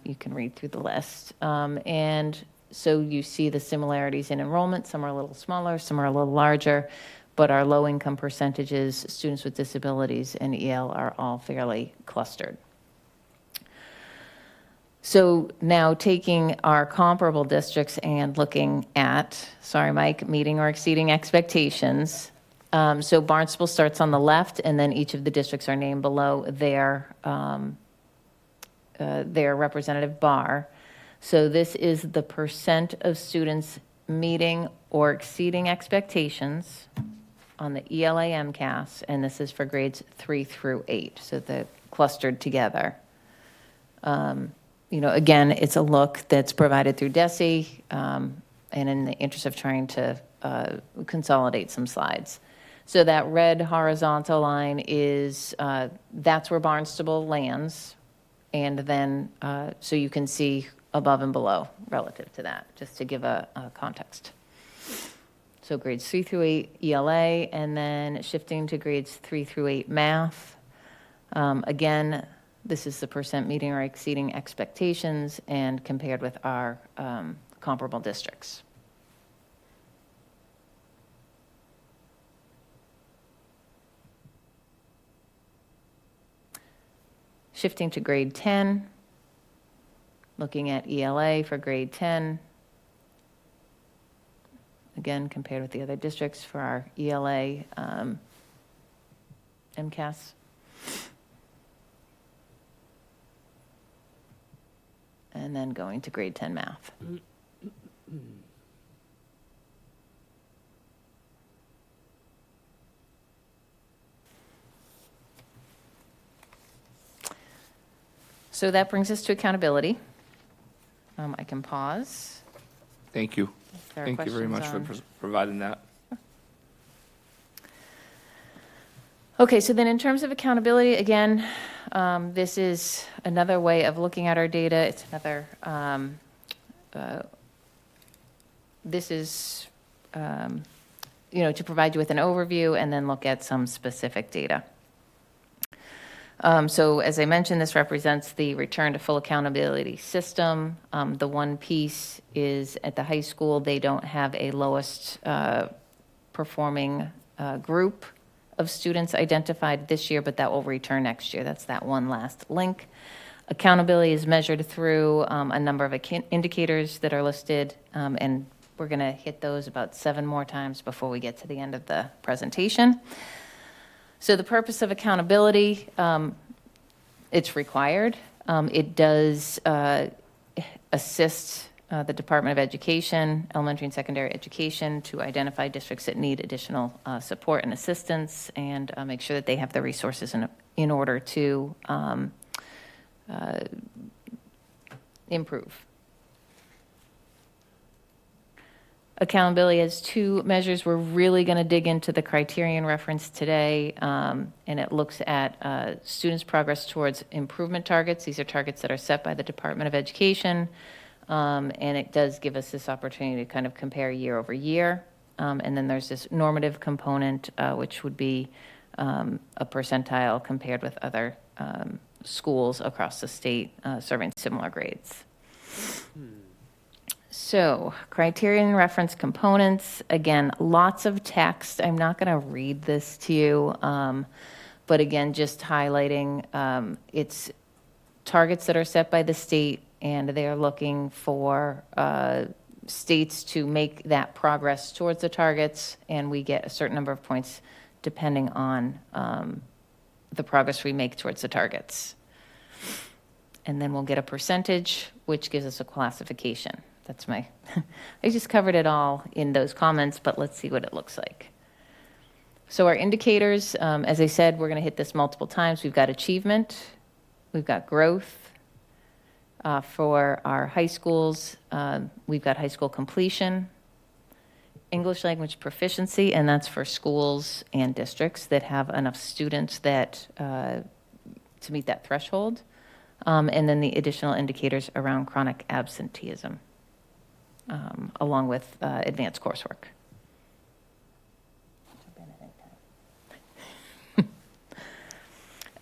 You can read through the list. And so you see the similarities in enrollment. Some are a little smaller, some are a little larger, but our low-income percentages, students with disabilities, and EL are all fairly clustered. So now taking our comparable districts and looking at, sorry, Mike, meeting or exceeding expectations. So Barnstable starts on the left, and then each of the districts are named below their representative bar. So this is the percent of students meeting or exceeding expectations on the ELA MCAS, and this is for grades 3 through 8, so they're clustered together. Again, it's a look that's provided through DESE, and in the interest of trying to consolidate some slides. So that red horizontal line is, that's where Barnstable lands, and then, so you can see above and below relative to that, just to give a context. So grades 3 through 8 ELA, and then shifting to grades 3 through 8 math. Again, this is the percent meeting or exceeding expectations and compared with our comparable districts. Shifting to grade 10, looking at ELA for grade 10. Again, compared with the other districts for our ELA MCAS. And then going to grade 10 math. So that brings us to accountability. I can pause. Thank you. If there are Thank you very much questions for on- providing that. Okay, so then in terms of accountability, again, this is another way of looking at our data. It's another, this is, to provide you with an overview and then look at some specific data. So as I mentioned, this represents the return to full accountability system. The one piece is at the high school, they don't have a lowest performing group of students identified this year, but that will return next year. That's that one last link. Accountability is measured through a number of indicators that are listed, and we're going to hit those about 7 more times before we get to the end of the presentation. So the purpose of accountability, it's required. It does assist the Department of Education, elementary and secondary education, to identify districts that need additional support and assistance, and make sure that they have the resources in order to improve. Accountability has 2 measures. We're really going to dig into the criterion reference today, and it looks at students' progress towards improvement targets. These are targets that are set by the Department of Education, and it does give us this opportunity to kind of compare year over year. And then there's this normative component, which would be a percentile compared with other schools across the state serving similar grades. So, criterion reference components, again, lots of text. I'm not going to read this to you, but again, just highlighting it's targets that are set by the state, and they are looking for states to make that progress towards the targets, and we get a certain number of points depending on the progress we make towards the targets. And then we'll get a percentage, which gives us a classification. That's my, I just covered it all in those comments, but let's see what it looks like. So our indicators, as I said, we're going to hit this multiple times. We've got achievement, we've got growth. For our high schools, we've got high school completion, English language proficiency, and that's for schools and districts that have enough students that to meet that threshold. And then the additional indicators around chronic absenteeism, along with advanced coursework.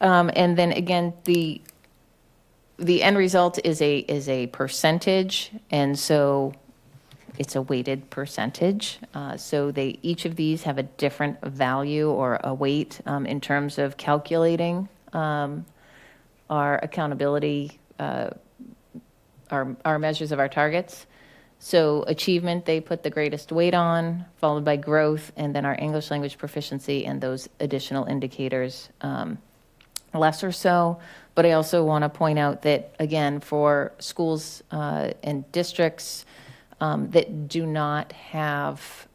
And then again, the end result is a percentage, and so it's a weighted percentage. So each of these have a different value or a weight in terms of calculating our accountability, our measures of our targets. So achievement, they put the greatest weight on, followed by growth, and then our English language proficiency and those additional indicators less or so. But I also want to point out that, again, for schools and districts that do not have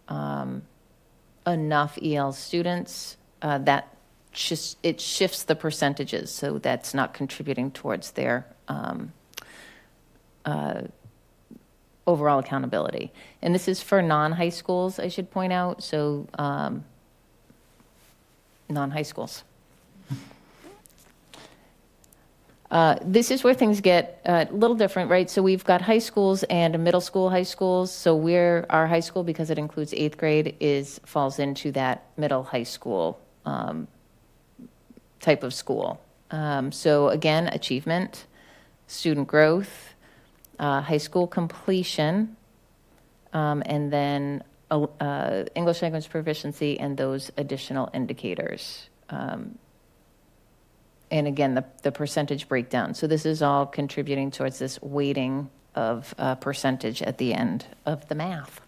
enough EL students, that it shifts the percentages, so that's not contributing towards their overall accountability. And this is for non-high schools, I should point out, so non-high schools. This is where things get a little different, right? So we've got high schools and middle school high schools. So our high school, because it includes 8th grade, falls into that middle high school type of school. So again, achievement, student growth, high school completion, and then English language proficiency and those additional indicators. And again, the percentage breakdown. So this is all contributing towards this weighting of percentage at the end of the math.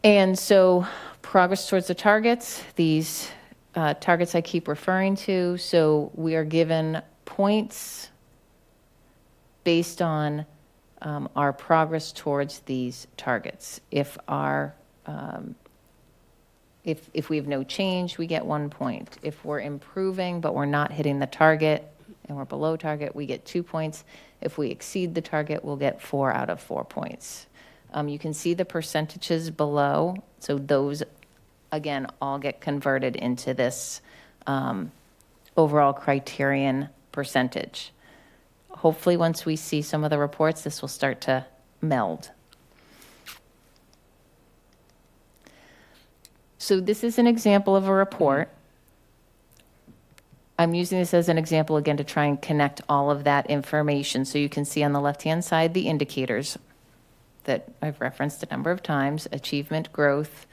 And so progress towards the targets, these targets I keep referring to. So we are given points based on our progress towards these targets. If if we have no change, we get 1 point. If we're improving but we're not hitting the target and we're below target, we get 2 points. If we exceed the target, we'll get 4 out of 4 points. You can see the percentages below. So those, again, all get converted into this overall criterion percentage. Hopefully, once we see some of the reports, this will start to meld. So this is an example of a report. I'm using this as an example again to try and connect all of that information. So you can see on the left-hand side the indicators that I've referenced a number of times: achievement, growth.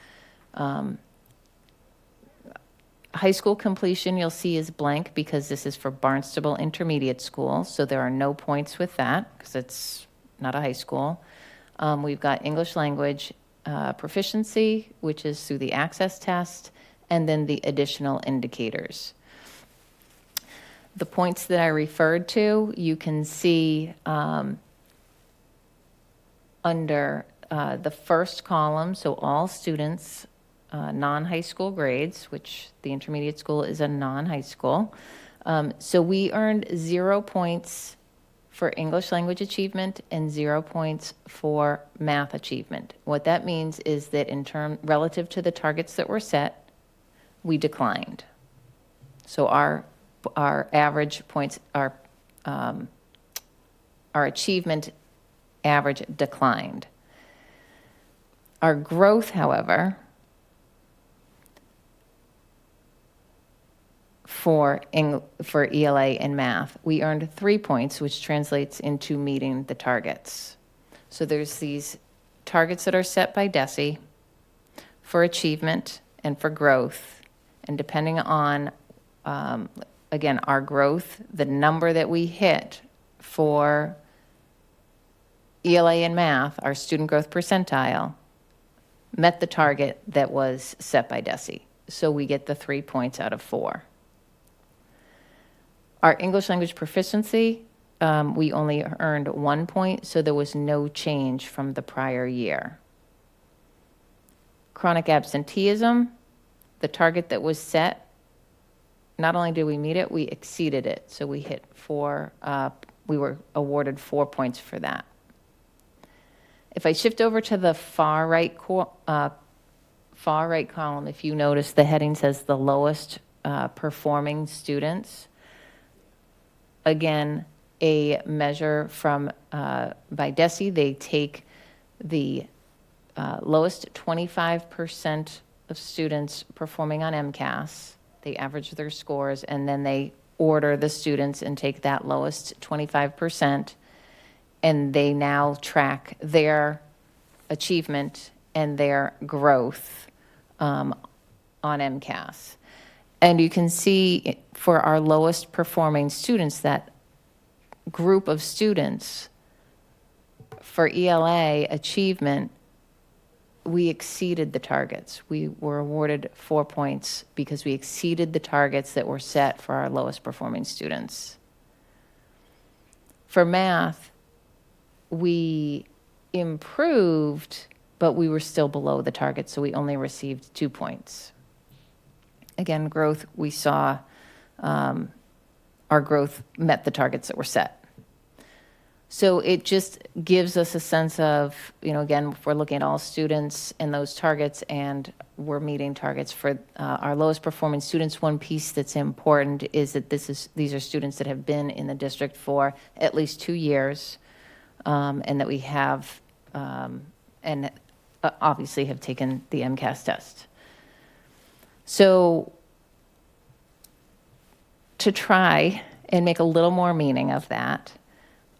High school completion, you'll see, is blank because this is for Barnstable Intermediate School. So there are no points with that because it's not a high school. We've got English language proficiency, which is through the access test, and then the additional indicators. The points that I referred to, you can see under the first column, so all students, non-high school grades, which the intermediate school is a non-high school. So we earned 0 points for English language achievement and 0 points for math achievement. What that means is that relative to the targets that were set, we declined. So our average points, our achievement average declined. Our growth, however, for ELA and math, we earned 3 points, which translates into meeting the targets. So there's these targets that are set by DESE for achievement and for growth. And depending on, again, our growth, the number that we hit for ELA and math, our student growth percentile, met the target that was set by DESE. So we get the 3 points out of 4. Our English language proficiency, we only earned 1 point, so there was no change from the prior year. Chronic absenteeism, the target that was set, not only did we meet it, we exceeded it. So we hit 4, we were awarded 4 points for that. If I shift over to the far right column, if you notice the heading says the lowest performing students. Again, a measure from by DESE, they take the lowest 25% of students performing on MCAS, they average their scores, and then they order the students and take that lowest 25%, and they now track their achievement and their growth on MCAS. And you can see for our lowest performing students, that group of students for ELA achievement, we exceeded the targets. We were awarded 4 points because we exceeded the targets that were set for our lowest performing students. For math, we improved, but we were still below the target, so we only received 2 points. Again, growth, we saw our growth met the targets that were set. So it just gives us a sense of, again, if we're looking at all students and those targets and we're meeting targets for our lowest performing students, one piece that's important is that these are students that have been in the district for at least 2 years, and that we have, and obviously have taken the MCAS test. So to try and make a little more meaning of that,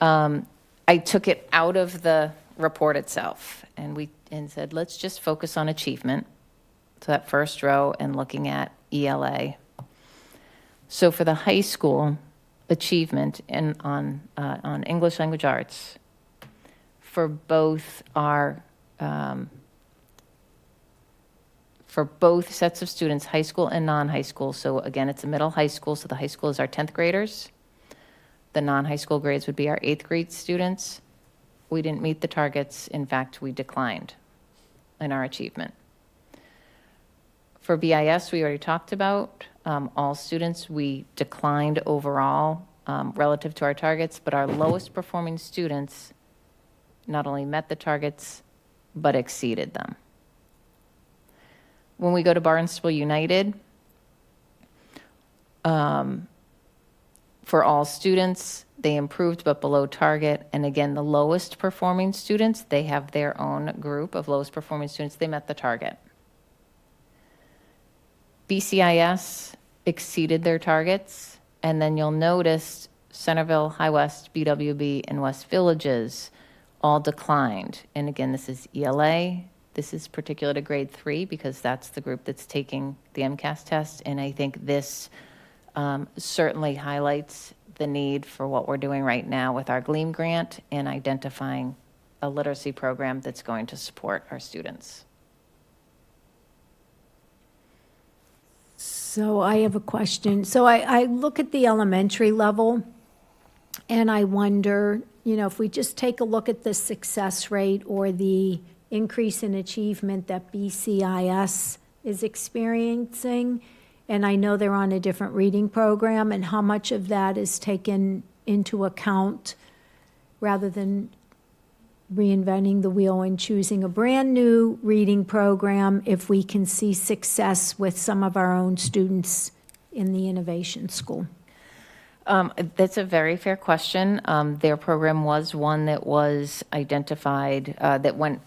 I took it out of the report itself and said, let's just focus on achievement. So that first row and looking at ELA. So for the high school achievement and on English language arts, for both our for both sets of students, high school and non-high school. So again, it's a middle high school, so the high school is our 10th graders. The non-high school grades would be our 8th grade students. We didn't meet the targets. In fact, we declined in our achievement. For BIS, we already talked about. All students, we declined overall relative to our targets, but our lowest performing students not only met the targets, but exceeded them. When we go to Barnstable United, for all students, they improved but below target. And again, the lowest performing students, they have their own group of lowest performing students, they met the target. BCIS exceeded their targets. And then you'll notice Centerville, High West, BWB, and West Villages all declined. And again, this is ELA. This is particular to grade 3 because that's the group that's taking the MCAS test. And I think this certainly highlights the need for what we're doing right now with our GLEAM grant and identifying a literacy program that's going to support our students. So I have a question. So I look at the elementary level and I wonder, if we just take a look at the success rate or the increase in achievement that BCIS is experiencing, and I know they're on a different reading program, and how much of that is taken into account rather than reinventing the wheel and choosing a brand new reading program if we can see success with some of our own students in the innovation school? That's a very fair question. Their program was one that was identified, that went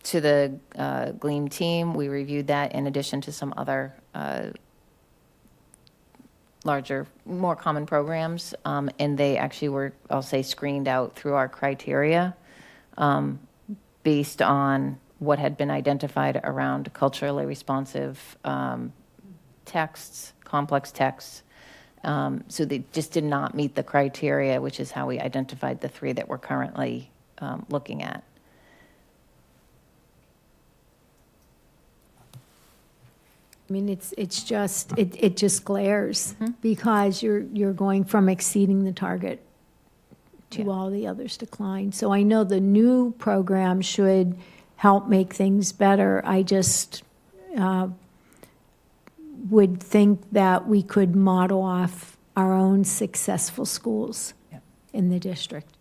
to the GLEAM team. We reviewed that in addition to some other larger, more common programs, and they actually were, I'll say, screened out through our criteria based on what had been identified around culturally responsive texts, complex texts. So they just did not meet the criteria, which is how we identified the 3 that we're currently looking at. I mean, it just glares because you're going from exceeding the target to all the others decline. So I know the new program should help make things better. I just would think that we could model off our own successful schools in the district.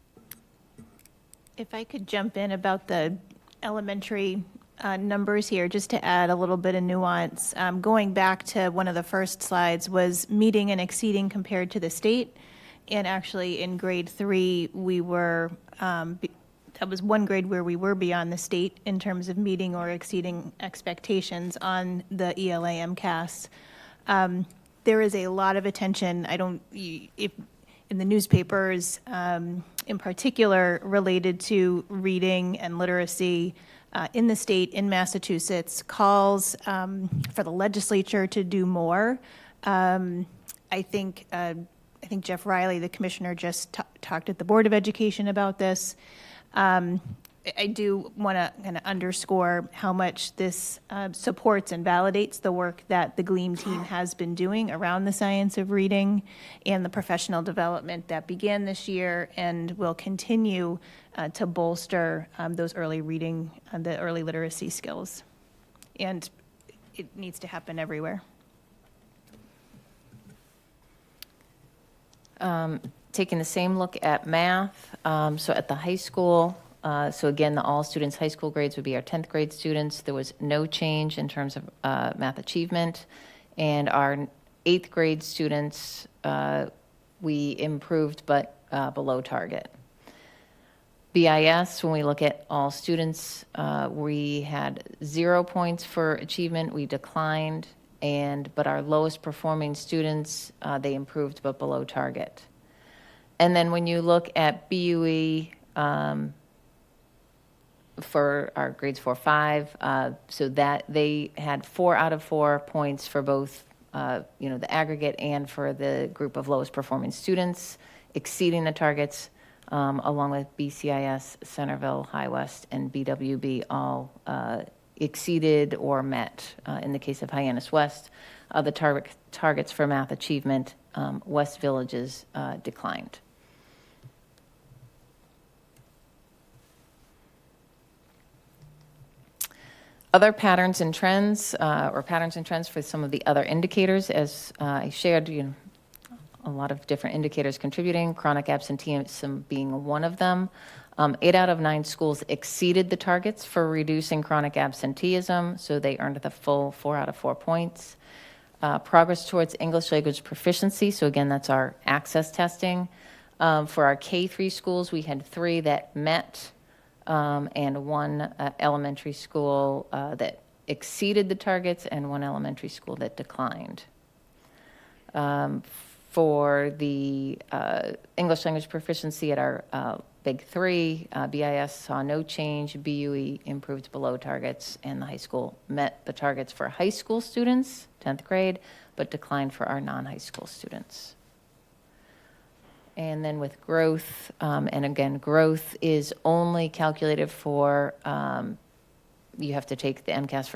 If I could jump in about the elementary numbers here, just to add a little bit of nuance. Going back to one of the first slides was meeting and exceeding compared to the state. And actually in grade 3, we were, that was one grade where we were beyond the state in terms of meeting or exceeding expectations on the ELA MCAS. There is a lot of attention, if in the newspapers, in particular related to reading and literacy in the state, in Massachusetts, calls for the legislature to do more. I think Jeff Riley, the commissioner, just talked at the Board of Education about this. I do want to kind of underscore how much this supports and validates the work that the GLEAM team has been doing around the science of reading and the professional development that began this year and will continue to bolster those early reading, the early literacy skills. And it needs to happen everywhere. Taking the same look at math, so at the high school, so again, the all students high school grades would be our 10th grade students. There was no change in terms of math achievement. And our 8th grade students, we improved but below target. BIS, when we look at all students, we had 0 points for achievement, we declined, but our lowest performing students, they improved but below target. And then when you look at BUE, for our grades 4, 5, so that they had 4 out of 4 points for both, the aggregate and for the group of lowest performing students, exceeding the targets, along with BCIS, Centerville, High West, and BWB all exceeded or met. In the case of Hyannis West, the targets for math achievement, West Villages declined. Other patterns and trends, for some of the other indicators, as I shared, a lot of different indicators contributing, chronic absenteeism being one of them. 8 out of 9 schools exceeded the targets for reducing chronic absenteeism, so they earned the full 4 out of 4 points. Progress towards English language proficiency, so again, that's our access testing. For our K-3 schools, we had 3 that met, and 1 elementary school that exceeded the targets, and 1 elementary school that declined. For the English language proficiency at our big 3, BIS saw no change, BUE improved below targets, and the high school met the targets for high school students, 10th grade, but declined for our non-high school students. And then with growth, and again, growth is only calculated for, you have to take the MCAS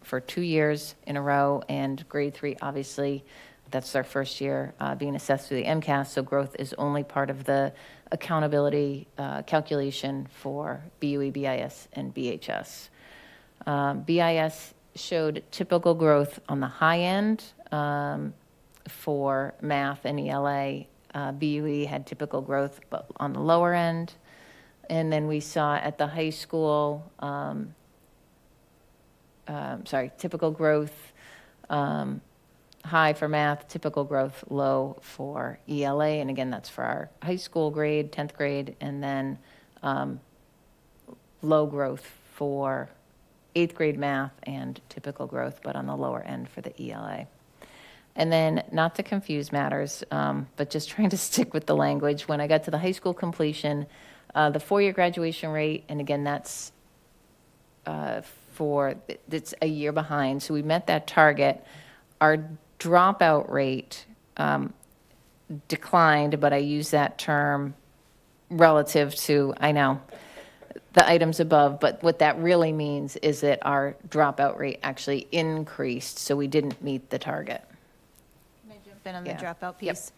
for 2 years in a row, and grade 3, obviously, that's their first year being assessed through the MCAS, so growth is only part of the accountability calculation for BUE, BIS, and BHS. BIS showed typical growth on the high end for math and ELA. BUE had typical growth, but on the lower end. And then we saw at the high school, typical growth high for math, typical growth low for ELA. And again, that's for our high school grade, 10th grade, and then low growth for 8th grade math and typical growth, but on the lower end for the ELA. And then, not to confuse matters, but just trying to stick with the language, when I got to the high school completion, the 4-year graduation rate, and again, that's it's a year behind, so we met that target. Our dropout rate declined, but I use that term relative to, I know, the items above, but what that really means is that our dropout rate actually increased, so we didn't meet the target. Been on the Yeah. dropout piece.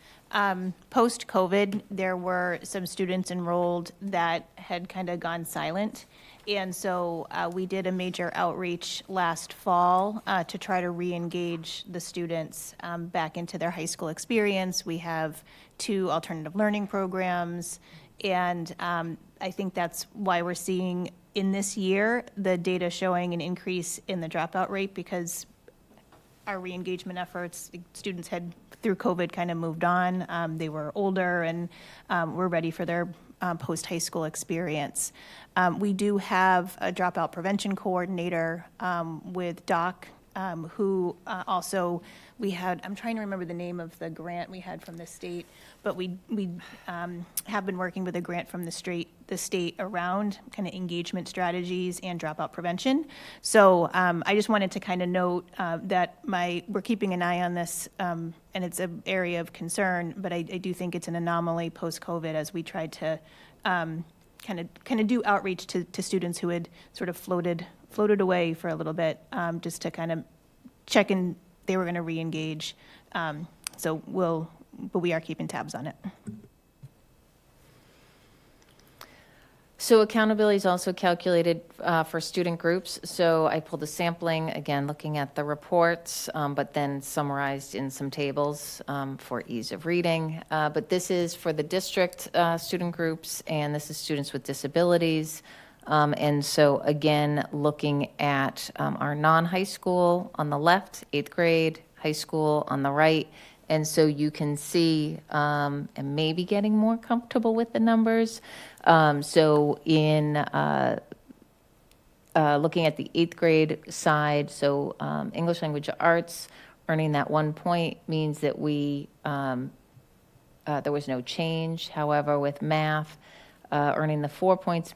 Post-COVID, there were some students enrolled that had kind of gone silent. And so we did a major outreach last fall to try to re-engage the students back into their high school experience. We have 2 alternative learning programs. And I think that's why we're seeing in this year the data showing an increase in the dropout rate, because our re-engagement efforts, students had, through COVID, kind of moved on. They were older and were ready for their post-high school experience. We do have a dropout prevention coordinator with Doc, who also, we had, I'm trying to remember the name of the grant we had from the state, but we have been working with a grant from the state around kind of engagement strategies and dropout prevention. So I just wanted to kind of note that we're keeping an eye on this, and it's an area of concern, but I do think it's an anomaly post-COVID as we tried to kind of do outreach to students who had sort of floated away for a little bit, just to kind of check in. They were going to re-engage. But we are keeping tabs on it. So accountability is also calculated for student groups. So I pulled a sampling, again, looking at the reports, but then summarized in some tables for ease of reading. But this is for the district student groups, and this is students with disabilities. And so again, looking at our non-high school on the left, 8th grade, high school on the right. And so you can see, and maybe getting more comfortable with the numbers. So in looking at the 8th grade side, so English language arts, earning that 1 point means that there was no change. However, with math, earning the 4 points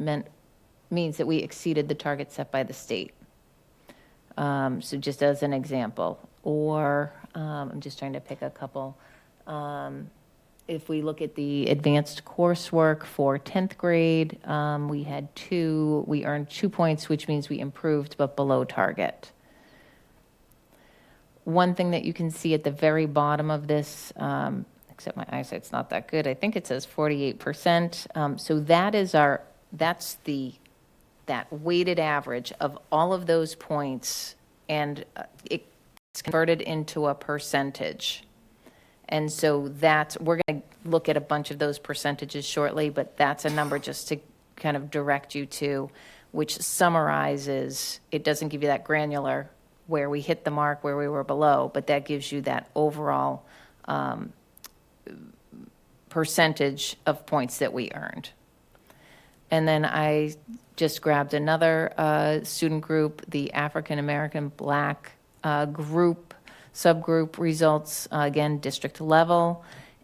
means that we exceeded the target set by the state. So just as an example, or I'm just trying to pick a couple. if we look at the advanced coursework for 10th grade, we earned 2 points, which means we improved but below target. One thing that you can see at the very bottom of this, except my eyesight's not that good, I think it says 48%. So that's that weighted average of all of those points, and it's converted into a percentage. And so we're going to look at a bunch of those percentages shortly, but that's a number just to kind of direct you to, which summarizes, it doesn't give you that granular where we hit the mark, where we were below, but that gives you that overall percentage of points that we earned. And then I just grabbed another student group, the African American Black subgroup results, again, district level,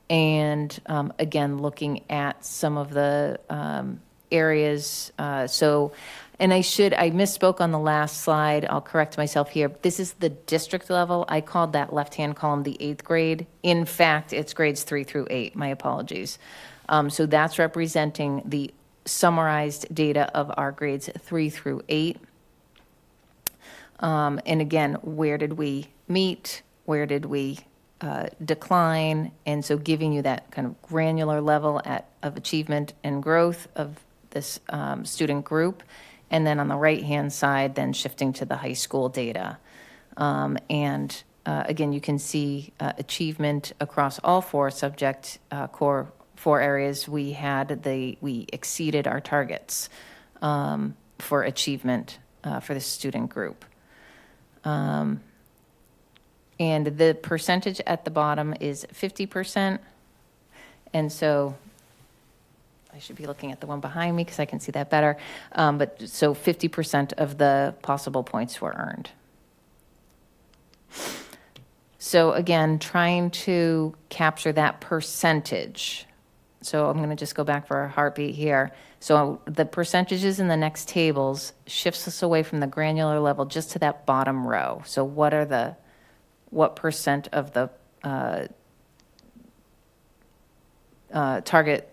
and again, looking at some of the areas. And I misspoke on the last slide. I'll correct myself here. This is the district level. I called that left-hand column the 8th grade. In fact, it's grades 3 through 8. My apologies. So that's representing the summarized data of our grades 3 through 8. And again, where did we meet? Where did we decline? And so giving you that kind of granular level of achievement and growth of this student group. And then on the right-hand side, then shifting to the high school data. Again, you can see achievement across all 4 subject core 4 areas. We exceeded our targets for achievement for the student group. And the percentage at the bottom is 50%. And so I should be looking at the one behind me because I can see that better. But so 50% of the possible points were earned. So again, trying to capture that percentage. So I'm going to just go back for a heartbeat here. So the percentages in the next tables shifts us away from the granular level just to that bottom row. So what percent of the target,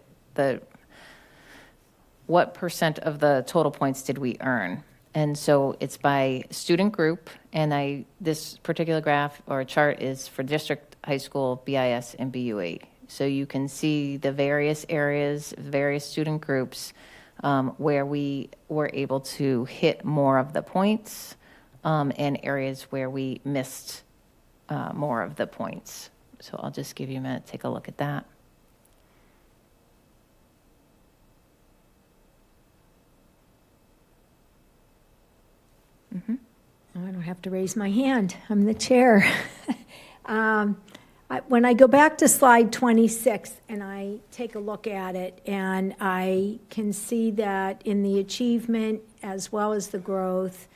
what percent of the total points did we earn? And so it's by student group, and this particular graph or chart is for district, high school, BIS, and BU8. So you can see the various areas, various student groups where we were able to hit more of the points, and areas where we missed more of the points. So I'll just give you a minute to take a look at that. I don't have to raise my hand. I'm the chair. When I go back to slide 26 and I take a look at it, and I can see that in the achievement as well as the growth,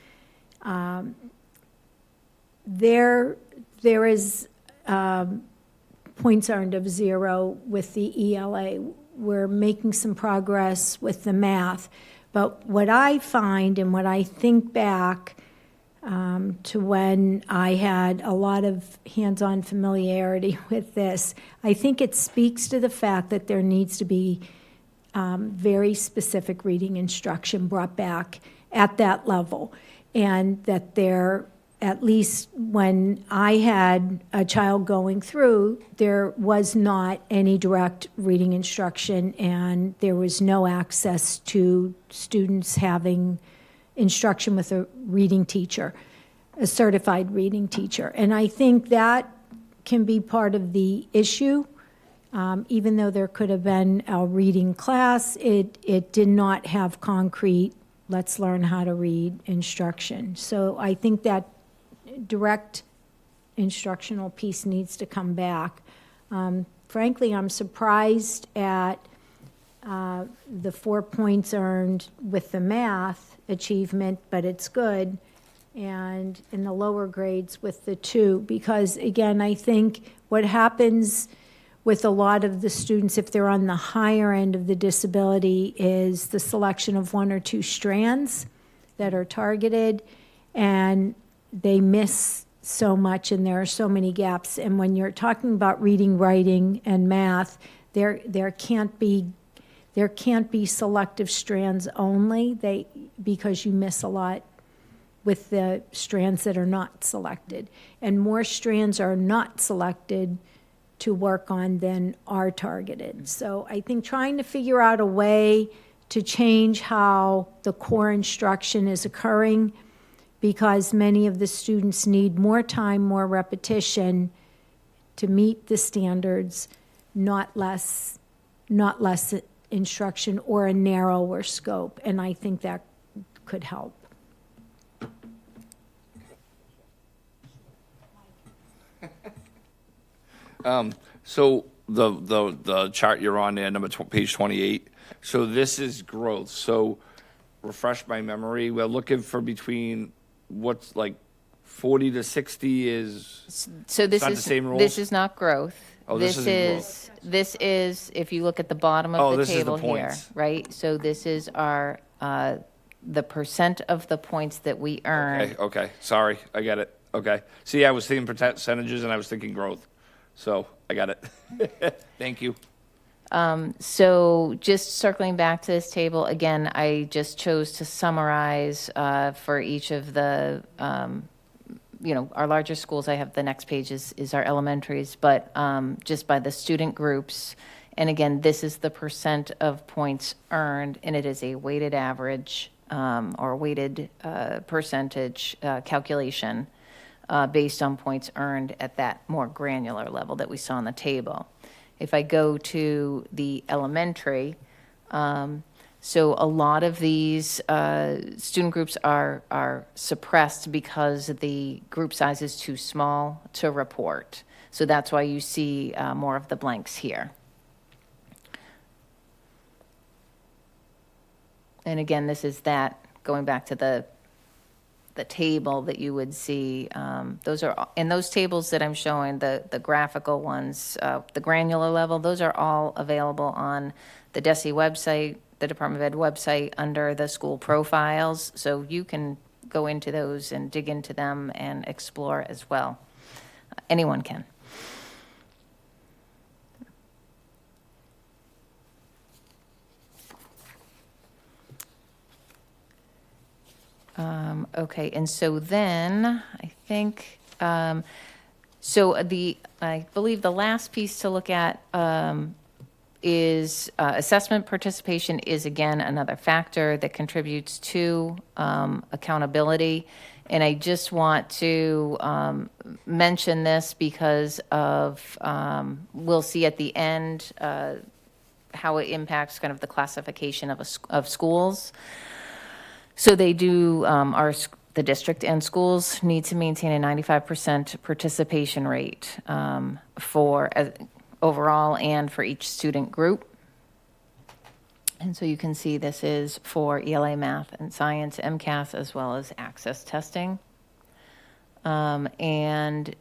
there is points earned of 0 with the ELA. We're making some progress with the math. But what I find and what I think back to when I had a lot of hands-on familiarity with this, I think it speaks to the fact that there needs to be very specific reading instruction brought back at that level. And that there, at least when I had a child going through, there was not any direct reading instruction, and there was no access to students having instruction with a reading teacher, a certified reading teacher. And I think that can be part of the issue. Even though there could have been a reading class, it did not have concrete, let's learn how to read instruction. So I think that direct instructional piece needs to come back. Frankly, I'm surprised at the 4 points earned with the math achievement, but it's good, and in the lower grades with the 2, because again, I think what happens with a lot of the students, if they're on the higher end of the disability, is the selection of 1 or 2 strands that are targeted, and they miss so much, and there are so many gaps. And when you're talking about reading, writing, and math, There can't be selective strands only, because you miss a lot with the strands that are not selected. And more strands are not selected to work on than are targeted. So I think trying to figure out a way to change how the core instruction is occurring, because many of the students need more time, more repetition to meet the standards, not less instruction or a narrower scope. And I think that could help. So the chart you're on there, page 28, so this is growth. So refresh my memory, we're looking for between, what's like 40 to 60 is, So it's not the same rules? this is not growth. Oh, this isn't growth. This is, if you look at the bottom Oh, of the this is the table here, points. right? So this is our, the percent of the points that we earn. Okay, sorry, I get it, okay. See, I was thinking percentages and I was thinking growth, so I got it. Thank you. So just circling back to this table, again, I just chose to summarize for each of the, our larger schools. I have the next page is our elementaries, but just by the student groups. And again, this is the percent of points earned, and it is a weighted average or weighted percentage calculation based on points earned at that more granular level that we saw on the table. If I go to the elementary, so a lot of these student groups are suppressed because the group size is too small to report. So that's why you see more of the blanks here. And again, this is that, going back to the table that you would see, those are, in those tables that I'm showing, the graphical ones, the granular level, those are all available on the DESE website, the Department of Ed website, under the school profiles. So you can go into those and dig into them and explore as well. Anyone can. Okay, and so then I think, I believe the last piece to look at is assessment participation is again another factor that contributes to accountability. And I just want to mention this because of, we'll see at the end how it impacts kind of the classification of schools. So they do, the district and schools need to maintain a 95% participation rate for overall and for each student group. And so you can see this is for ELA, math, and science, MCAS, as well as access testing. And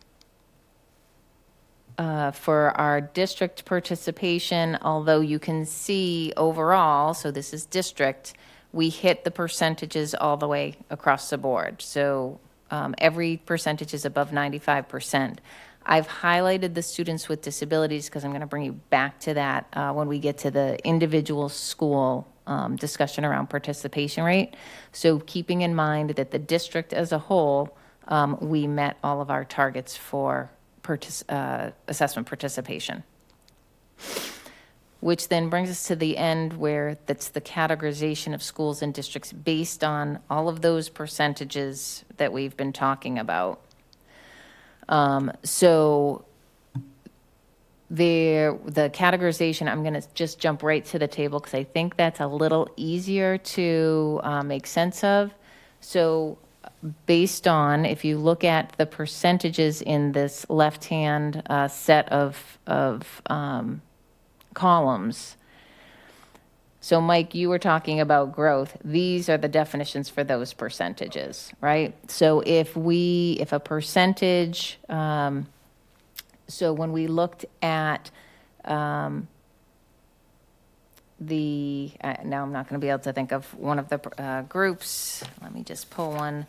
for our district participation, although you can see overall, so this is district, we hit the percentages all the way across the board. So every percentage is above 95%. I've highlighted the students with disabilities because I'm going to bring you back to that when we get to the individual school discussion around participation rate. So keeping in mind that the district as a whole, we met all of our targets for assessment participation. Which then brings us to the end where that's the categorization of schools and districts based on all of those percentages that we've been talking about. So the categorization, I'm going to just jump right to the table because I think that's a little easier to make sense of. So based on, if you look at the percentages in this left-hand set of columns. So Mike, you were talking about growth. These are the definitions for those percentages, right? So if a percentage, so when we looked at now I'm not going to be able to think of one of the groups. Let me just pull one.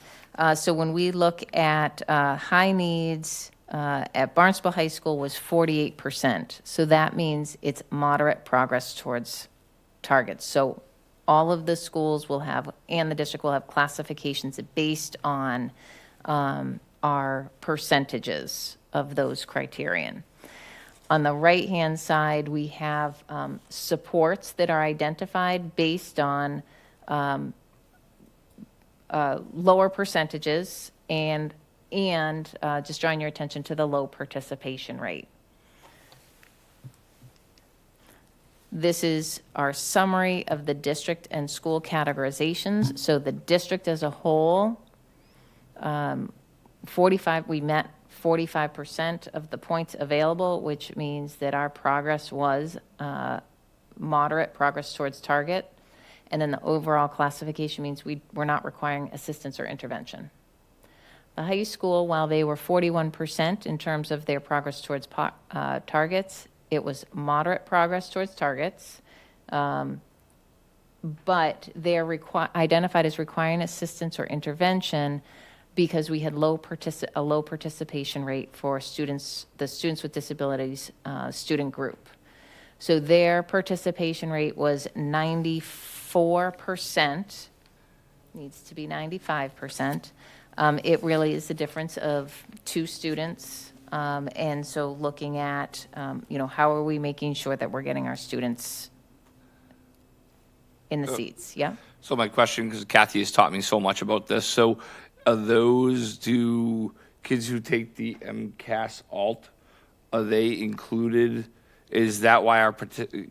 So when we look at high needs, at Barnstable High School was 48%. So that means it's moderate progress towards targets. So all of the schools will have, and the district will have classifications based on our percentages of those criterion. On the right-hand side, we have supports that are identified based on lower percentages and just drawing your attention to the low participation rate. This is our summary of the district and school categorizations. So the district as a whole, we met 45% of the points available, which means that our progress was moderate progress towards target. And then the overall classification means we're not requiring assistance or intervention. The high school, while they were 41% in terms of their progress towards targets, it was moderate progress towards targets, but they're identified as requiring assistance or intervention because we had a low participation rate for students, the students with disabilities student group. So their participation rate was 94%, needs to be 95%. It really is the difference of 2 students. And so looking at, how are we making sure that we're getting our students in the seats? Yeah. So my question, because Kathy has taught me so much about this, so are those kids who take the MCAS alt, are they included? Is that why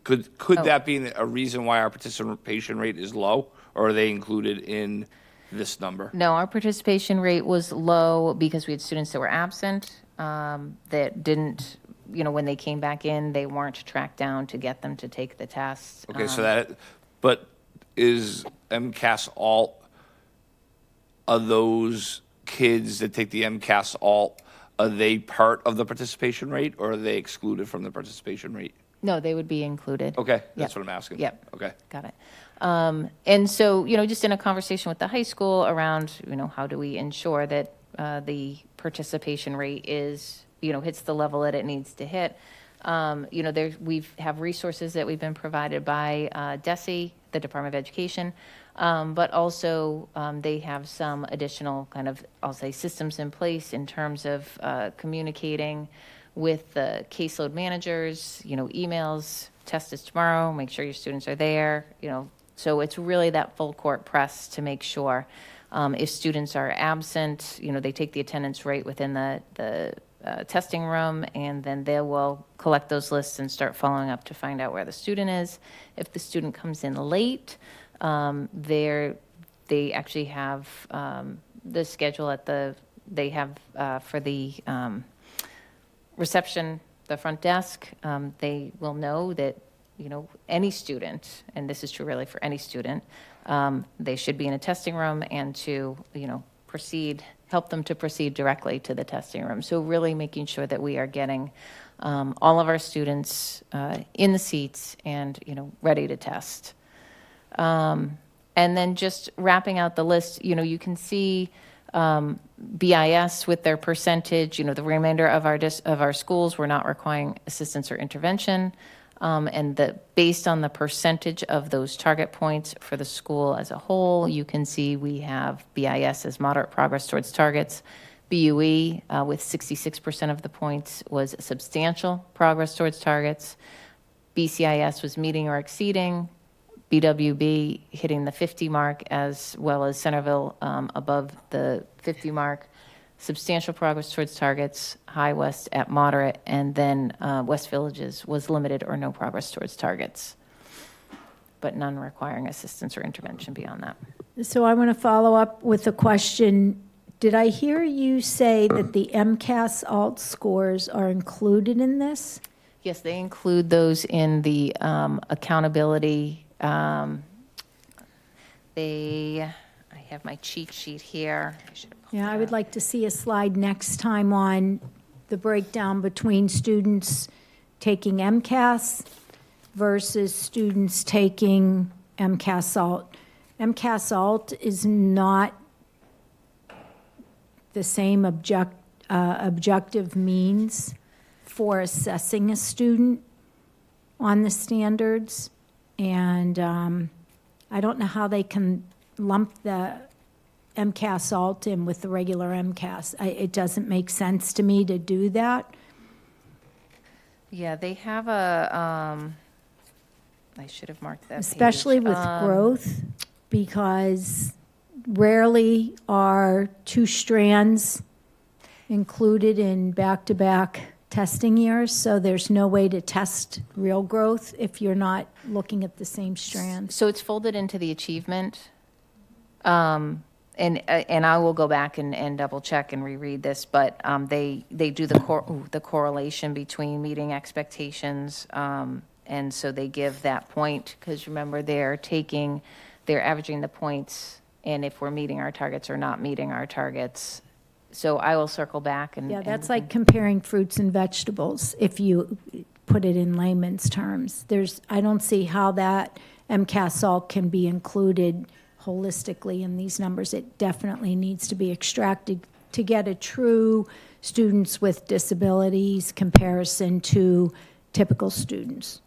could that be a reason why our participation rate is low, or are they included in this number? No, our participation rate was low because we had students that were absent, that didn't, when they came back in, they weren't tracked down to get them to take the test. Okay, but is MCAS alt, are those kids that take the MCAS alt, are they part of the participation rate, or are they excluded from the participation rate? No, they would be included. Okay, that's what I'm asking. Yep. Okay. Got it. And so, just in a conversation with the high school around, how do we ensure that the participation rate is, hits the level that it needs to hit. We have resources that we've been provided by DESE, the Department of Education, but also they have some additional kind of, I'll say, systems in place in terms of communicating with the caseload managers, emails, test is tomorrow, make sure your students are there, So it's really that full court press to make sure if students are absent, they take the attendance rate within the testing room, and then they will collect those lists and start following up to find out where the student is. If the student comes in late, they actually have the schedule for the reception, the front desk. They will know that any student, and this is true really for any student, they should be in a testing room and to help them to proceed directly to the testing room. So really making sure that we are getting all of our students in the seats and ready to test. And then just wrapping out the list, you can see BIS with their percentage, the remainder of our schools were not requiring assistance or intervention. And based on the percentage of those target points for the school as a whole, you can see we have BIS as moderate progress towards targets. BUE with 66% of the points was substantial progress towards targets. BCIS was meeting or exceeding. BWB hitting the 50 mark, as well as Centerville above the 50 mark. Substantial progress towards targets, High West at moderate, and then West Villages was limited or no progress towards targets, but none requiring assistance or intervention beyond that. So I want to follow up with a question. Did I hear you say that the MCAS alt scores are included in this? Yes, they include those in the accountability. I have my cheat sheet here. I would like to see a slide next time on the breakdown between students taking MCAS versus students taking MCAS alt. MCAS alt is not the same objective means for assessing a student on the standards. And I don't know how they can lump the MCAS alt in with the regular MCAS. It doesn't make sense to me to do that. Yeah, they have a, I should have marked that Especially page. with growth, because rarely are two strands included in back-to-back testing years, so there's no way to test real growth if you're not looking at the same strands. So it's folded into the achievement. And I will go back and double check and reread this, but they do the correlation between meeting expectations, and so they give that point, because remember, they're averaging the points, and if we're meeting our targets or not meeting our targets. So I will circle back and. Yeah, that's like comparing fruits and vegetables, if you put it in layman's terms. I don't see how that MCAS alt can be included holistically in these numbers. It definitely needs to be extracted to get a true students with disabilities comparison to typical students.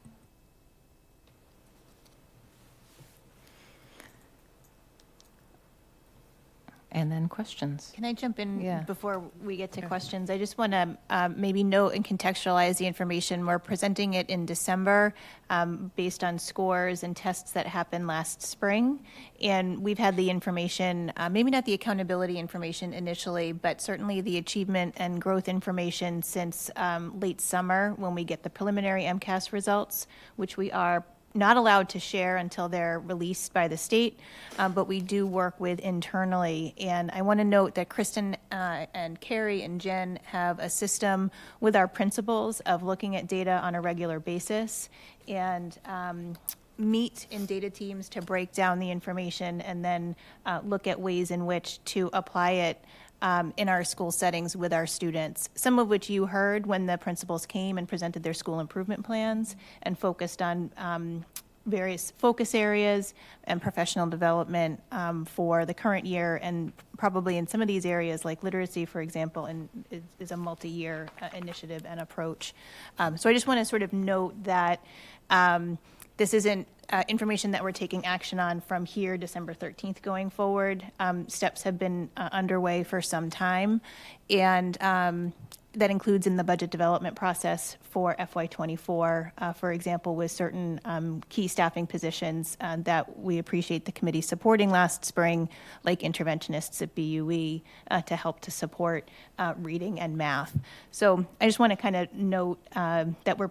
And then questions. Can I jump in Yeah. before we get to questions? I just want to maybe note and contextualize the information. We're presenting it in December based on scores and tests that happened last spring. And we've had the information, maybe not the accountability information initially, but certainly the achievement and growth information since late summer when we get the preliminary MCAS results, which we are not allowed to share until they're released by the state, but we do work with internally. And I want to note that Kristen and Carrie and Jen have a system with our principals of looking at data on a regular basis and meet in data teams to break down the information and then look at ways in which to apply it in our school settings with our students, some of which you heard when the principals came and presented their school improvement plans and focused on various focus areas and professional development for the current year, and probably in some of these areas like literacy, for example, and is a multi-year initiative and approach. So I just want to sort of note that this isn't information that we're taking action on from here, December 13th going forward. Steps have been underway for some time, and that includes in the budget development process for FY24, for example, with certain key staffing positions that we appreciate the committee supporting last spring, like interventionists at BUE, to help to support reading and math. So I just want to kind of note that we're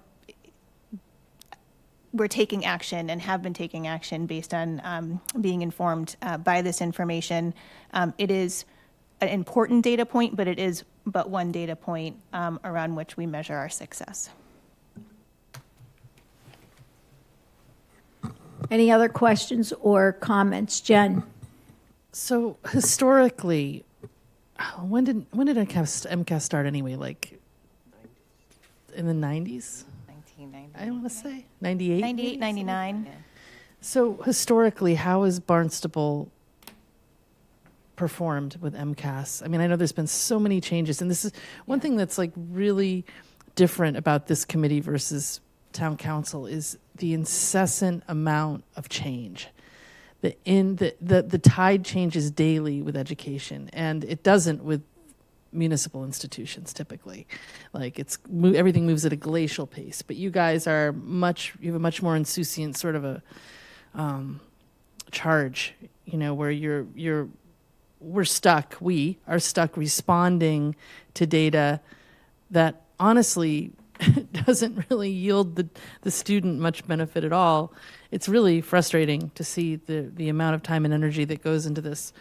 taking action and have been taking action based on being informed by this information. It is an important data point, but it is but one data point around which we measure our success. Any other questions or comments? Jen? So historically, when did MCAS start anyway? Like in the 90s? 1990. I want to say 98? 98, 99. So historically, how has Barnstable performed with MCAS? I mean, I know there's been so many changes, and this is one thing that's like really different about this committee versus town council is the incessant amount of change. The tide changes daily with education, and it doesn't with municipal institutions typically. Like everything moves at a glacial pace, but you guys you have a much more insouciant sort of a charge, where we are stuck responding to data that honestly doesn't really yield the student much benefit at all. It's really frustrating to see the amount of time and energy that goes into this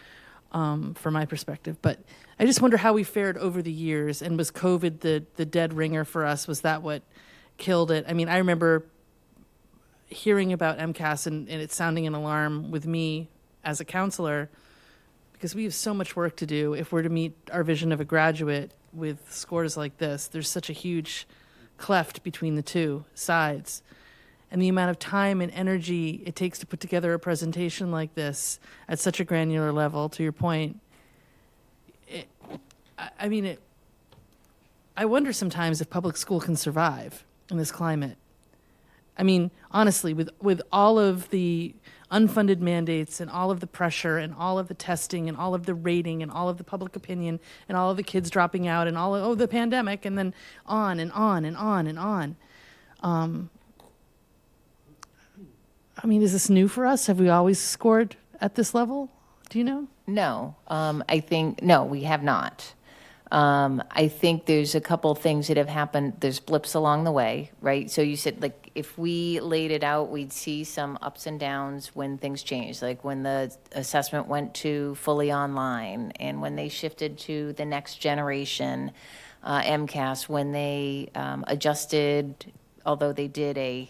from my perspective. But I just wonder how we fared over the years, and was COVID the dead ringer for us? Was that what killed it? I mean, I remember hearing about MCAS and it sounding an alarm with me as a counselor, because we have so much work to do if we're to meet our vision of a graduate with scores like this. There's such a huge cleft between the two sides. And the amount of time and energy it takes to put together a presentation like this at such a granular level, to your point, I wonder sometimes if public school can survive in this climate. I mean, honestly, with all of the unfunded mandates and all of the pressure and all of the testing and all of the rating and all of the public opinion and all of the kids dropping out and all of the pandemic and then on and on and on and on. I mean, is this new for us? Have we always scored at this level? Do you know? No, I think, no, we have not. I think there's a couple things that have happened. There's blips along the way, right? So you said, like, if we laid it out, we'd see some ups and downs when things changed, like when the assessment went to fully online and when they shifted to the next generation MCAS, when they adjusted, although they did a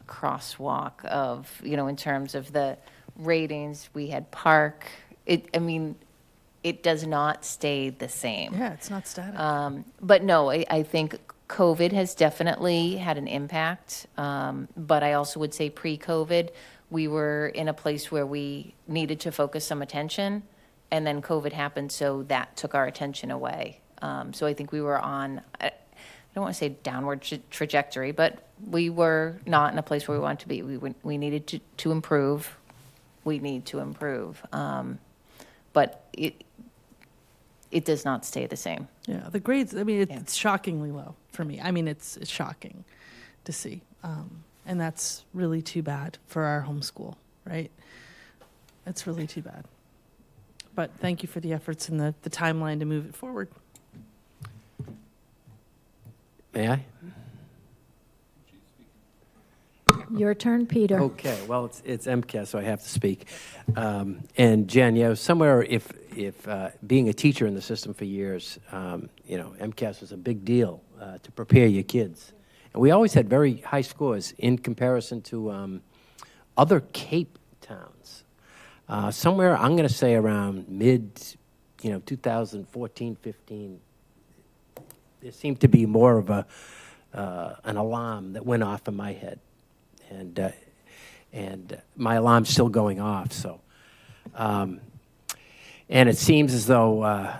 crosswalk of, in terms of the ratings, we had Park. It does not stay the same. Yeah, it's not static. But no, I think COVID has definitely had an impact. But I also would say pre-COVID, we were in a place where we needed to focus some attention. And then COVID happened, so that took our attention away. So I think we were on, I don't want to say downward trajectory, but we were not in a place where we wanted to be. We needed to improve. We need to improve. But it does not stay the same. Yeah, the grades, I mean, it's shockingly low for me. I mean, it's shocking to see. And that's really too bad for our homeschool, right? It's really too bad. But thank you for the efforts and the timeline to move it forward. May I? Your turn, Peter. Okay, well, it's MCAS, so I have to speak. And Jen, somewhere if being a teacher in the system for years, MCAS was a big deal to prepare your kids. And we always had very high scores in comparison to other Cape towns. Somewhere, I'm going to say around mid, 2014, 15, there seemed to be more of an alarm that went off in my head. And my alarm's still going off. So, and it seems as though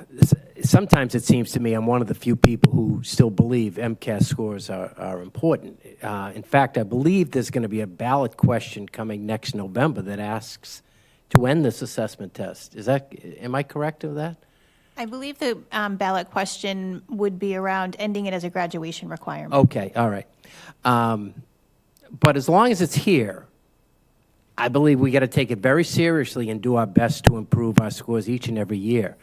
sometimes it seems to me I'm one of the few people who still believe MCAS scores are important. In fact, I believe there's going to be a ballot question coming next November that asks to end this assessment test. Am I correct of that? I believe the ballot question would be around ending it as a graduation requirement. Okay, all right. But as long as it's here, I believe we got to take it very seriously and do our best to improve our scores each and every year.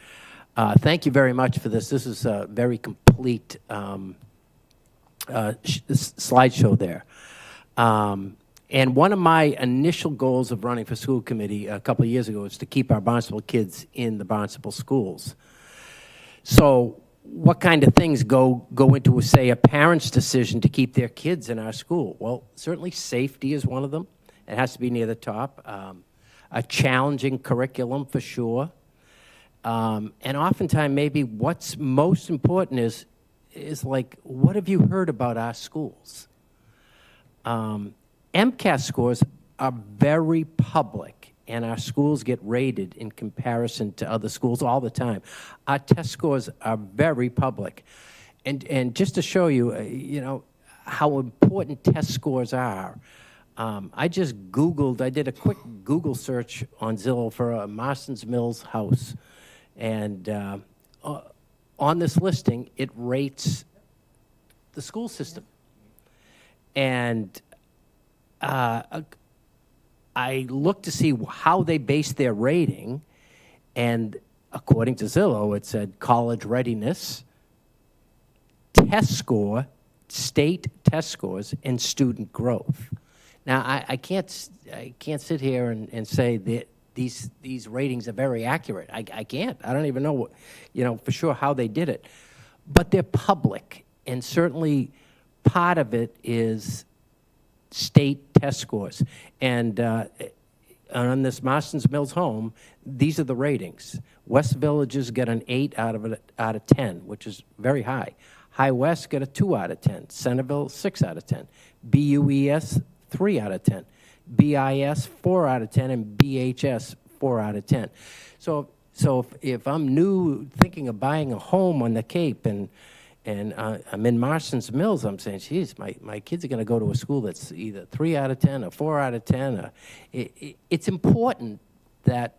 Thank you very much for this. This is a very complete slideshow there. And one of my initial goals of running for school committee a couple of years ago was to keep our Barnstable kids in the Barnstable schools. So what kind of things go into, say, a parent's decision to keep their kids in our school? Well, certainly safety is one of them. It has to be near the top. A challenging curriculum for sure. And oftentimes maybe what's most important is like, what have you heard about our schools? MCAS scores are very public. And our schools get rated in comparison to other schools all the time. Our test scores are very public. And just to show you, how important test scores are, I just I did a quick Google search on Zillow for a Marston's Mills house. And on this listing, it rates the school system. And I looked to see how they based their rating, and according to Zillow, it said college readiness, test score, state test scores, and student growth. Now, I can't sit here and say that these ratings are very accurate. I can't. I don't even know for sure how they did it. But they're public, and certainly part of it is state test scores. And on this Marston's Mills home, these are the ratings. West Villages get an 8 out of 10, which is very high. High West get a 2 out of 10. Centerville, 6 out of 10. BUES, 3 out of 10. BIS, 4 out of 10. And BHS, 4 out of 10. So So if I'm new, thinking of buying a home on the Cape, and I'm in Marston's Mills, I'm saying, geez, my kids are going to go to a school that's either 3 out of 10 or 4 out of 10. It's important that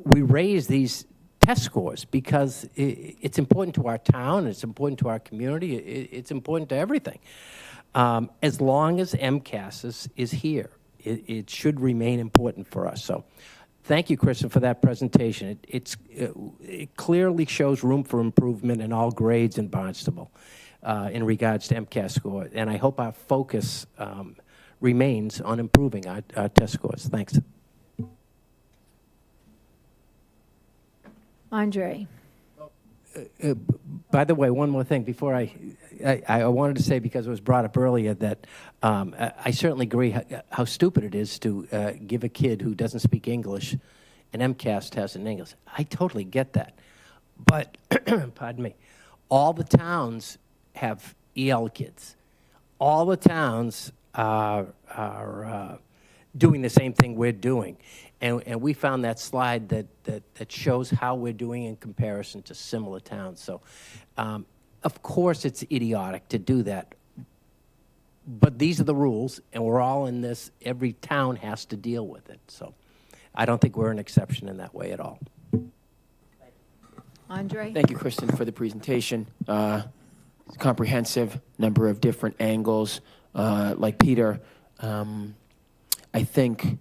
we raise these test scores, because it's important to our town, it's important to our community, it's important to everything. As long as MCAS is here, it should remain important for us. So thank you, Kristen, for that presentation. It clearly shows room for improvement in all grades in Barnstable in regards to MCAS score, and I hope our focus remains on improving our test scores. Thanks. Andre. By the way, one more thing before I wanted to say, because it was brought up earlier, that I certainly agree how stupid it is to give a kid who doesn't speak English an MCAS test in English. I totally get that. But, pardon me, all the towns have EL kids. All the towns are doing the same thing we're doing. And we found that slide that shows how we're doing in comparison to similar towns. So, of course, it's idiotic to do that. But these are the rules, and we're all in this. Every town has to deal with it. So I don't think we're an exception in that way at all. Andre? Thank you, Kristen, for the presentation. Comprehensive, number of different angles. Like Peter, I think,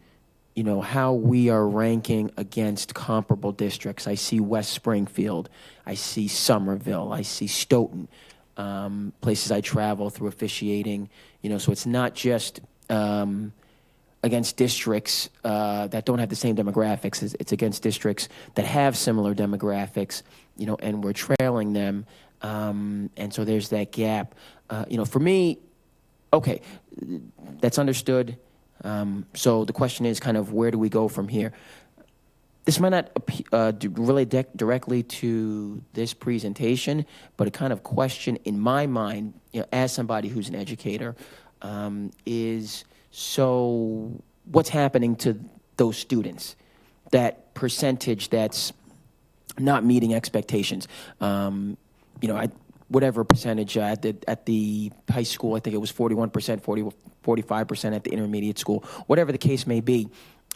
you know, how we are ranking against comparable districts. I see West Springfield, I see Somerville, I see Stoughton, places I travel through officiating, you know, so it's not just against districts that don't have the same demographics. It's against districts that have similar demographics, you know, and we're trailing them. And so there's that gap. You know, for me, okay, that's understood. So the question is kind of, where do we go from here? This might not relate directly to this presentation, but a kind of question in my mind, you know, as somebody who's an educator, is, so what's happening to those students, that percentage that's not meeting expectations? You know, whatever percentage at the high school, I think it was 41%, 45% at the intermediate school, whatever the case may be.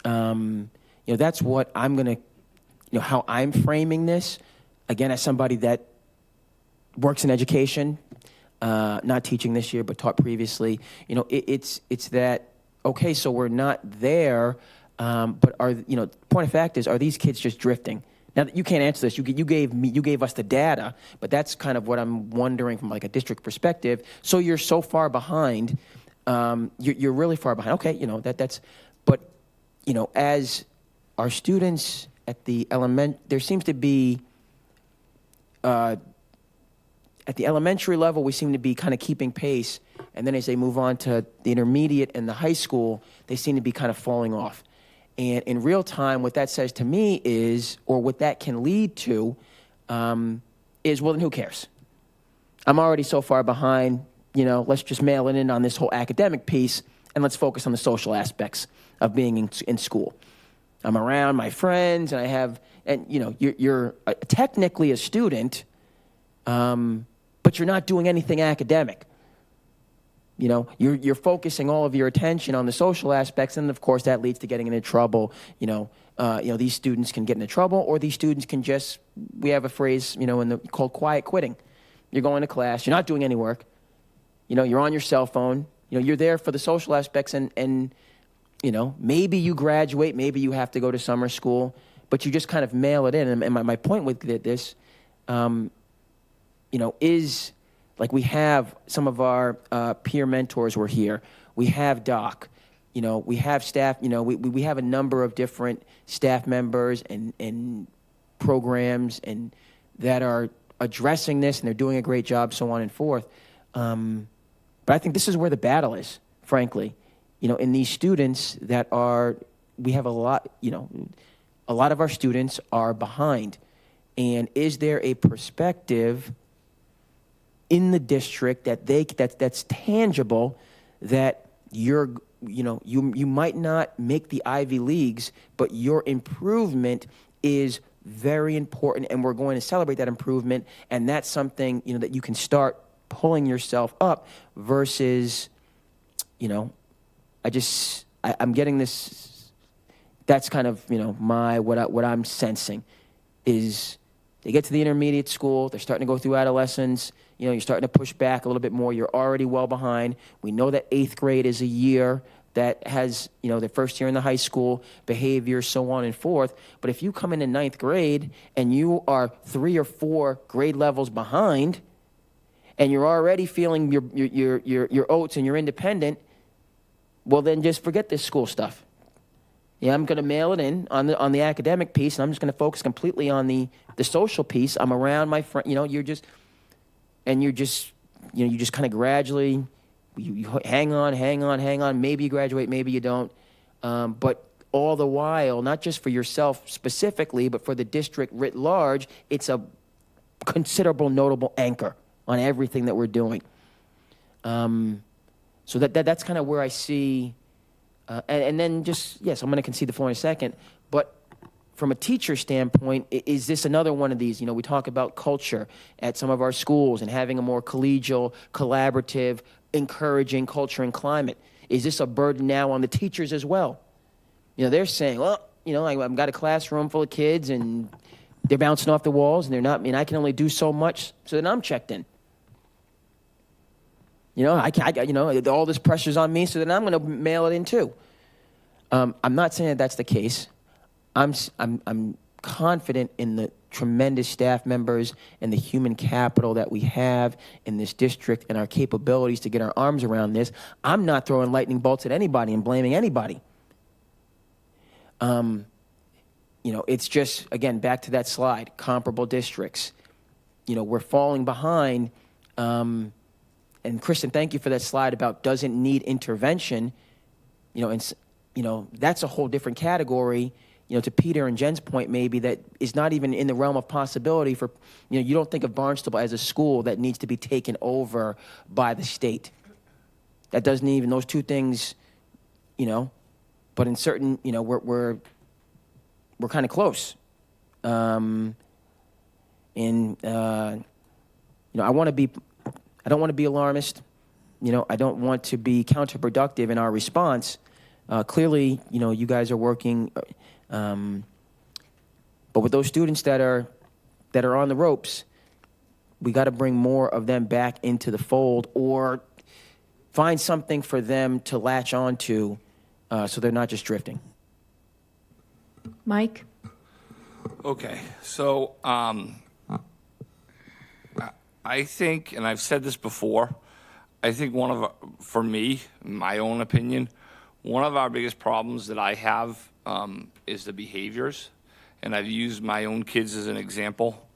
You know, that's what I'm going to, you know, how I'm framing this, again, as somebody that works in education, not teaching this year, but taught previously. You know, it's that, okay, so we're not there, but you know, point of fact is, are these kids just drifting? Now, you can't answer this. You gave us the data, but that's kind of what I'm wondering from like a district perspective. So you're so far behind. You're really far behind. Okay, you know, but, you know, as our students at the there seems to be, at the elementary level, we seem to be kind of keeping pace. And then as they move on to the intermediate and the high school, they seem to be kind of falling off. And in real time, what that says to me is, or what that can lead to, is, well, then who cares? I'm already so far behind, you know, let's just mail it in on this whole academic piece, and let's focus on the social aspects of being in school. I'm around my friends, and you know, you're technically a student, but you're not doing anything academic. You know, you're focusing all of your attention on the social aspects, and of course that leads to getting into trouble. You know, these students can get into trouble, or these students can just, we have a phrase, you know, called quiet quitting. You're going to class, you're not doing any work. You know, you're on your cell phone. You know, you're there for the social aspects, and you know, maybe you graduate, maybe you have to go to summer school, but you just kind of mail it in. And my point with this, you know, is, like, we have some of our peer mentors were here. We have Doc. You know, we have staff. You know, we have a number of different staff members and programs and that are addressing this, and they're doing a great job, so on and forth. But I think this is where the battle is, frankly. You know, in these students that are, we have a lot of our students are behind. And is there a perspective in the district that's tangible, that you might not make the Ivy Leagues, but your improvement is very important, and we're going to celebrate that improvement. And that's something, that you can start pulling yourself up versus, I'm getting this. That's kind of, what I'm sensing is they get to the intermediate school, they're starting to go through adolescence, you're starting to push back a little bit more, you're already well behind. We know that 8th grade is a year that has, the first year in the high school, behavior, so on and forth. But if you come in 9th grade and you are 3 or 4 grade levels behind, and you're already feeling your oats and you're independent, well, then just forget this school stuff. Yeah, I'm going to mail it in on the academic piece, and I'm just going to focus completely on the social piece. I'm around my friend. You just kind of gradually, you hang on. Maybe you graduate, maybe you don't. But all the while, not just for yourself specifically, but for the district writ large, it's a considerable, notable anchor on everything that we're doing. So that's kind of where I see. And then just, yes, I'm going to concede the floor in a second, but from a teacher standpoint, is this another one of these? We talk about culture at some of our schools and having a more collegial, collaborative, encouraging culture and climate. Is this a burden now on the teachers as well? They're saying, well, I've got a classroom full of kids and they're bouncing off the walls and they're not, I can only do so much, so then I'm checked in. All this pressure's on me, so then I'm going to mail it in too. I'm not saying that that's the case. I'm confident in the tremendous staff members and the human capital that we have in this district and our capabilities to get our arms around this. I'm not throwing lightning bolts at anybody and blaming anybody. It's just, again, back to that slide, comparable districts. We're falling behind. And Kristen, thank you for that slide about doesn't need intervention. That's a whole different category. To Peter and Jen's point, maybe that is not even in the realm of possibility for. You don't think of Barnstable as a school that needs to be taken over by the state. That doesn't even those two things. But in certain, we're kind of close. I want to be. I don't want to be alarmist. I don't want to be counterproductive in our response. Clearly, you guys are working, but with those students that are on the ropes, we got to bring more of them back into the fold or find something for them to latch onto so they're not just drifting. Mike? Okay, so I think, and I've said this before, I think for me, my own opinion, one of our biggest problems that I have is the behaviors. And I've used my own kids as an example.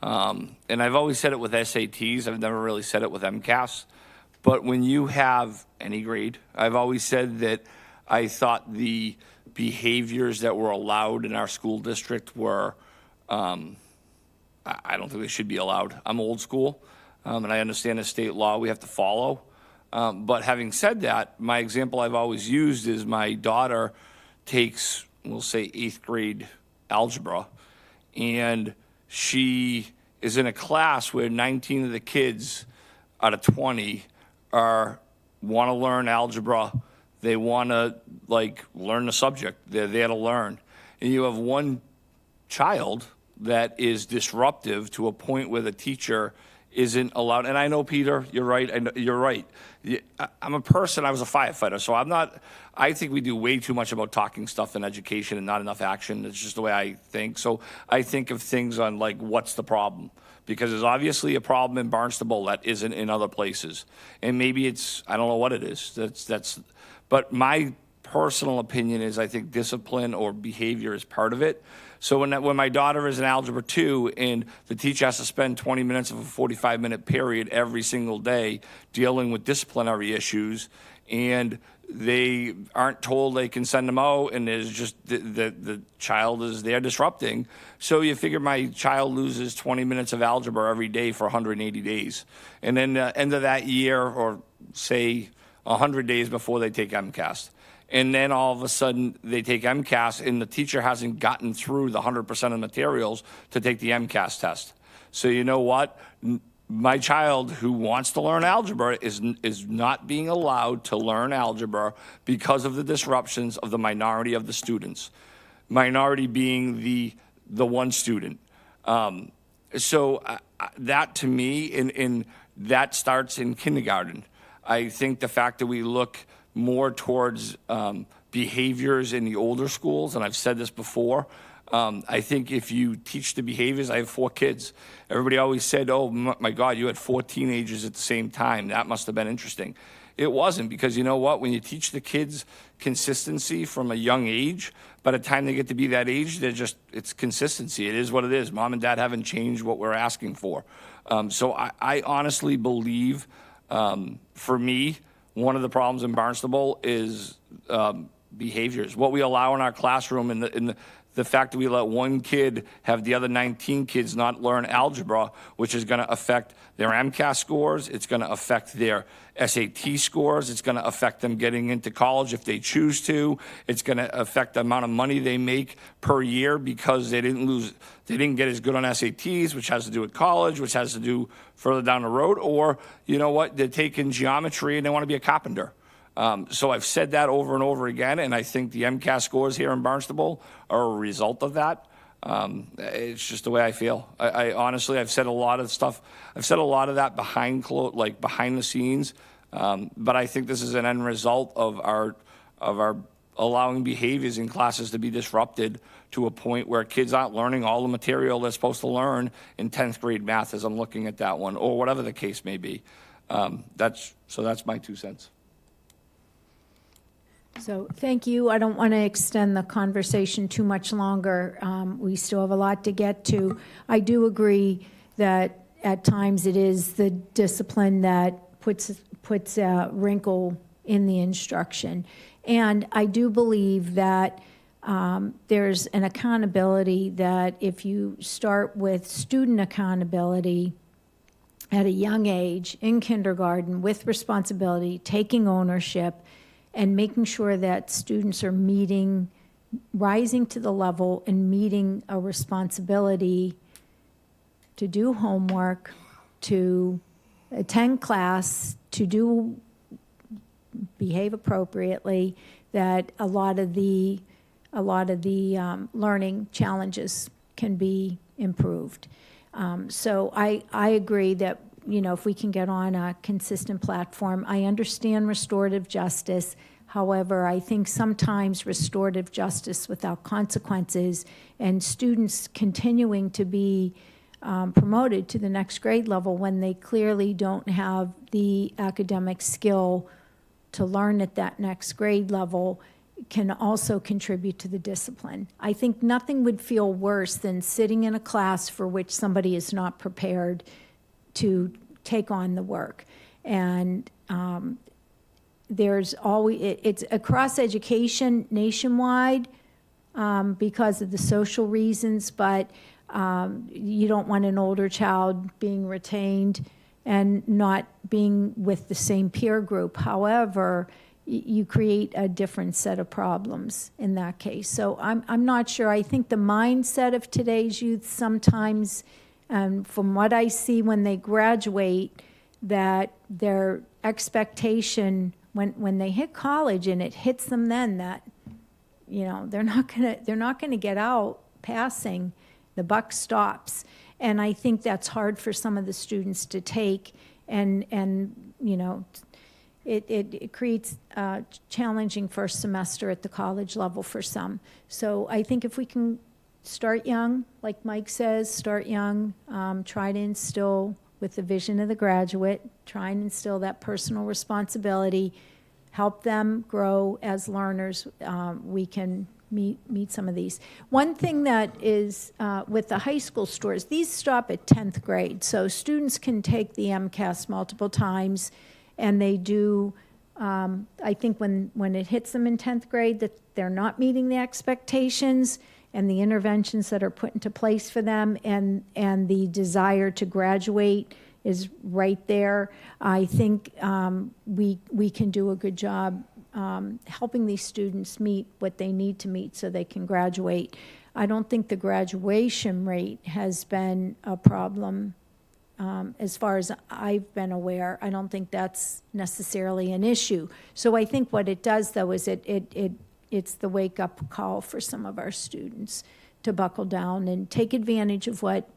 And I've always said it with SATs. I've never really said it with MCAS. But when you have any grade, I've always said that I thought the behaviors that were allowed in our school district were I don't think they should be allowed. I'm old school, and I understand the state law we have to follow. But having said that, my example I've always used is my daughter takes, we'll say, 8th grade algebra, and she is in a class where 19 of the kids out of 20 want to learn algebra. They want to, learn the subject. They're there to learn. And you have one child that is disruptive to a point where the teacher isn't allowed. And I know, Peter, you're right. You're right. I'm a person, I was a firefighter, so I think we do way too much about talking stuff in education and not enough action. It's just the way I think. So I think of things on what's the problem? Because there's obviously a problem in Barnstable that isn't in other places. And maybe I don't know what it is. But my personal opinion is I think discipline or behavior is part of it. So when my daughter is in Algebra 2 and the teacher has to spend 20 minutes of a 45-minute period every single day dealing with disciplinary issues, and they aren't told they can send them out, and there's just the child is there disrupting. So you figure my child loses 20 minutes of algebra every day for 180 days. And then end of that year, or say 100 days before they take MCAS. and then all of a sudden they take MCAS and the teacher hasn't gotten through the 100% of the materials to take the MCAS test. So you know what? My child who wants to learn algebra is not being allowed to learn algebra because of the disruptions of the minority of the students. Minority being the one student. So that to me, and that starts in kindergarten. I think the fact that we look more towards behaviors in the older schools, and I've said this before, I think if you teach the behaviors, I have 4 kids. Everybody always said, oh my God, you had 4 teenagers at the same time. That must have been interesting. It wasn't, because you know what? When you teach the kids consistency from a young age, by the time they get to be that age, it's consistency. It is what it is. Mom and dad haven't changed what we're asking for. So I honestly believe, for me, one of the problems in Barnstable is behaviors. What we allow in our classroom, and the fact that we let one kid have the other 19 kids not learn algebra, which is going to affect their MCAS scores. It's going to affect their SAT scores. It's going to affect them getting into college if they choose to. It's going to affect the amount of money they make per year because they didn't get as good on SATs, which has to do with college, which has to do further down the road. Or, you know what, they're taking geometry and they want to be a carpenter. So I've said that over and over again, and I think the MCAS scores here in Barnstable are a result of that. It's just the way I feel. I honestly, I've said a lot of stuff. I've said a lot of that behind the scenes, but I think this is an end result of our allowing behaviors in classes to be disrupted to a point where kids aren't learning all the material they're supposed to learn in 10th grade math, as I'm looking at that one, or whatever the case may be. That's my 2 cents. So thank you. I don't want to extend the conversation too much longer. We still have a lot to get to. I do agree that at times it is the discipline that puts a wrinkle in the instruction. And I do believe that there's an accountability that if you start with student accountability at a young age in kindergarten with responsibility, taking ownership, and making sure that students are rising to the level and meeting a responsibility to do homework, to attend class, to behave appropriately, that a lot of the learning challenges can be improved. So I agree that, if we can get on a consistent platform. I understand restorative justice. However, I think sometimes restorative justice without consequences and students continuing to be promoted to the next grade level when they clearly don't have the academic skill to learn at that next grade level can also contribute to the discipline. I think nothing would feel worse than sitting in a class for which somebody is not prepared to take on the work. And it's across education nationwide because of the social reasons, but you don't want an older child being retained and not being with the same peer group. However, you create a different set of problems in that case. So I'm not sure. I think the mindset of today's youth sometimes, from what I see when they graduate, that their expectation when they hit college and it hits them then that they're not gonna get out passing, the buck stops. And I think that's hard for some of the students to take, and it creates a challenging first semester at the college level for some. So I think if we can start young, like Mike says, start young, try to instill with the vision of the graduate, try and instill that personal responsibility, help them grow as learners, we can meet some of these. One thing that is with the high school scores, these stop at 10th grade. So students can take the MCAS multiple times, and they do, I think when it hits them in 10th grade that they're not meeting the expectations and the interventions that are put into place for them, and the desire to graduate is right there. I think we can do a good job helping these students meet what they need to meet so they can graduate. I don't think the graduation rate has been a problem. As far as I've been aware, I don't think that's necessarily an issue. So I think what it does, though, is it's the wake-up call for some of our students to buckle down and take advantage of what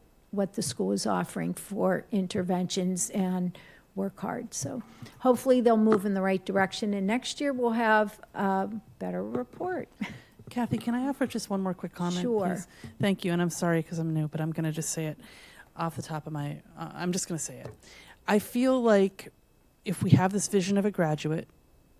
the school is offering for interventions and work hard. So hopefully they'll move in the right direction, and next year we'll have a better report. Kathy, can I offer just one more quick comment? Sure. Please? Thank you, and I'm sorry because I'm new, but I'm going to just say it off the top of my, I'm just going to say it. I feel like if we have this vision of a graduate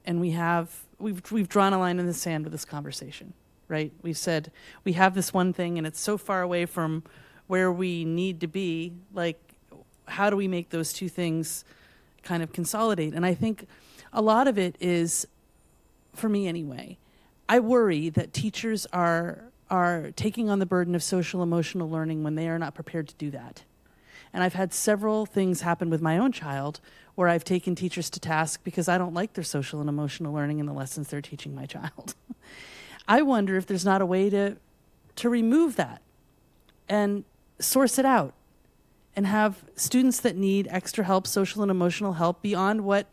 and we've drawn a line in the sand with this conversation, right? We've said we have this one thing and it's so far away from where we need to be, like how do we make those two things kind of consolidate? And I think a lot of it is, for me anyway, I worry that teachers are taking on the burden of social emotional learning when they are not prepared to do that. And I've had several things happen with my own child where I've taken teachers to task because I don't like their social and emotional learning in the lessons they're teaching my child. I wonder if there's not a way to remove that and source it out and have students that need extra help, social and emotional help, beyond what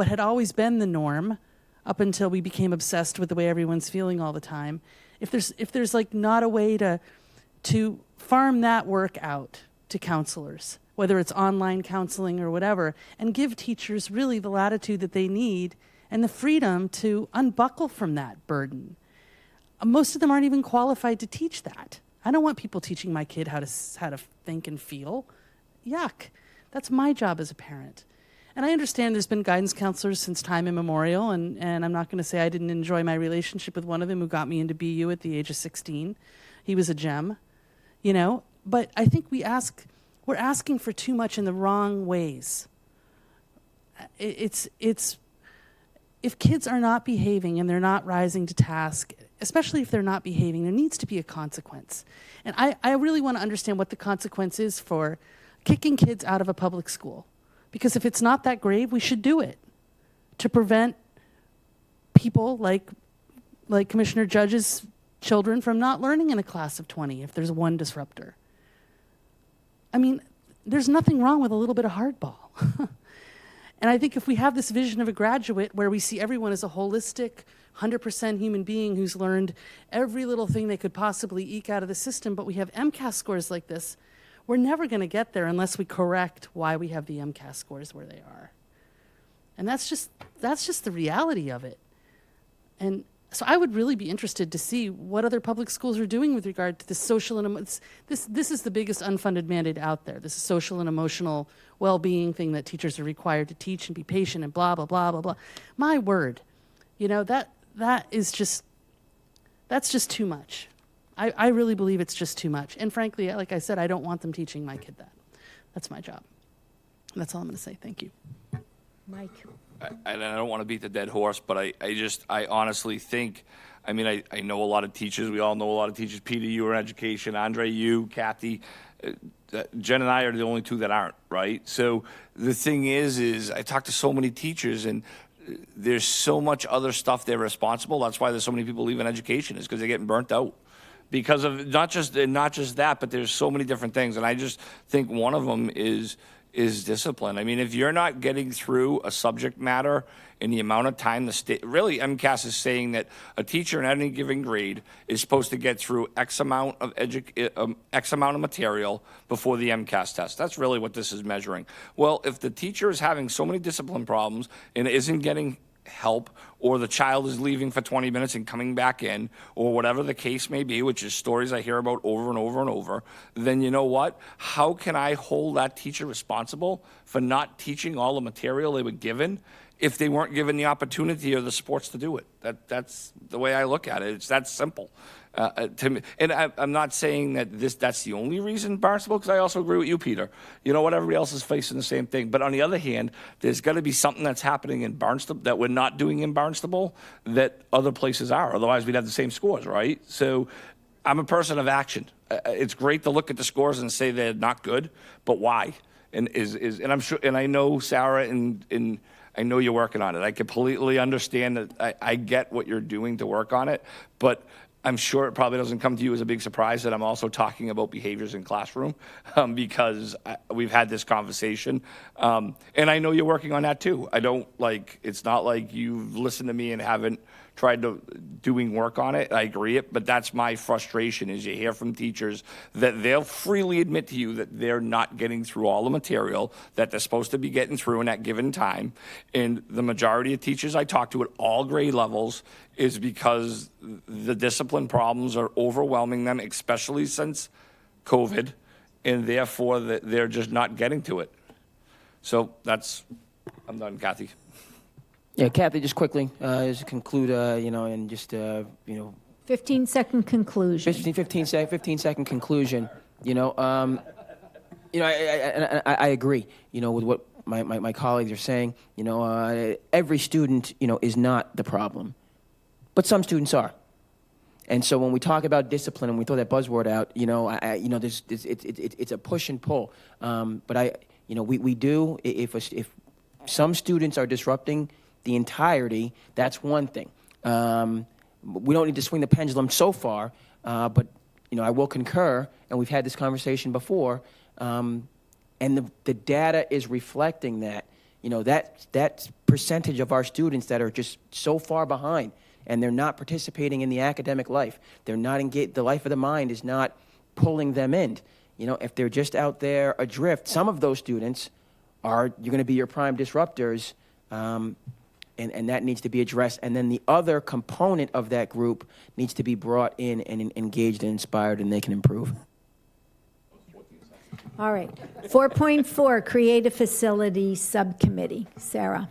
had always been the norm up until we became obsessed with the way everyone's feeling all the time. If there's like not a way to farm that work out to counselors, whether it's online counseling or whatever, and give teachers really the latitude that they need and the freedom to unbuckle from that burden. Most of them aren't even qualified to teach that. I don't want people teaching my kid how to think and feel. Yuck. That's my job as a parent. And I understand there's been guidance counselors since time immemorial, and I'm not going to say I didn't enjoy my relationship with one of them who got me into BU at the age of 16. He was a gem, you know. But I think we're asking for too much in the wrong ways. It's if kids are not behaving and they're not rising to task, especially if they're not behaving, there needs to be a consequence. And I really want to understand what the consequence is for kicking kids out of a public school. Because if it's not that grave, we should do it to prevent people like Commissioner Judge's children from not learning in a class of 20 if there's one disruptor. I mean, there's nothing wrong with a little bit of hardball. And I think if we have this vision of a graduate where we see everyone as a holistic, 100% human being who's learned every little thing they could possibly eke out of the system, but we have MCAS scores like this, we're never going to get there unless we correct why we have the MCAS scores where they are. And that's just the reality of it. And so I would really be interested to see what other public schools are doing with regard to this social and this is the biggest unfunded mandate out there. This is social and emotional well-being thing that teachers are required to teach and be patient and blah, blah, blah, blah, blah. My word, you know, that's just too much. I really believe it's just too much. And frankly, like I said, I don't want them teaching my kid that. That's my job. That's all I'm going to say. Thank you. Mike. I don't want to beat the dead horse, but I honestly think, I mean, I know a lot of teachers. We all know a lot of teachers. Peter, you are in education. Andre, you, Kathy. Jen and I are the only two that aren't, right? So the thing is I talk to so many teachers, and there's so much other stuff they're responsible. That's why there's so many people leaving education, is because they're getting burnt out. Because of not just that, but there's so many different things. And I just think one of them is discipline. I mean, if you're not getting through a subject matter in the amount of time really MCAS is saying that a teacher in any given grade is supposed to get through X amount of material before the MCAS test. That's really what this is measuring. Well, if the teacher is having so many discipline problems and isn't getting help, or the child is leaving for 20 minutes and coming back in, or whatever the case may be, which is stories I hear about over and over and over, then you know what? How can I hold that teacher responsible for not teaching all the material they were given if they weren't given the opportunity or the supports to do it? That's the way I look at it. It's that simple. To me, and I'm not saying that that's the only reason Barnstable, because I also agree with you, Peter. You know what? Everybody else is facing the same thing. But on the other hand, there's got to be something that's happening in Barnstable that we're not doing in Barnstable that other places are. Otherwise, we'd have the same scores, right? So I'm a person of action. It's great to look at the scores and say they're not good, but why? And I'm sure, and I know Sarah and I know you're working on it. I completely understand that. I get what you're doing to work on it, but I'm sure it probably doesn't come to you as a big surprise that I'm also talking about behaviors in classroom because we've had this conversation. And I know you're working on that too. It's not like you've listened to me and haven't tried to doing work on it. I agree but that's my frustration is you hear from teachers that they'll freely admit to you that they're not getting through all the material that they're supposed to be getting through in that given time. And the majority of teachers I talk to at all grade levels is because the discipline problems are overwhelming them, especially since COVID, and therefore they're just not getting to it. So I'm done, Kathy. Yeah, Kathy, just quickly, just to conclude, and just, 15-second conclusion. 15-second conclusion. I agree, with what my colleagues are saying. Every student, is not the problem, but some students are. And so when we talk about discipline and we throw that buzzword out, it's a push and pull. But we do, if some students are disrupting the entirety, that's one thing. We don't need to swing the pendulum so far, but I will concur, and we've had this conversation before, and the data is reflecting that, that percentage of our students that are just so far behind, and they're not participating in the academic life. They're not engaged. The life of the mind is not pulling them in. If they're just out there adrift, some of those students you're going to be your prime disruptors. And that needs to be addressed. And then the other component of that group needs to be brought in and engaged and inspired, and they can improve. All right. 4.4, create a facility subcommittee. Sarah.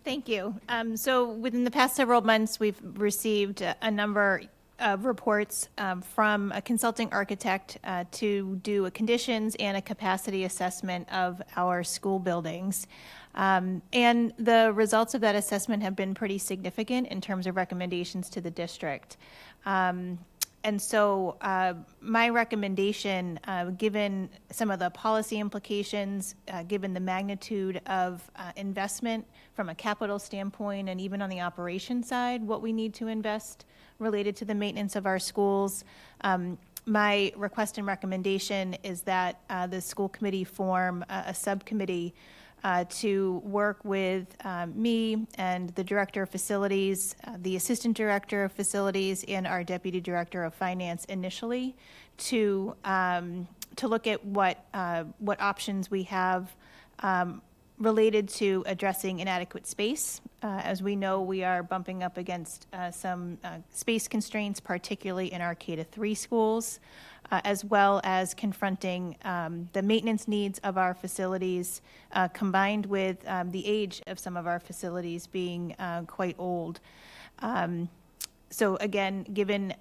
Thank you. So within the past several months, we've received a number of reports from a consulting architect to do a conditions and a capacity assessment of our school buildings. And the results of that assessment have been pretty significant in terms of recommendations to the district. And so my recommendation, given some of the policy implications, given the magnitude of investment from a capital standpoint and even on the operation side, what we need to invest related to the maintenance of our schools, my request and recommendation is that the school committee form a subcommittee to work with me and the director of facilities, the assistant director of facilities, and our deputy director of finance initially to look at what options we have related to addressing inadequate space. As we know, we are bumping up against some space constraints, particularly in our K-3 schools, as well as confronting the maintenance needs of our facilities, combined with the age of some of our facilities being quite old. So again, given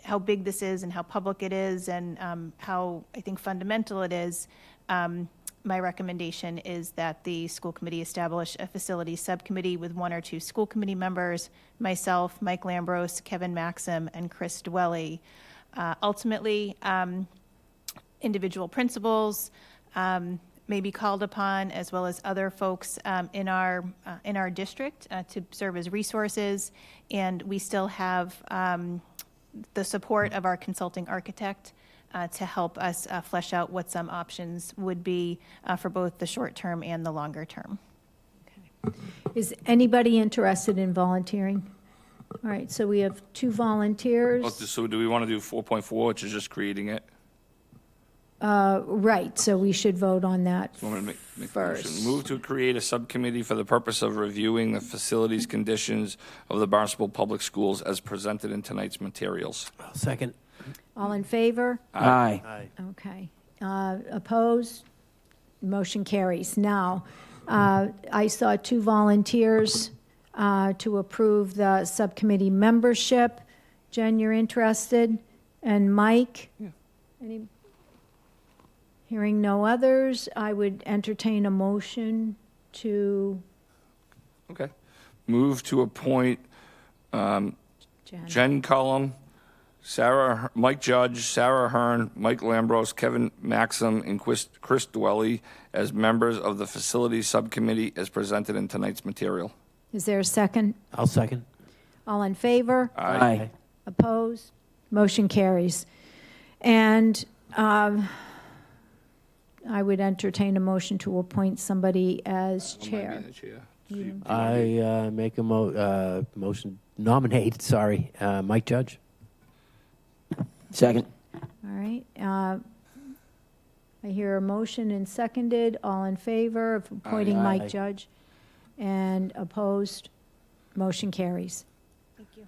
how big this is and how public it is and how I think fundamental it is, my recommendation is that the school committee establish a facility subcommittee with 1 or 2 school committee members, myself, Mike Lambros, Kevin Maxim, and Chris Dwelly. Ultimately, individual principals may be called upon, as well as other folks in our district to serve as resources, and we still have the support of our consulting architect to help us flesh out what some options would be for both the short term and the longer term. Is anybody interested in volunteering? All right, so we have 2 volunteers. So do we want to do 4.4, which is just creating it? Right, so we should vote on that So I'm going to make first. a motion. Move to create a subcommittee for the purpose of reviewing the facilities conditions of the Barnstable Public Schools as presented in tonight's materials. Second. All in favor? Aye. Okay. Opposed? Motion carries. Now, I saw 2 volunteers to approve the subcommittee membership. Jen, you're interested? And Mike? Yeah. Any? Hearing no others, I would entertain a motion to Okay. Move to appoint Jen Cullum, Mike Judge, Sarah Hearn, Mike Lambros, Kevin Maxim, and Chris Dwelly as members of the Facilities Subcommittee as presented in tonight's material. Is there a second? I'll second. All in favor? Aye. Opposed? Motion carries. And I would entertain a motion to appoint somebody as chair. I make a motion, nominate, sorry, Mike Judge. Second. All right. I hear a motion and seconded. All in favor of appointing Aye. Mike Aye. Judge? And opposed? Motion carries. Thank you.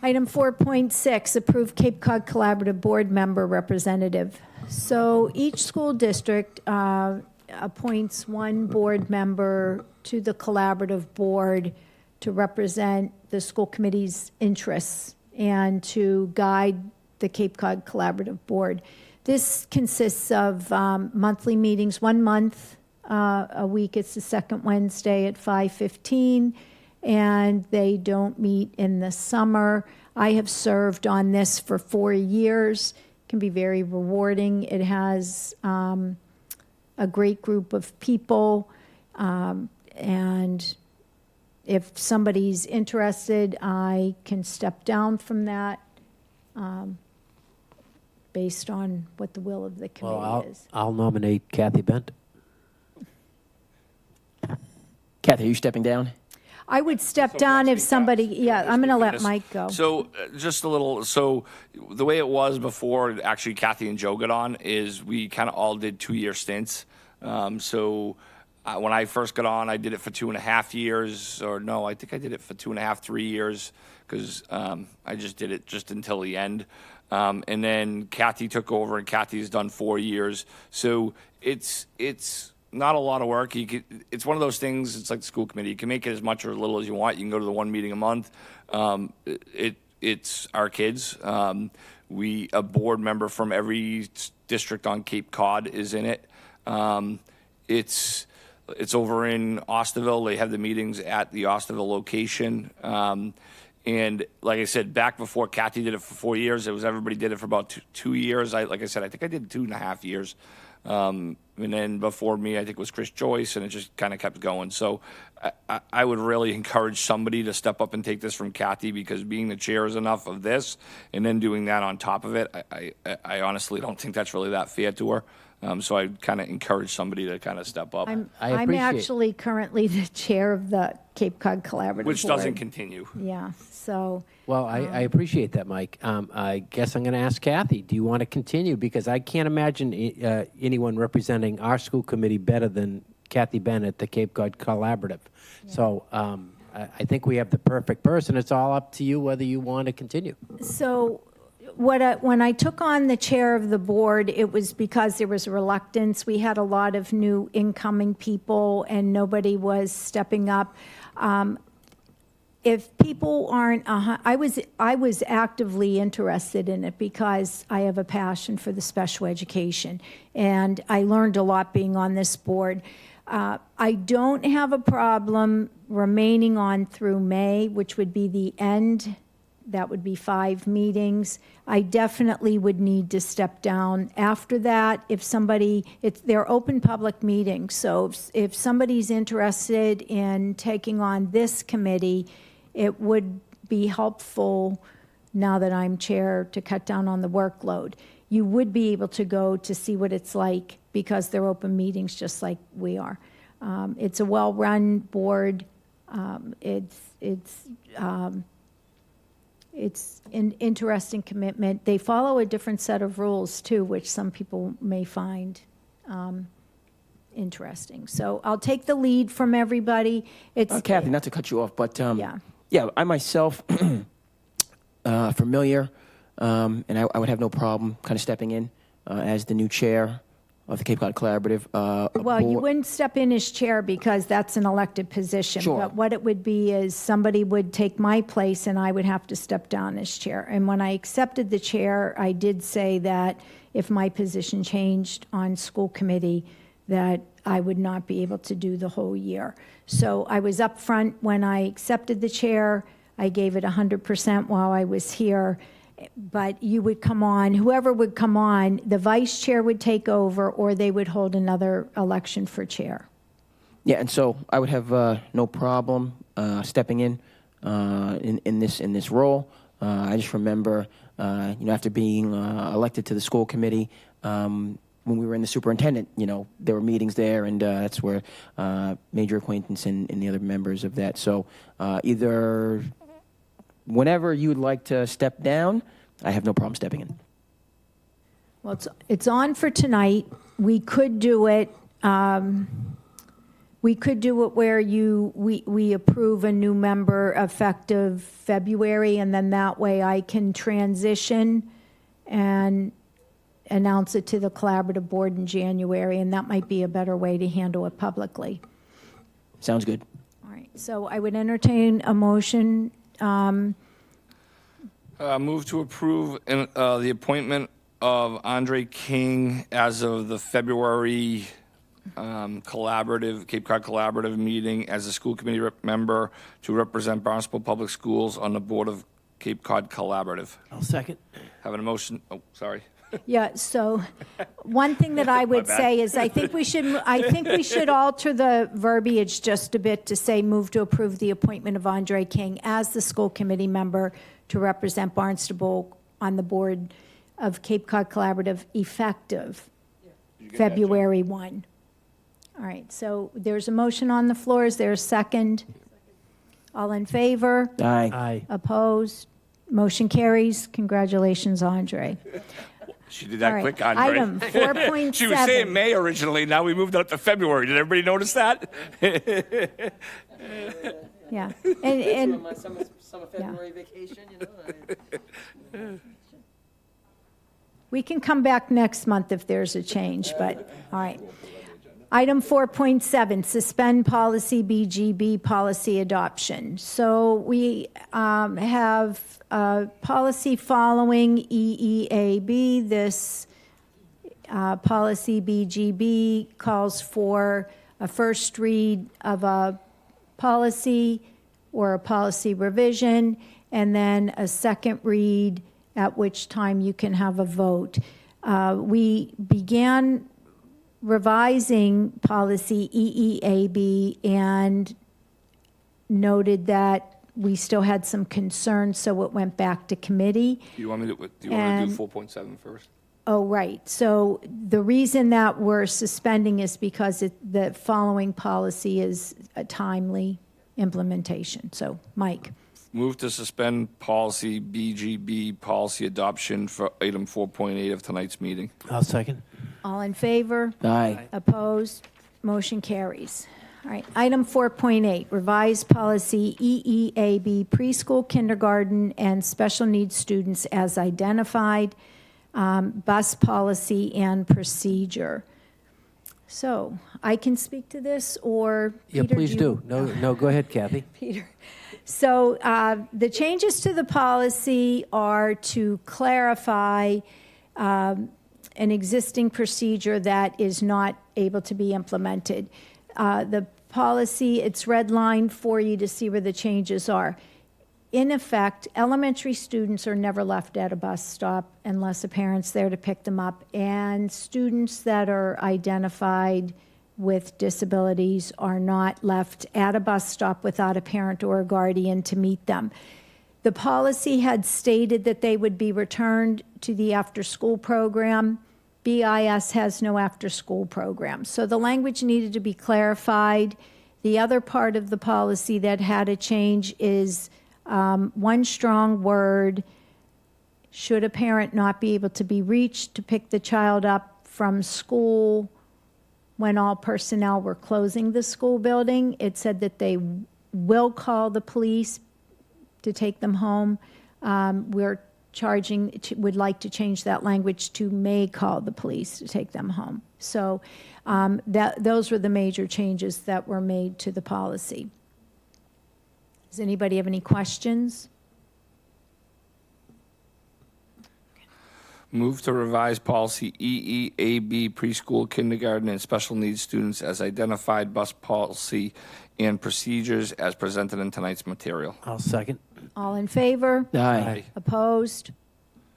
Item 4.6, approve Cape Cod Collaborative Board Member Representative. So each school district appoints one board member to the collaborative board to represent the school committee's interests and to guide the Cape Cod Collaborative Board. This consists of monthly meetings, 1 month a week. It's the second Wednesday at 5:15, and they don't meet in the summer. I have served on this for 4 years. It can be very rewarding. It has a great group of people, and if somebody's interested, I can step down from that based on what the will of the committee is. I'll nominate Kathy Bent. Kathy, are you stepping down? I would step down if somebody, yeah, I'm going to let Mike go. So just a little, so the way it was before, actually Kathy and Joe got on, is we kind of all did 2-year stints. When I first got on, I did it for 2.5 years, or no, I think I did it for 2.5, 3 years, because I just did it just until the end. And then Kathy took over, and Kathy's done 4 years. So it's not a lot of work. It's one of those things, it's like the school committee. You can make it as much or as little as you want. You can go to the one meeting a month. It's our kids. A board member from every district on Cape Cod is in it. It's over in Osterville. They have the meetings at the Osterville location. And like I said, back before Kathy did it for 4 years, everybody did it for about 2 years. Like I said, I think I did 2.5 years. And then before me, I think it was Chris Joyce, and it just kind of kept going. So I would really encourage somebody to step up and take this from Kathy, because being the chair is enough of this, and then doing that on top of it, I honestly don't think that's really that fair to her. So I kind of encourage somebody to kind of step up. I'm actually currently the chair of the Cape Cod Collaborative Which Board. doesn't continue. Yeah, so. Well, I appreciate that, Mike. I guess I'm going to ask Kathy, do you want to continue? Because I can't imagine anyone representing our school committee better than Kathy Bennett, the Cape Cod Collaborative. Yeah. So I think we have the perfect person. It's all up to you whether you want to continue. So when I took on the chair of the board, it was because there was reluctance. We had a lot of new incoming people, and nobody was stepping up. If people aren't, I was actively interested in it because I have a passion for the special education, and I learned a lot being on this board. I don't have a problem remaining on through May, which would be the end. That would be 5 meetings. I definitely would need to step down after that. If they're open public meetings, so if somebody's interested in taking on this committee, it would be helpful, now that I'm chair, to cut down on the workload. You would be able to go to see what it's like, because they're open meetings just like we are. It's a well-run board. It's an interesting commitment. They follow a different set of rules, too, which some people may find interesting. So I'll take the lead from everybody. Kathy, not to cut you off, but yeah, I myself familiar, and I would have no problem kind of stepping in as the new chair of the Cape Cod Collaborative. Well, you wouldn't step in as chair because that's an elected position. Sure. But what it would be is somebody would take my place and I would have to step down as chair. And when I accepted the chair, I did say that if my position changed on school committee, that I would not be able to do the whole year. So I was upfront when I accepted the chair. I gave it 100% while I was here. But you would come on, whoever would come on, the vice chair would take over, or they would hold another election for chair. Yeah, and so I would have no problem stepping in this role. I just remember, after being elected to the school committee, when we were in the superintendent, there were meetings there, and that's where made your acquaintance and the other members of that. So either whenever you would like to step down, I have no problem stepping in. Well, it's on for tonight. We could do it. We could do it where we approve a new member effective February, and then that way I can transition and announce it to the collaborative board in January, and that might be a better way to handle it publicly. Sounds good. All right, so I would entertain a motion. Move to approve the appointment of Andre King as of the February Cape Cod Collaborative meeting as a school committee member to represent Barnstable Public Schools on the board of Cape Cod Collaborative. I'll second. Having a motion. Oh, sorry. Yeah, so one thing that I would bad. say is I think we should alter the verbiage just a bit to say move to approve the appointment of Andre King as the school committee member to represent Barnstable on the board of Cape Cod Collaborative effective February 1. All right, so there's a motion on the floor. Is there a second? All in favor? Aye. Aye. Opposed? Motion carries. Congratulations, Andre. She did that All right. quick, Andre. Item 4.7. She was saying May originally. Now we moved out to February. Did everybody notice that? Yeah. And Summer February vacation, we can come back next month if there's a change, but, all right. Item 4.7, suspend policy BGB policy adoption. So we have a policy following EEAB. This policy BGB calls for a first read of a policy or a policy revision, and then a second read, at which time you can have a vote. We began revising policy EEAB and noted that we still had some concerns, so it went back to committee. Do you want me to do And- 4.7 first? Oh, right. So the reason that we're suspending is because the following policy is a timely implementation. So, Mike. Move to suspend policy BGB policy adoption for item 4.8 of tonight's meeting. I'll second. All in favor? Aye. Opposed? Motion carries. All right, item 4.8, revised policy EEAB preschool, kindergarten, and special needs students as identified, bus policy and procedure. So I can speak to this, or Yeah, Peter, please do. No, go ahead, Kathy. Peter. So the changes to the policy are to clarify an existing procedure that is not able to be implemented. The policy, it's redlined for you to see where the changes are. In effect, elementary students are never left at a bus stop unless a parent's there to pick them up, and students that are identified with disabilities are not left at a bus stop without a parent or a guardian to meet them. The policy had stated that they would be returned to the after-school program. BIS has no after-school program. So the language needed to be clarified. The other part of the policy that had a change is one strong word: should a parent not be able to be reached to pick the child up from school when all personnel were closing the school building, it said that they will call the police to take them home. We're would like to change that language to may call the police to take them home. So those were the major changes that were made to the policy. Does anybody have any questions? Move to revise policy EEAB, preschool, kindergarten, and special needs students as identified bus policy and procedures as presented in tonight's material. I'll second. All in favor? Aye. Opposed?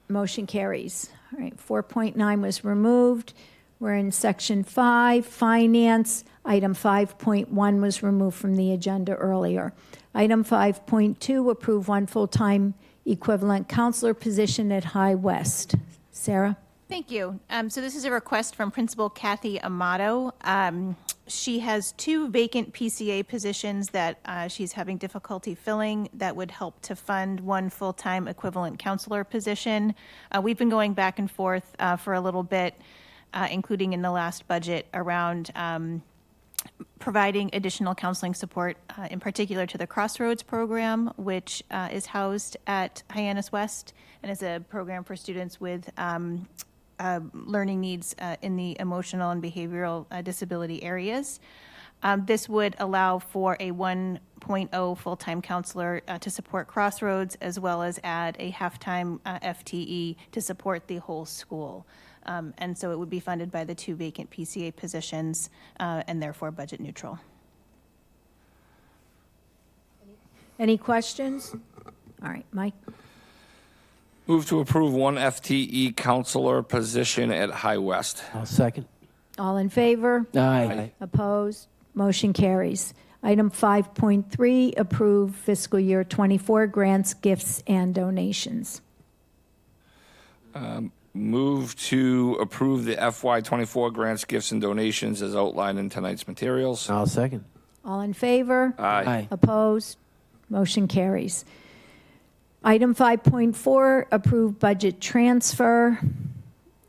Motion carries. All right, 4.9 was removed. We're in section 5, finance. Item 5.1 was removed from the agenda earlier. Item 5.2, approve one full-time equivalent counselor position at High West. Sarah? Thank you. So this is a request from Principal Kathy Amato. She has 2 vacant PCA positions that she's having difficulty filling that would help to fund one full-time equivalent counselor position. We've been going back and forth for a little bit, including in the last budget, around providing additional counseling support, in particular to the Crossroads program, which is housed at Hyannis West and is a program for students with learning needs in the emotional and behavioral disability areas. This would allow for a 1.0 full-time counselor to support Crossroads, as well as add a half-time FTE to support the whole school. And so it would be funded by the 2 vacant PCA positions and therefore budget neutral. Any questions? All right, Mike? Move to approve one FTE counselor position at High West. I'll second. All in favor? Aye. Opposed? Motion carries. Item 5.3, approve fiscal year 24 grants, gifts, and donations. Move to approve the FY24 grants, gifts, and donations as outlined in tonight's materials. I'll second. All in favor? Aye. Opposed? Motion carries. Item 5.4, approve budget transfer.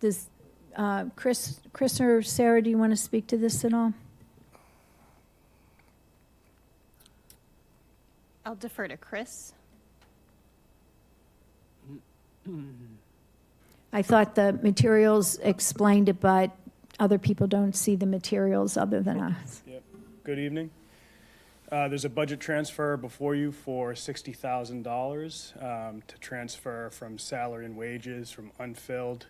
Does Chris or Sarah, do you want to speak to this at all? I'll defer to Chris. I thought the materials explained it, but other people don't see the materials other than us. Yep. Good evening. There's a budget transfer before you for $60,000 to transfer from salary and wages from unfilled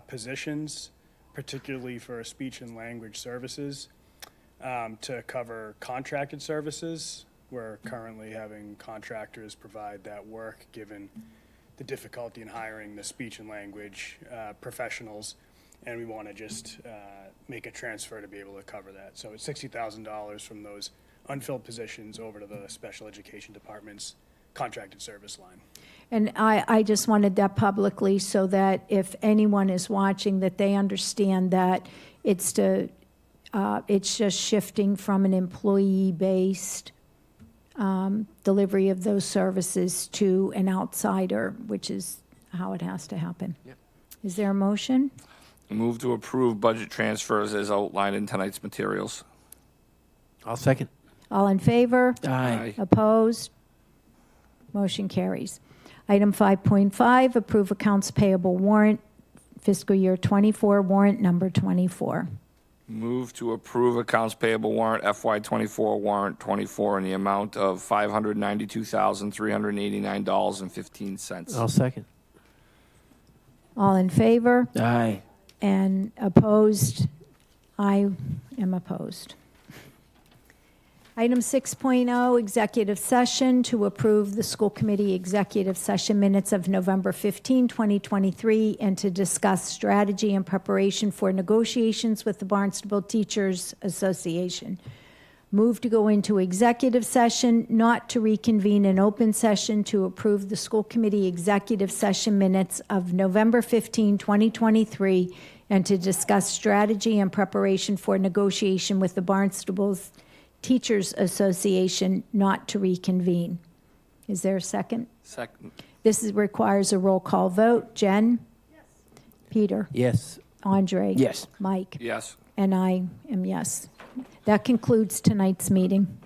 positions, particularly for speech and language services, to cover contracted services. We're currently having contractors provide that work given the difficulty in hiring the speech and language professionals, and we want to just make a transfer to be able to cover that. So it's $60,000 from those unfilled positions over to the special education department's contracted service line. And I just wanted that publicly so that if anyone is watching, that they understand that it's just shifting from an employee-based delivery of those services to an outsider, which is how it has to happen. Yep. Is there a motion? Move to approve budget transfers as outlined in tonight's materials. I'll second. All in favor? Aye. Opposed? Motion carries. Item 5.5, approve accounts payable warrant, fiscal year 24, warrant number 24. Move to approve accounts payable warrant FY24 warrant 24 in the amount of $592,389.15. I'll second. All in favor? Aye. And opposed? I am opposed. Item 6.0, executive session, to approve the school committee executive session minutes of November 15, 2023, and to discuss strategy and preparation for negotiations with the Barnstable Teachers Association. Move to go into executive session, not to reconvene in open session, to approve the school committee executive session minutes of November 15, 2023, and to discuss strategy and preparation for negotiation with the Barnstable's Teachers Association, not to reconvene. Is there a second? Second. Requires a roll call vote. Jen? Yes. Peter? Yes. Andre? Yes. Mike? Yes. And I am yes. That concludes tonight's meeting.